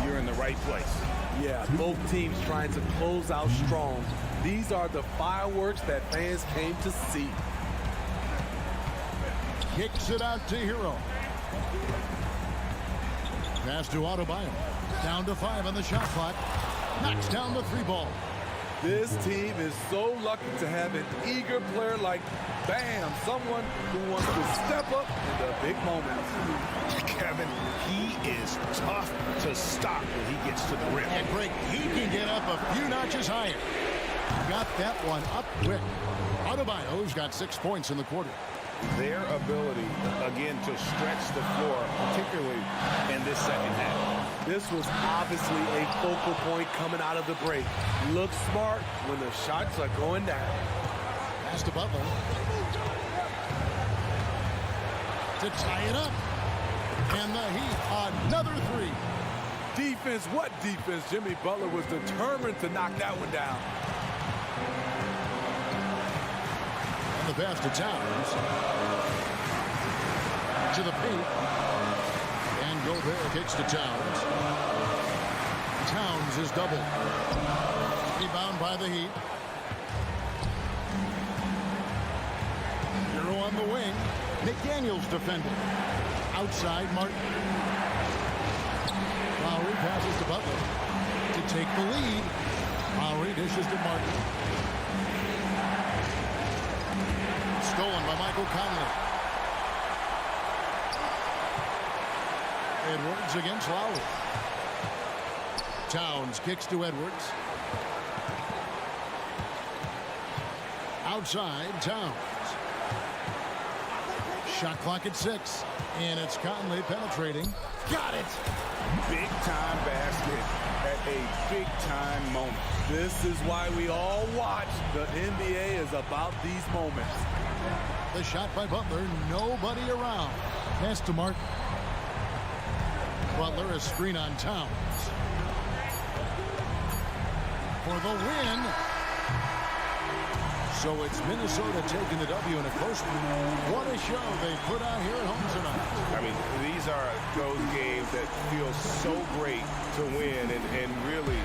you're in the right place. Yeah, both teams trying to close out strong. These are the fireworks that fans came to see. Kicks it out to Hero. Pass to Adebayo. Down to 5 on the shot clock. Knocks down the 3 ball. This team is so lucky to have an eager player like Bam, someone who wants to step up in the big moments. Kevin, he is tough to stop when he gets to the rim. And Greg, he can get up a few notches higher. Got that one up quick. Adebayo's got 6 points in the quarter. Their ability, again, to stretch the floor, particularly in this second half. This was obviously a focal point coming out of the break. Look smart when the shots are going down. Pass to Butler. To tie it up. And the Heat, another 3. Defense, what defense? Jimmy Butler was determined to knock that one down. And the pass to Towns. To the paint. And Gobert kicks to Towns. Towns is doubled. Rebound by the Heat. Hero on the wing. McDaniels defended. Outside Martin. Lowry passes to Butler to take the lead. Lowry dishes to Martin. Stolen by Michael Conley. Edwards against Lowry. Towns kicks to Edwards. Outside Towns. Shot clock at 6. And it's Conley penetrating. Got it! Big time basket at a big time moment. This is why we all watch. The NBA is about these moments. The shot by Butler, nobody around. Pass to Martin. Butler, a screen on Towns. For the win. So it's Minnesota taking the W in a close one. What a show they put on here at home tonight. I mean, these are those games that feel so great to win and really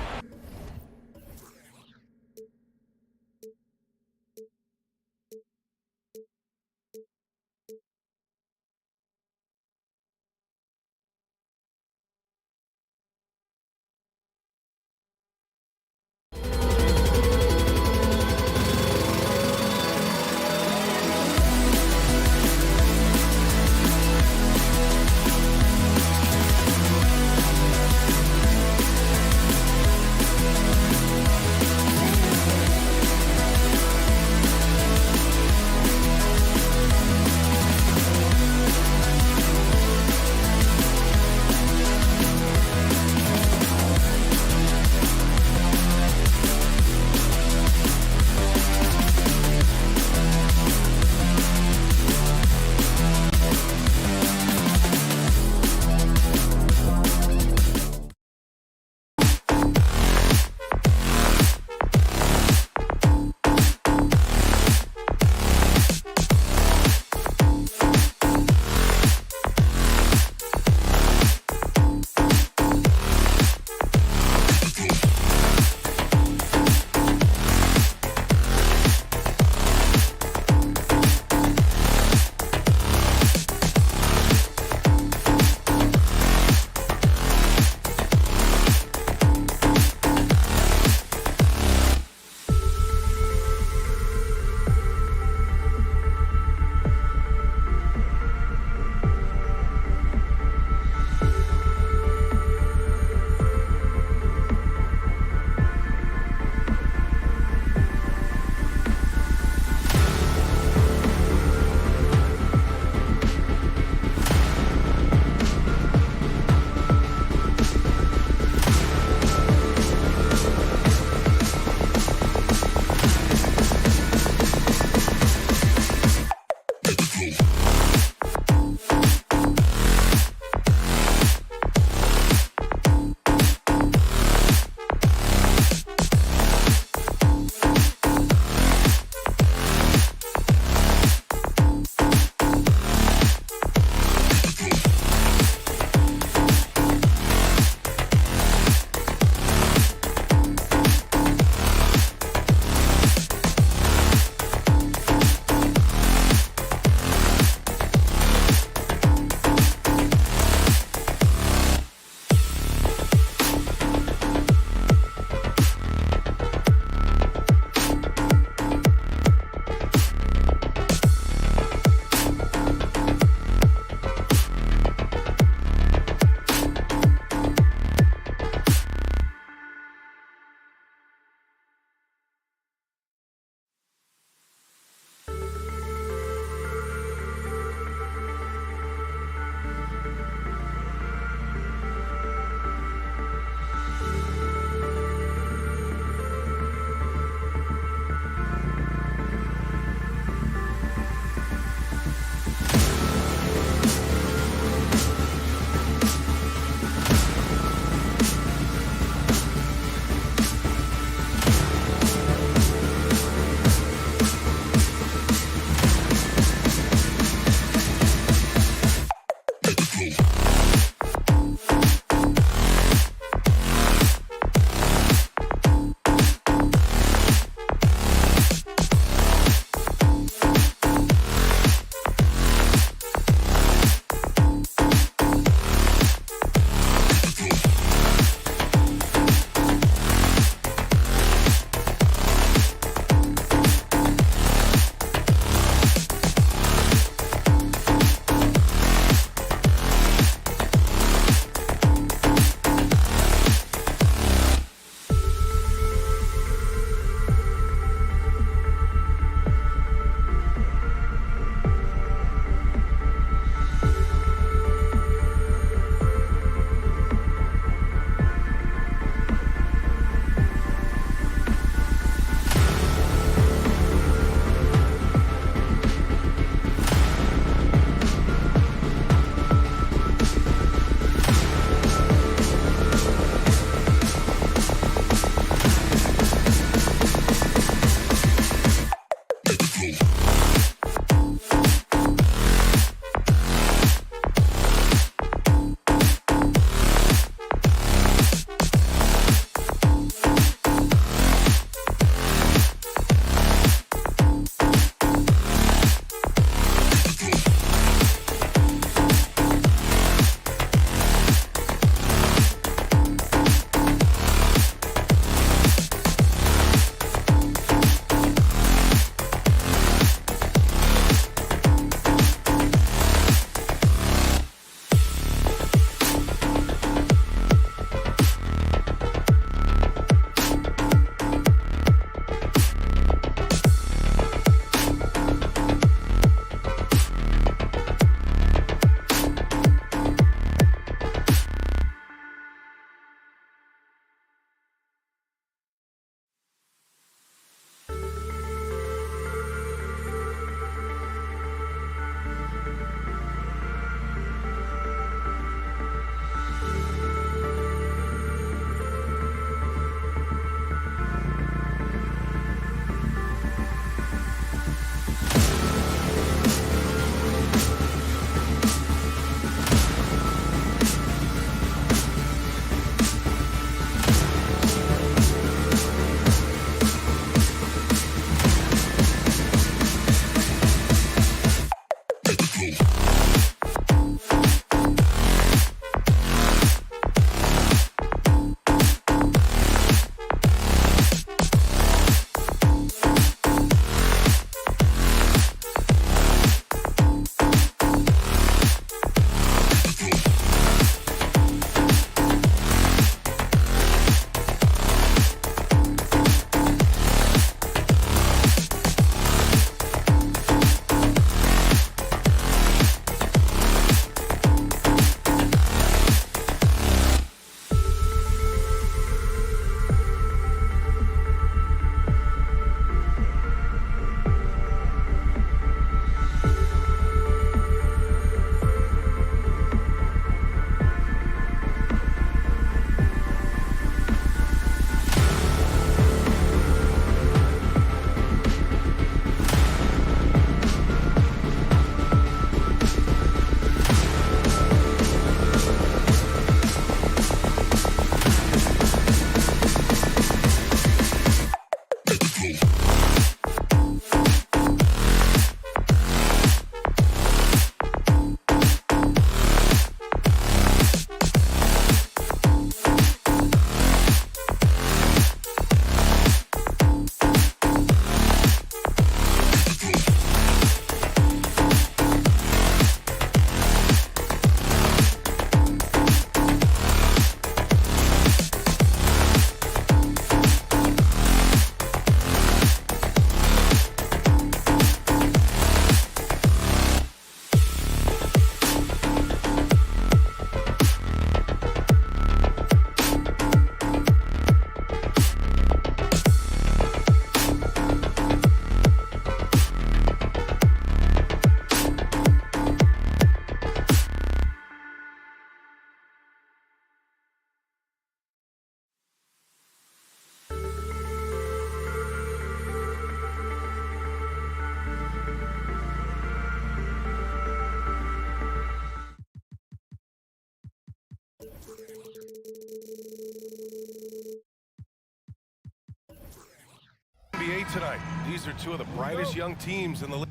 tonight. These are two of the brightest young teams in the league.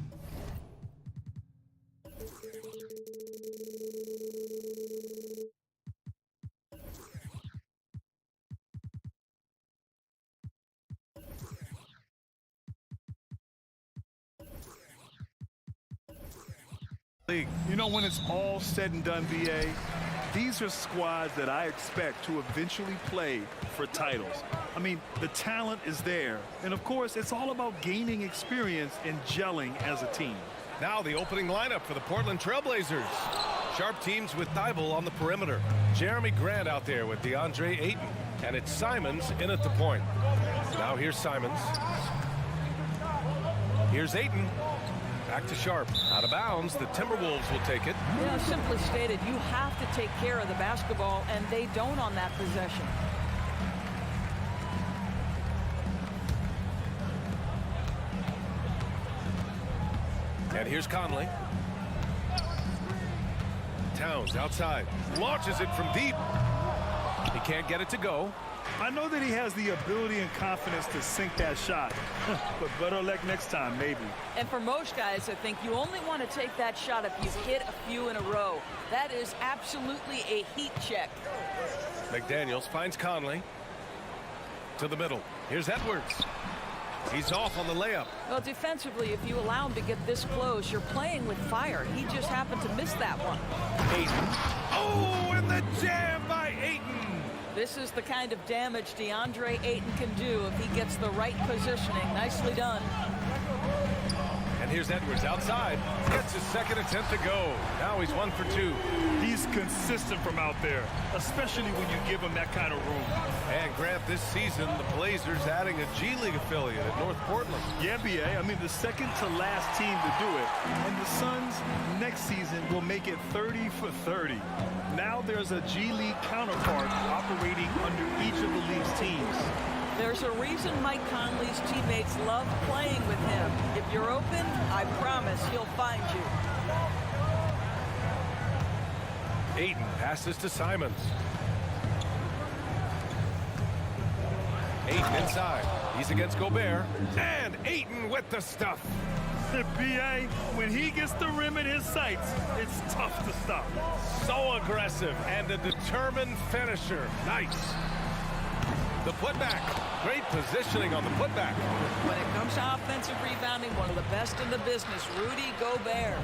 You know, when it's all said and done, BA, these are squads that I expect to eventually play for titles. I mean, the talent is there. And, of course, it's all about gaining experience and gelling as a team. Now the opening lineup for the Portland Trailblazers. Sharp teams with Thibault on the perimeter. Jeremy Grant out there with DeAndre Ayton. And it's Simons in at the point. Now here's Simons. Here's Ayton. Back to Sharp. Out of bounds. The Timberwolves will take it. You know, simply stated, you have to take care of the basketball, and they don't on that possession. And here's Conley. Towns outside. Launches it from deep. He can't get it to go. I know that he has the ability and confidence to sink that shot, but better luck next time, maybe. And for most guys, I think you only want to take that shot if you've hit a few in a row. That is absolutely a heat check. McDaniels finds Conley. To the middle. Here's Edwards. He's off on the layup. Well, defensively, if you allow him to get this close, you're playing with fire. He just happened to miss that one. Ayton. Oh, and the jam by Ayton. This is the kind of damage DeAndre Ayton can do if he gets the right positioning. Nicely done. And here's Edwards outside. Gets his second attempt to go. Now he's 1 for 2. He's consistent from out there, especially when you give him that kind of room. And Grant, this season, the Blazers adding a G League affiliate at North Portland. Yeah, BA. I mean, the second to last team to do it. And the Suns next season will make it 30 for 30. Now there's a G League counterpart operating under each of the league's teams. There's a reason Mike Conley's teammates love playing with him. If you're open, I promise he'll find you. Ayton passes to Simons. Ayton inside. He's against Gobert. And Ayton with the stuff. BA, when he gets the rim in his sights, it's tough to stop. So aggressive and a determined finisher. Nice. The putback. Great positioning on the putback. When it comes to offensive rebounding, one of the best in the business, Rudy Gobert.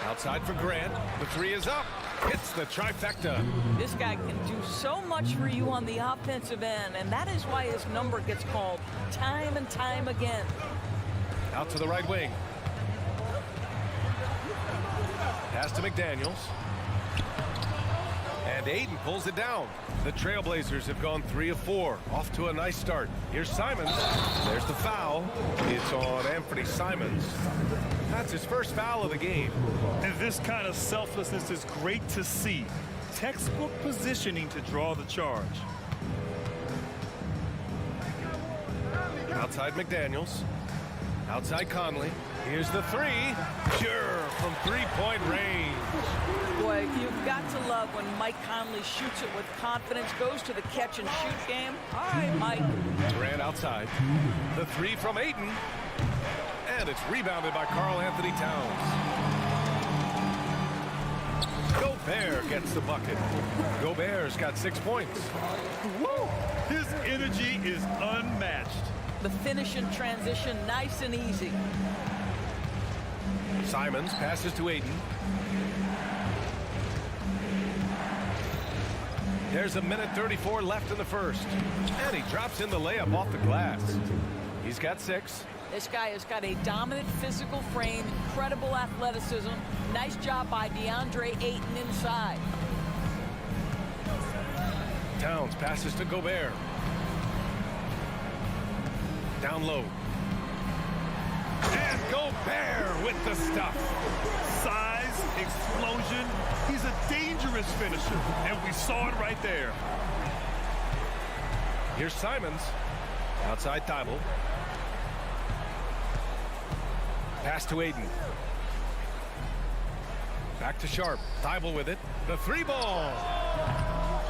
Outside for Grant. The three is up. Hits the trifecta. This guy can do so much for you on the offensive end, and that is why his number gets called time and time again. Out to the right wing. Pass to McDaniels. And Ayton pulls it down. The Trailblazers have gone 3 of 4. Off to a nice start. Here's Simons. There's the foul. It's on Anthony Simons. That's his first foul of the game. And this kind of selflessness is great to see. Textbook positioning to draw the charge. Outside McDaniels. Outside Conley. Here's the three. Sure, from three-point range. Boy, you've got to love when Mike Conley shoots it with confidence, goes to the catch-and-shoot game. All right, Mike. Grant outside. The three from Ayton. And it's rebounded by Karl Anthony Towns. Gobert gets the bucket. Gobert's got 6 points. Woo! His energy is unmatched. The finish in transition, nice and easy. Simons passes to Ayton. There's 1:34 left in the first. And he drops in the layup off the glass. He's got 6. This guy has got a dominant physical frame, incredible athleticism. Nice job by DeAndre Ayton inside. Towns passes to Gobert. Down low. And Gobert with the stuff. Size, explosion. He's a dangerous finisher, and we saw it right there. Here's Simons. Outside Thibault. Pass to Ayton. Back to Sharp. Thibault with it. The three ball.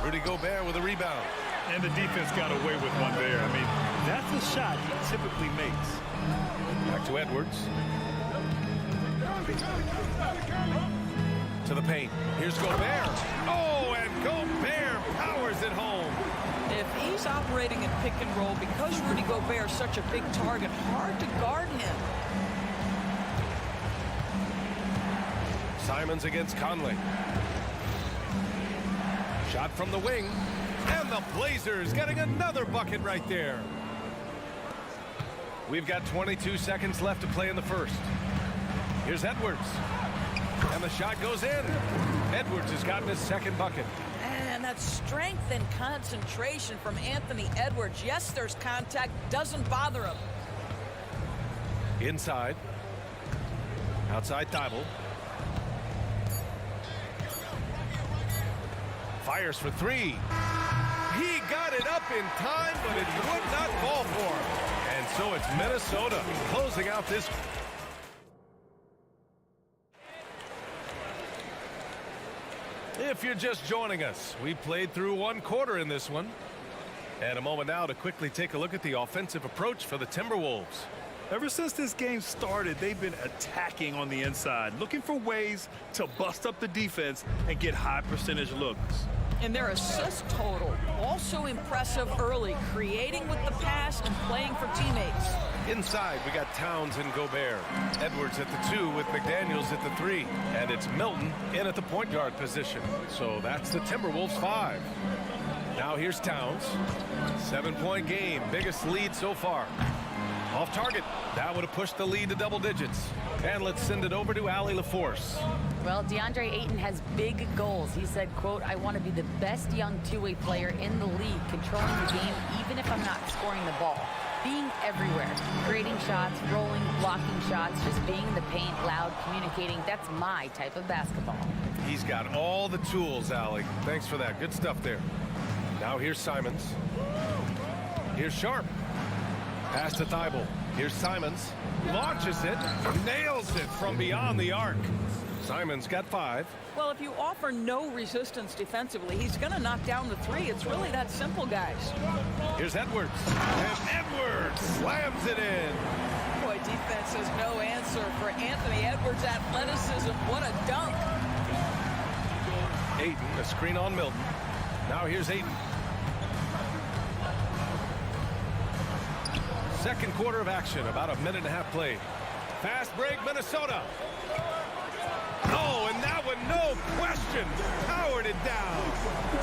Rudy Gobert with a rebound. And the defense got away with one there. I mean, that's the shot he typically makes. Back to Edwards. To the paint. Here's Gobert. Oh, and Gobert powers it home. If he's operating in pick and roll, because Rudy Gobert is such a big target, hard to guard him. Simons against Conley. Shot from the wing. And the Blazers getting another bucket right there. We've got 22 seconds left to play in the first. Here's Edwards. And the shot goes in. Edwards has gotten his second bucket. And that strength and concentration from Anthony Edwards. Yes, there's contact. Doesn't bother him. Inside. Outside Thibault. Fires for three. He got it up in time, but it would not fall for him. And so it's Minnesota closing out this. If you're just joining us, we played through one quarter in this one. And a moment now to quickly take a look at the offensive approach for the Timberwolves. Ever since this game started, they've been attacking on the inside, looking for ways to bust up the defense and get high percentage looks. And their assist total, also impressive early, creating with the pass and playing for teammates. Inside, we got Towns and Gobert. Edwards at the 2 with McDaniels at the 3. And it's Milton in at the point guard position. So that's the Timberwolves 5. Now here's Towns. 7-point game, biggest lead so far. Off target. That would have pushed the lead to double digits. And let's send it over to Allie LaForce. Well, DeAndre Ayton has big goals. He said, quote, I want to be the best young two-way player in the league, controlling the game even if I'm not scoring the ball. Being everywhere, creating shots, rolling, blocking shots, just being in the paint, loud, communicating. That's my type of basketball. He's got all the tools, Allie. Thanks for that. Good stuff there. Now here's Simons. Here's Sharp. Pass to Thibault. Here's Simons. Launches it. Nails it from beyond the arc. Simons got 5. Well, if you offer no resistance defensively, he's going to knock down the 3. It's really that simple, guys. Here's Edwards. And Edwards slams it in. Boy, defense has no answer for Anthony Edwards' athleticism. What a dunk. Ayton, a screen on Milton. Now here's Ayton. Second quarter of action, about a minute and a half played. Fast break, Minnesota. Oh, and that one, no question, powered it down.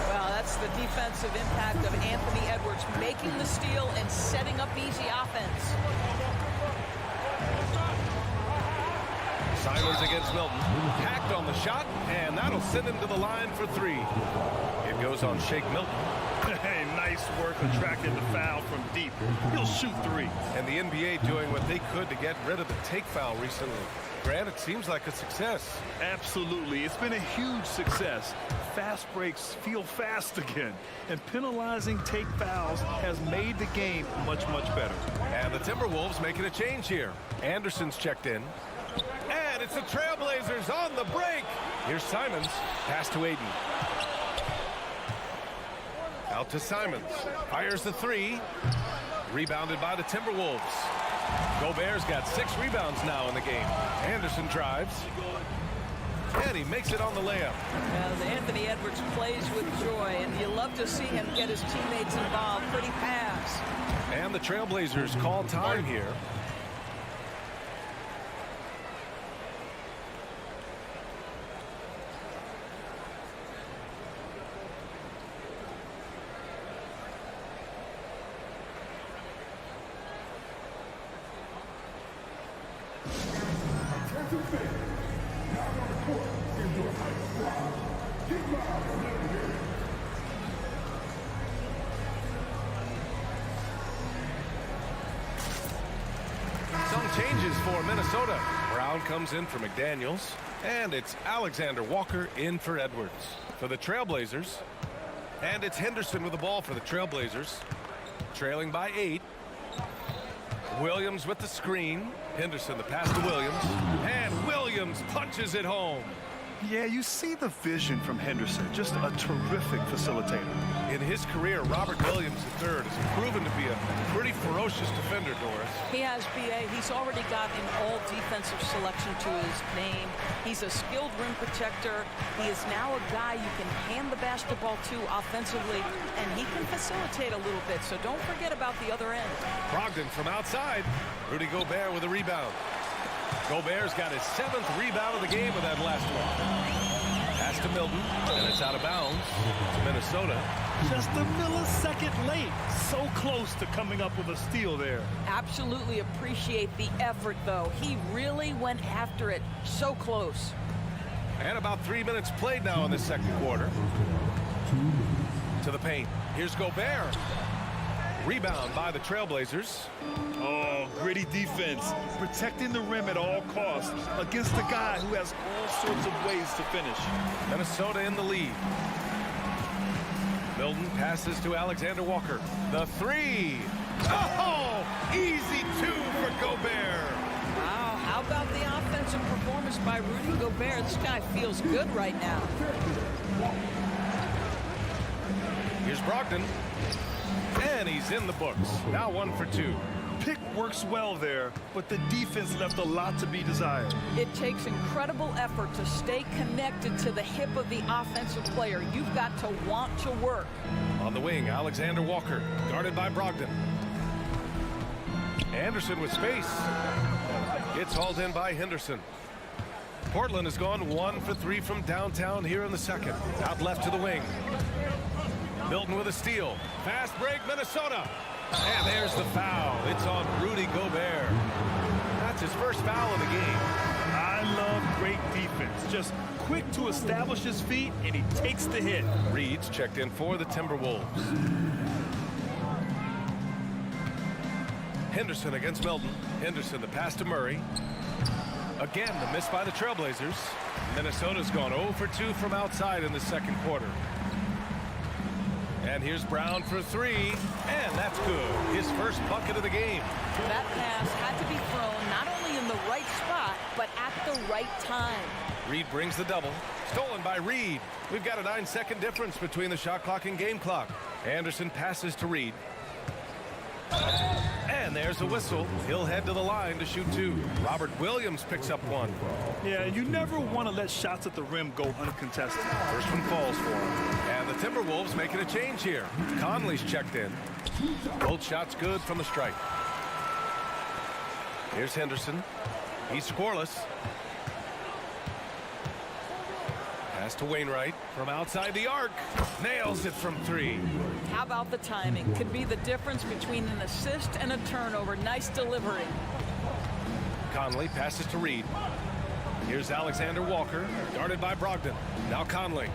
Well, that's the defensive impact of Anthony Edwards, making the steal and setting up easy offense. Simons against Milton. Hacked on the shot, and that'll send him to the line for 3. It goes on Shake Milton. Hey, nice work attracting the foul from deep. He'll shoot 3. And the NBA doing what they could to get rid of the take foul recently. Grant, it seems like a success. Absolutely. It's been a huge success. Fast breaks feel fast again. And penalizing take fouls has made the game much, much better. And the Timberwolves making a change here. Anderson's checked in. And it's the Trailblazers on the break. Here's Simons. Pass to Ayton. Out to Simons. Fires the 3. Rebounded by the Timberwolves. Gobert's got 6 rebounds now in the game. Anderson drives. And he makes it on the layup. As Anthony Edwards plays with joy, and you love to see him get his teammates involved. Pretty pass. And the Trailblazers call time here. Some changes for Minnesota. Brown comes in for McDaniels. And it's Alexander Walker in for Edwards. For the Trailblazers. And it's Henderson with the ball for the Trailblazers. Trailing by 8. Williams with the screen. Henderson the pass to Williams. And Williams punches it home. Yeah, you see the vision from Henderson. Just a terrific facilitator. In his career, Robert Williams III has proven to be a pretty ferocious defender, Doris. He has, B.A. He's already got an all-defensive selection to his name. He's a skilled rim protector. He is now a guy you can hand the basketball to offensively, and he can facilitate a little bit, so don't forget about the other end. Brogdon from outside. Rudy Gobert with a rebound. Gobert's got his 7th rebound of the game with that last one. Pass to Milton, and it's out of bounds to Minnesota. Just a millisecond late. So close to coming up with a steal there. Absolutely appreciate the effort, though. He really went after it. So close. And about 3 minutes played now in the second quarter. To the paint. Here's Gobert. Rebound by the Trailblazers. Oh, gritty defense. Protecting the rim at all costs against a guy who has all sorts of ways to finish. Minnesota in the lead. Milton passes to Alexander Walker. The three. Oh, easy two for Gobert. Wow, how about the offensive performance by Rudy Gobert? This guy feels good right now. Here's Brogdon. And he's in the books. Now 1 for 2. Pick works well there, but the defense left a lot to be desired. It takes incredible effort to stay connected to the hip of the offensive player. You've got to want to work. On the wing, Alexander Walker, guarded by Brogdon. Anderson with space. It's hauled in by Henderson. Portland has gone 1 for 3 from downtown here in the second. Out left to the wing. Milton with a steal. Fast break, Minnesota. And there's the foul. It's on Rudy Gobert. That's his first foul of the game. I love great defense. Just quick to establish his feet, and he takes the hit. Reed's checked in for the Timberwolves. Henderson against Milton. Henderson, the pass to Murray. Again, the miss by the Trailblazers. Minnesota's gone 0 for 2 from outside in the second quarter. And here's Brown for 3, and that's good. His first bucket of the game. That pass had to be thrown not only in the right spot, but at the right time. Reed brings the double. Stolen by Reed. We've got a 9-second difference between the shot clock and game clock. Anderson passes to Reed. And there's a whistle. He'll head to the line to shoot 2. Robert Williams picks up 1. Yeah, you never want to let shots at the rim go uncontested. First one falls for him. And the Timberwolves making a change here. Conley's checked in. Both shots good from the stripe. Here's Henderson. He's scoreless. Pass to Wainwright from outside the arc. Nails it from 3. How about the timing? Could be the difference between an assist and a turnover. Nice delivery. Conley passes to Reed. Here's Alexander Walker, guarded by Brogdon. Now Conley.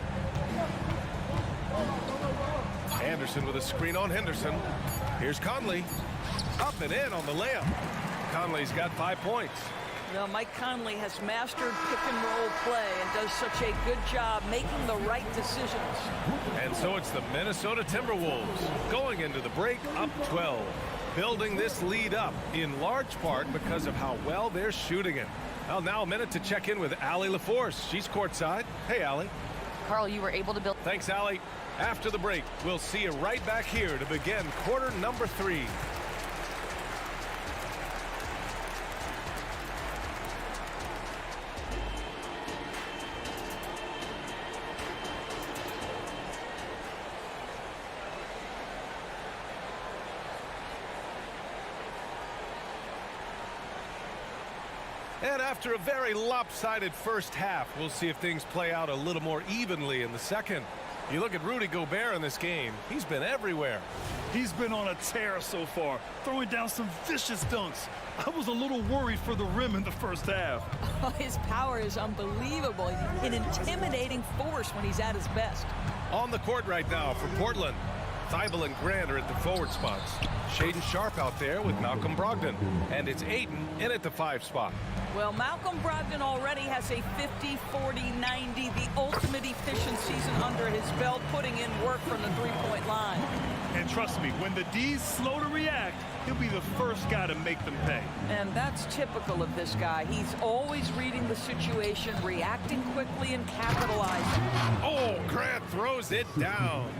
Anderson with a screen on Henderson. Here's Conley. Up and in on the layup. Conley's got 5 points. Well, Mike Conley has mastered pick-and-roll play and does such a good job making the right decisions. And so it's the Minnesota Timberwolves going into the break up 12. Building this lead up in large part because of how well they're shooting it. Well, now a minute to check in with Allie LaForce. She's courtside. Hey, Allie. Carl, you were able to build. Thanks, Allie. After the break, we'll see you right back here to begin quarter number 3. And after a very lopsided first half, we'll see if things play out a little more evenly in the second. You look at Rudy Gobert in this game, he's been everywhere. He's been on a tear so far, throwing down some vicious dunks. I was a little worried for the rim in the first half. Oh, his power is unbelievable. An intimidating force when he's at his best. On the court right now for Portland. Thibault and Grant are at the forward spots. Shaden Sharp out there with Malcolm Brogdon. And it's Ayton in at the 5 spot. Well, Malcolm Brogdon already has a 50, 40, 90, the ultimate efficient season under his belt, putting in work from the three-point line. And trust me, when the D's slow to react, he'll be the first guy to make them pay. And that's typical of this guy. He's always reading the situation, reacting quickly, and capitalizing. Oh, Grant throws it down.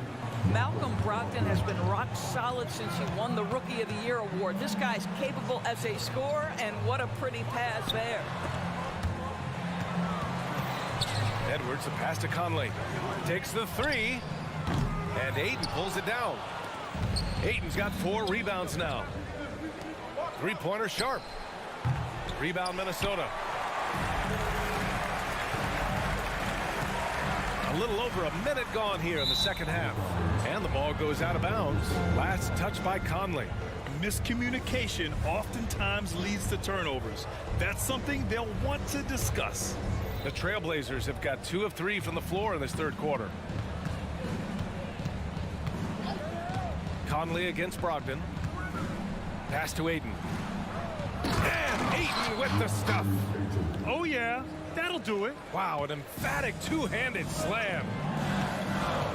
Malcolm Brogdon has been rock solid since he won the Rookie of the Year award. This guy's capable as a scorer, and what a pretty pass there. Edwards, the pass to Conley. Takes the three. And Ayton pulls it down. Ayton's got 4 rebounds now. Three-pointer Sharp. Rebound Minnesota. A little over a minute gone here in the second half. And the ball goes out of bounds. Last touch by Conley. Miscommunication oftentimes leads to turnovers. That's something they'll want to discuss. The Trailblazers have got 2 of 3 from the floor in this third quarter. Conley against Brogdon. Pass to Ayton. And Ayton with the stuff. Oh, yeah. That'll do it. Wow, an emphatic two-handed slam.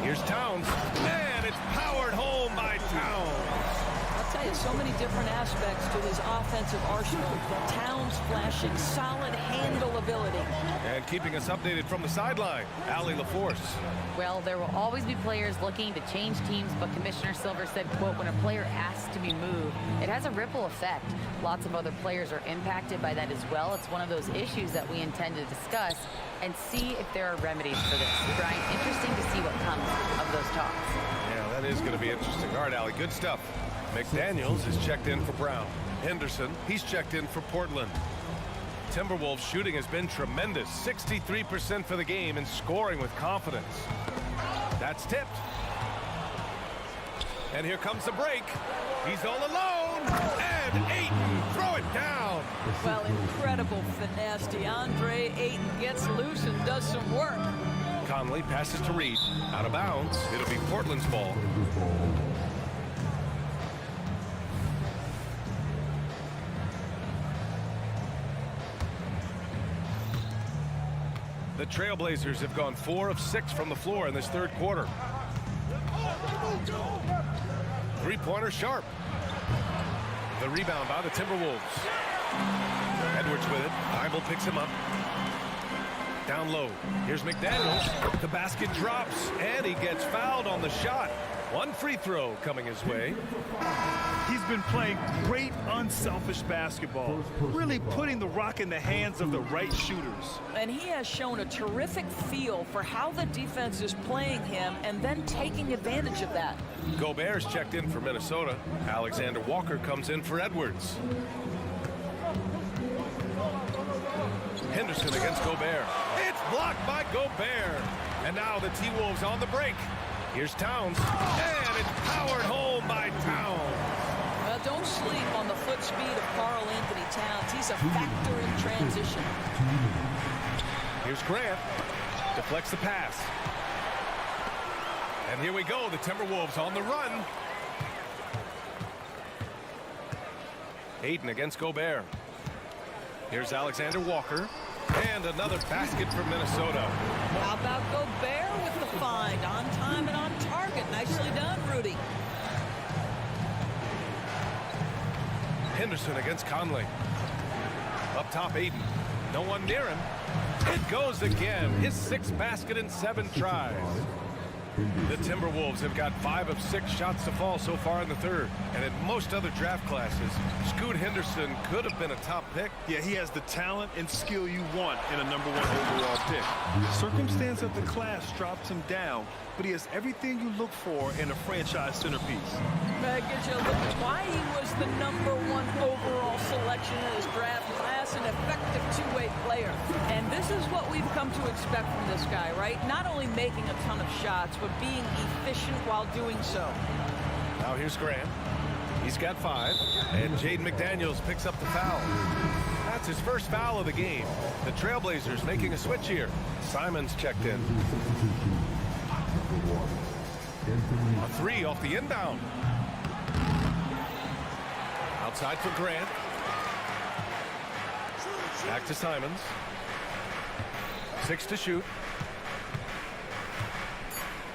Here's Towns. And it's powered home by Towns. I'll tell you, so many different aspects to his offensive arsenal. Towns flashing solid handle ability. And keeping us updated from the sideline, Allie LaForce. Well, there will always be players looking to change teams, but Commissioner Silver said, quote, when a player asks to be moved, it has a ripple effect. Lots of other players are impacted by that as well. It's one of those issues that we intend to discuss and see if there are remedies for this. Brian, interesting to see what comes of those talks. Yeah, that is going to be interesting. All right, Allie, good stuff. McDaniels is checked in for Brown. Henderson, he's checked in for Portland. Timberwolves shooting has been tremendous. 63% for the game and scoring with confidence. That's tipped. And here comes the break. He's all alone. And Ayton, throw it down. Well, incredible finesse. DeAndre Ayton gets loose and does some work. Conley passes to Reed. Out of bounds. It'll be Portland's ball. The Trailblazers have gone 4 of 6 from the floor in this third quarter. Three-pointer Sharp. The rebound by the Timberwolves. Edwards with it. Bible picks him up. Down low. Here's McDaniels. The basket drops, and he gets fouled on the shot. One free throw coming his way. He's been playing great unselfish basketball, really putting the rock in the hands of the right shooters. And he has shown a terrific feel for how the defense is playing him and then taking advantage of that. Gobert's checked in for Minnesota. Alexander Walker comes in for Edwards. Henderson against Gobert. It's blocked by Gobert. And now the T-Wolves on the break. Here's Towns. And it's powered home by Towns. Well, don't sleep on the foot speed of Karl Anthony Towns. He's a factor in transition. Here's Grant. Deflects the pass. And here we go. The Timberwolves on the run. Ayton against Gobert. Here's Alexander Walker. And another basket for Minnesota. How about Gobert with the find? On time and on target. Nicely done, Rudy. Henderson against Conley. Up top, Ayton. No one near him. It goes again. His 6th basket in 7 tries. The Timberwolves have got 5 of 6 shots to fall so far in the third. And in most other draft classes, Scoot Henderson could have been a top pick. Yeah, he has the talent and skill you want in a #1 overall pick. Circumstance of the class drops him down, but he has everything you look for in a franchise centerpiece. That gives you a look at why he was the #1 overall selection in his draft class, an effective two-way player. And this is what we've come to expect from this guy, right? Not only making a ton of shots, but being efficient while doing so. Now here's Grant. He's got 5. And Jaden McDaniels picks up the foul. That's his first foul of the game. The Trailblazers making a switch here. Simons checked in. A 3 off the inbound. Outside for Grant. Back to Simons. 6 to shoot.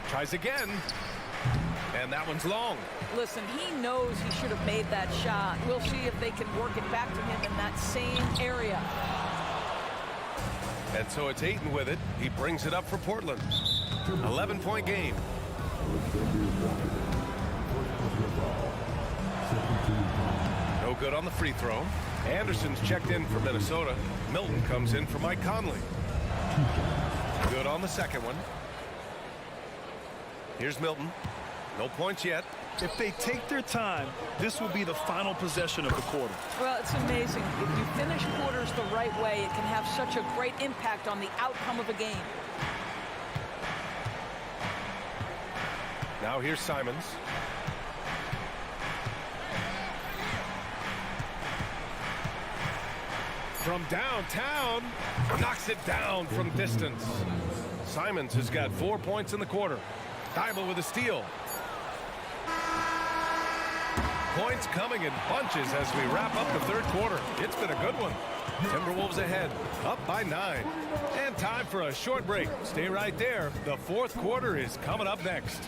Tries again. And that one's long. Listen, he knows he should have made that shot. We'll see if they can work it back to him in that same area. And so it's Ayton with it. He brings it up for Portland. 11-point game. No good on the free throw. Anderson's checked in for Minnesota. Milton comes in for Mike Conley. Good on the second one. Here's Milton. No points yet. If they take their time, this will be the final possession of the quarter. Well, it's amazing. If you finish quarters the right way, it can have such a great impact on the outcome of a game. Now here's Simons. From downtown, knocks it down from distance. Simons has got 4 points in the quarter. Thibault with a steal. Points coming in bunches as we wrap up the third quarter. It's been a good one. Timberwolves ahead, up by 9. And time for a short break. Stay right there. The fourth quarter is coming up next.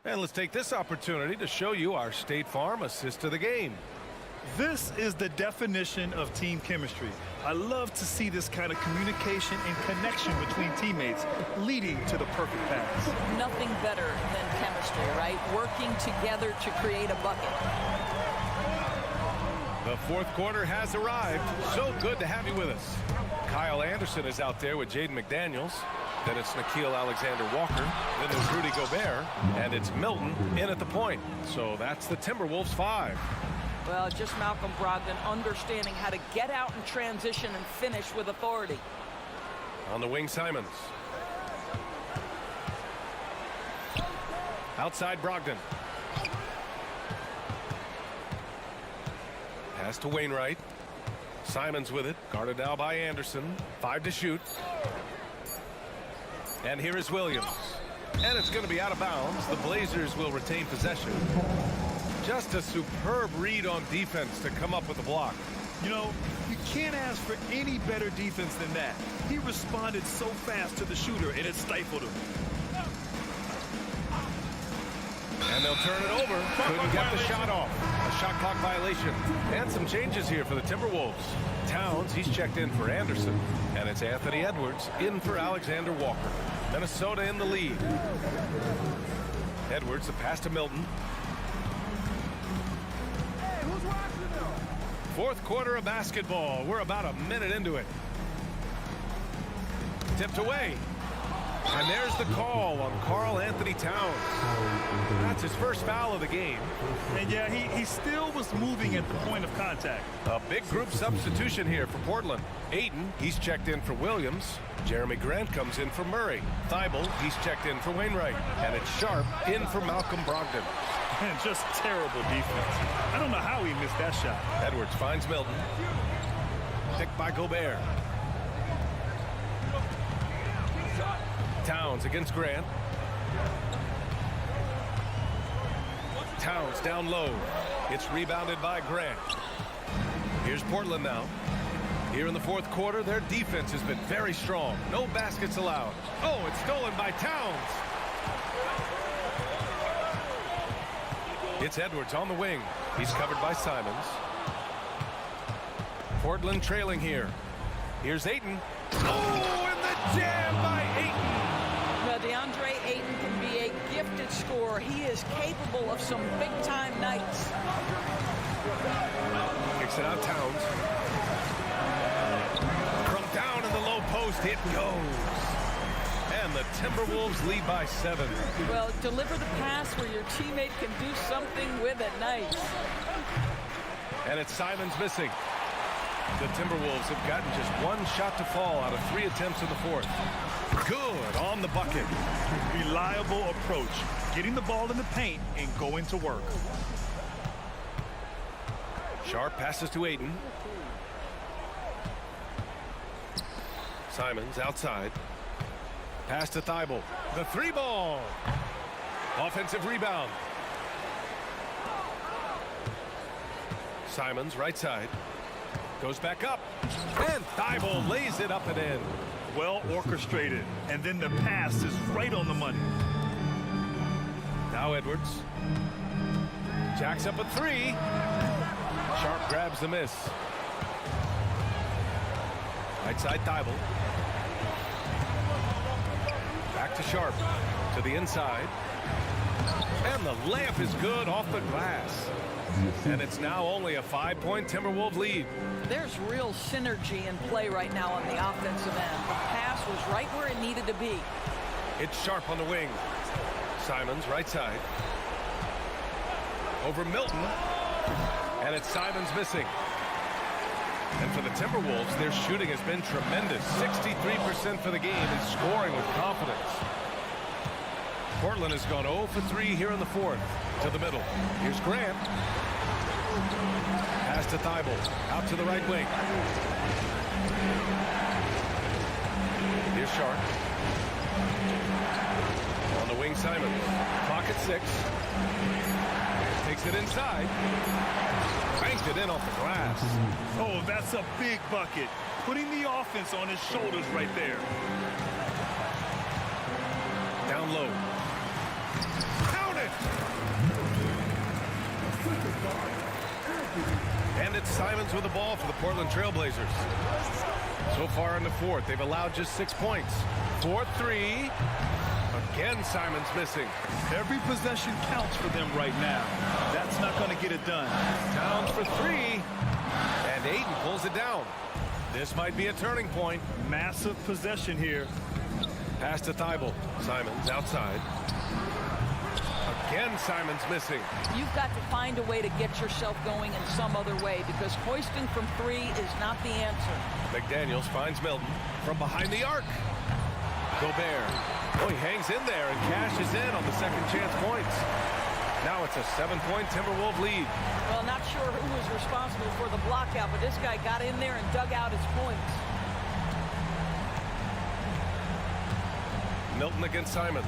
And let's take this opportunity to show you our State Farm assist to the game. This is the definition of team chemistry. I love to see this kind of communication and connection between teammates leading to the perfect pass. Nothing better than chemistry, right? Working together to create a bucket. The fourth quarter has arrived. So good to have you with us. Kyle Anderson is out there with Jaden McDaniels. Then it's Nickeil Alexander-Walker. Then there's Rudy Gobert. And it's Milton in at the point. So that's the Timberwolves 5. Well, just Malcolm Brogdon understanding how to get out in transition and finish with authority. On the wing, Simons. Outside Brogdon. Pass to Wainwright. Simons with it. Guarded now by Anderson. 5 to shoot. And here is Williams. And it's going to be out of bounds. The Blazers will retain possession. Just a superb read on defense to come up with a block. You know, you can't ask for any better defense than that. He responded so fast to the shooter, and it stifled him. And they'll turn it over. Couldn't get the shot off. A shot clock violation. And some changes here for the Timberwolves. Towns, he's checked in for Anderson. And it's Anthony Edwards in for Alexander Walker. Minnesota in the lead. Edwards, the pass to Milton. Fourth quarter of basketball. We're about a minute into it. Tipped away. And there's the call on Karl Anthony Towns. That's his first foul of the game. And yeah, he still was moving at the point of contact. A big group substitution here for Portland. Ayton, he's checked in for Williams. Jeremy Grant comes in for Murray. Thibault, he's checked in for Wainwright. And it's Sharp in for Malcolm Brogdon. And just terrible defense. I don't know how he missed that shot. Edwards finds Milton. Picked by Gobert. Towns against Grant. Towns down low. It's rebounded by Grant. Here's Portland now. Here in the fourth quarter, their defense has been very strong. No baskets allowed. Oh, it's stolen by Towns. It's Edwards on the wing. He's covered by Simons. Portland trailing here. Here's Ayton. Oh, and the jam by Ayton. Now, DeAndre Ayton can be a gifted scorer. He is capable of some big-time nights. Kicks it out, Towns. From down in the low post, it goes. And the Timberwolves lead by 7. Well, deliver the pass where your teammate can do something with it. Nice. And it's Simons missing. The Timberwolves have gotten just one shot to fall out of 3 attempts in the fourth. Good on the bucket. Reliable approach. Getting the ball in the paint and going to work. Sharp passes to Ayton. Simons outside. Pass to Thibault. The 3-ball. Offensive rebound. Simons right side. Goes back up. And Thibault lays it up and in. Well orchestrated. And then the pass is right on the money. Now Edwards. Jacks up a three. Sharp grabs the miss. Right side Thibault. Back to Sharp. To the inside. And the layup is good off the glass. And it's now only a 5-point Timberwolves lead. There's real synergy in play right now on the offensive end. The pass was right where it needed to be. It's Sharp on the wing. Simons right side. Over Milton. And it's Simons missing. And for the Timberwolves, their shooting has been tremendous. 63% for the game and scoring with confidence. Portland has gone 0 for 3 here in the fourth. To the middle. Here's Grant. Pass to Thibault. Out to the right wing. Here's Sharp. On the wing, Simons. Clock at 6. Takes it inside. Banked it in off the glass. Oh, that's a big bucket. Putting the offense on his shoulders right there. Down low. Count it! And it's Simons with the ball for the Portland Trailblazers. So far in the fourth, they've allowed just 6 points. 4-3. Again, Simons missing. Every possession counts for them right now. That's not going to get it done. Towns for 3. And Ayton pulls it down. This might be a turning point. Massive possession here. Pass to Thibault. Simons outside. Again, Simons missing. You've got to find a way to get yourself going in some other way because hoisting from 3 is not the answer. McDaniels finds Milton from behind the arc. Gobert. Oh, he hangs in there and cashes in on the second chance points. Now it's a 7-point Timberwolves lead. Well, not sure who was responsible for the block out, but this guy got in there and dug out his points. Milton against Simons.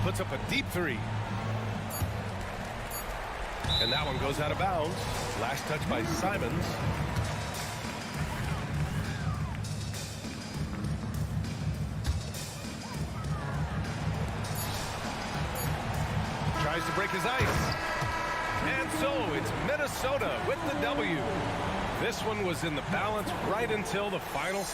Puts up a deep 3. And that one goes out of bounds. Last touch by Simons. Tries to break his ice. And so it's Minnesota with the W. This one was in the balance right until the final.